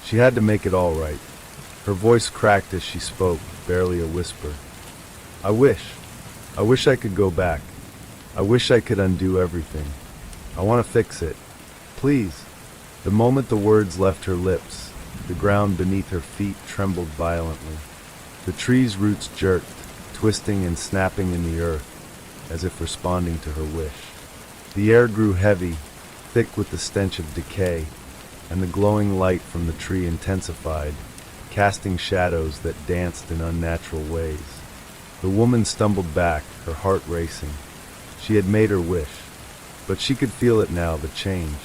She had to make it all right. Her voice cracked as she spoke, barely a whisper. I wish I could go back. I wish I could undo everything. I want to fix it. Please." The moment the words left her lips, the ground beneath her feet trembled violently. The tree's roots jerked, twisting and snapping in the earth, as if responding to her wish. The air grew heavy, thick with the stench of decay, and the glowing light from the tree intensified, casting shadows that danced in unnatural ways. The woman stumbled back, her heart racing. She had made her wish, but she could feel it now, the change.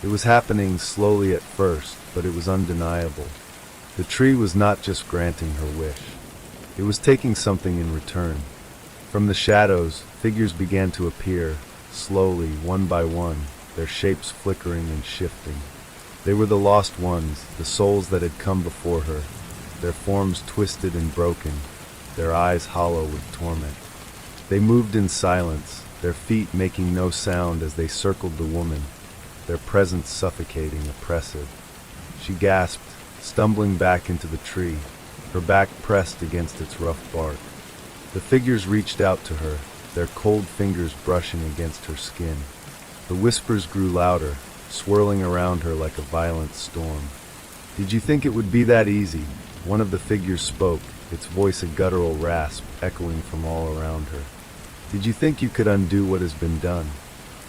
It was happening slowly at first, but it was undeniable. The tree was not just granting her wish. It was taking something in return. From the shadows, figures began to appear, slowly, one by one, their shapes flickering and shifting. They were the lost ones, the souls that had come before her, their forms twisted and broken, their eyes hollow with torment. They moved in silence, their feet making no sound as they circled the woman, their presence suffocating, oppressive. She gasped, stumbling back into the tree, her back pressed against its rough bark. The figures reached out to her, their cold fingers brushing against her skin. The whispers grew louder, swirling around her like a violent storm. "Did you think it would be that easy?" One of the figures spoke, its voice a guttural rasp echoing from all around her. "Did you think you could undo what has been done?"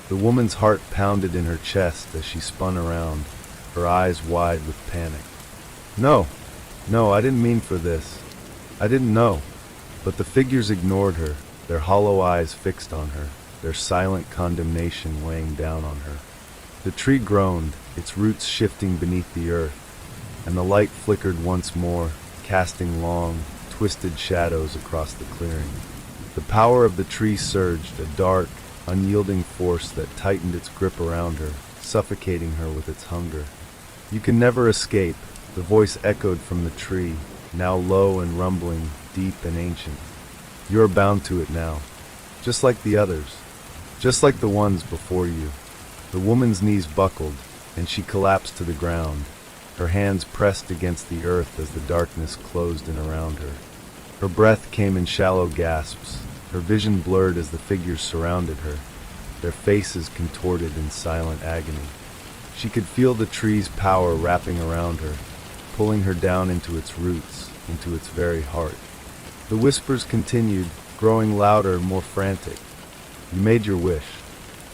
The woman's heart pounded in her chest as she spun around, her eyes wide with panic. No, I didn't mean for this. I didn't know." But the figures ignored her, their hollow eyes fixed on her, their silent condemnation weighing down on her. The tree groaned, its roots shifting beneath the earth, and the light flickered once more, casting long, twisted shadows across the clearing. The power of the tree surged, a dark, unyielding force that tightened its grip around her, suffocating her with its hunger. "You can never escape," the voice echoed from the tree, now low and rumbling, deep and ancient. "You are bound to it now, just like the others, just like the ones before you." The woman's knees buckled, and she collapsed to the ground, her hands pressed against the earth as the darkness closed in around her. Her breath came in shallow gasps, her vision blurred as the figures surrounded her, their faces contorted in silent agony. She could feel the tree's power wrapping around her, pulling her down into its roots, into its very heart. The whispers continued, growing louder, more frantic. "You made your wish.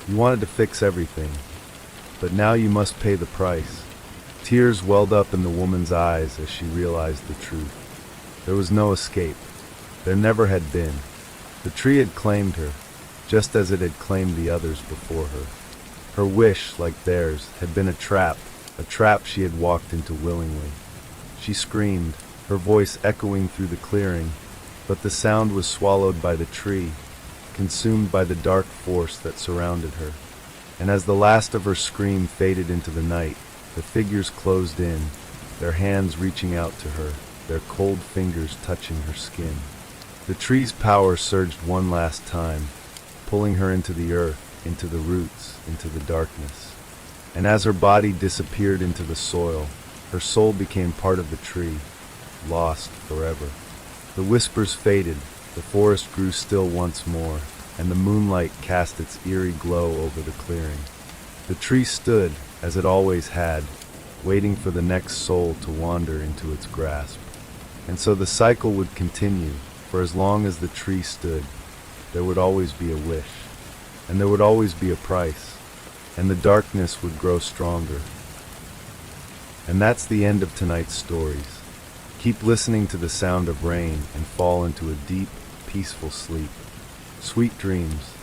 You wanted to fix everything. But now you must pay the price." Tears welled up in the woman's eyes as she realized the truth. There was no escape. There never had been. The tree had claimed her, just as it had claimed the others before her. Her wish, like theirs, had been a trap she had walked into willingly. She screamed, her voice echoing through the clearing, but the sound was swallowed by the tree, consumed by the dark force that surrounded her. And as the last of her scream faded into the night, the figures closed in, their hands reaching out to her, their cold fingers touching her skin. The tree's power surged one last time, pulling her into the earth, into the roots, into the darkness. And as her body disappeared into the soil, her soul became part of the tree, lost forever. The whispers faded, the forest grew still once more, and the moonlight cast its eerie glow over the clearing. The tree stood, as it always had, waiting for the next soul to wander into its grasp. And so the cycle would continue, for as long as the tree stood, there would always be a wish, and there would always be a price, and the darkness would grow stronger. And that's the end of tonight's stories. Keep listening to the sound of rain and fall into a deep, peaceful sleep. Sweet dreams.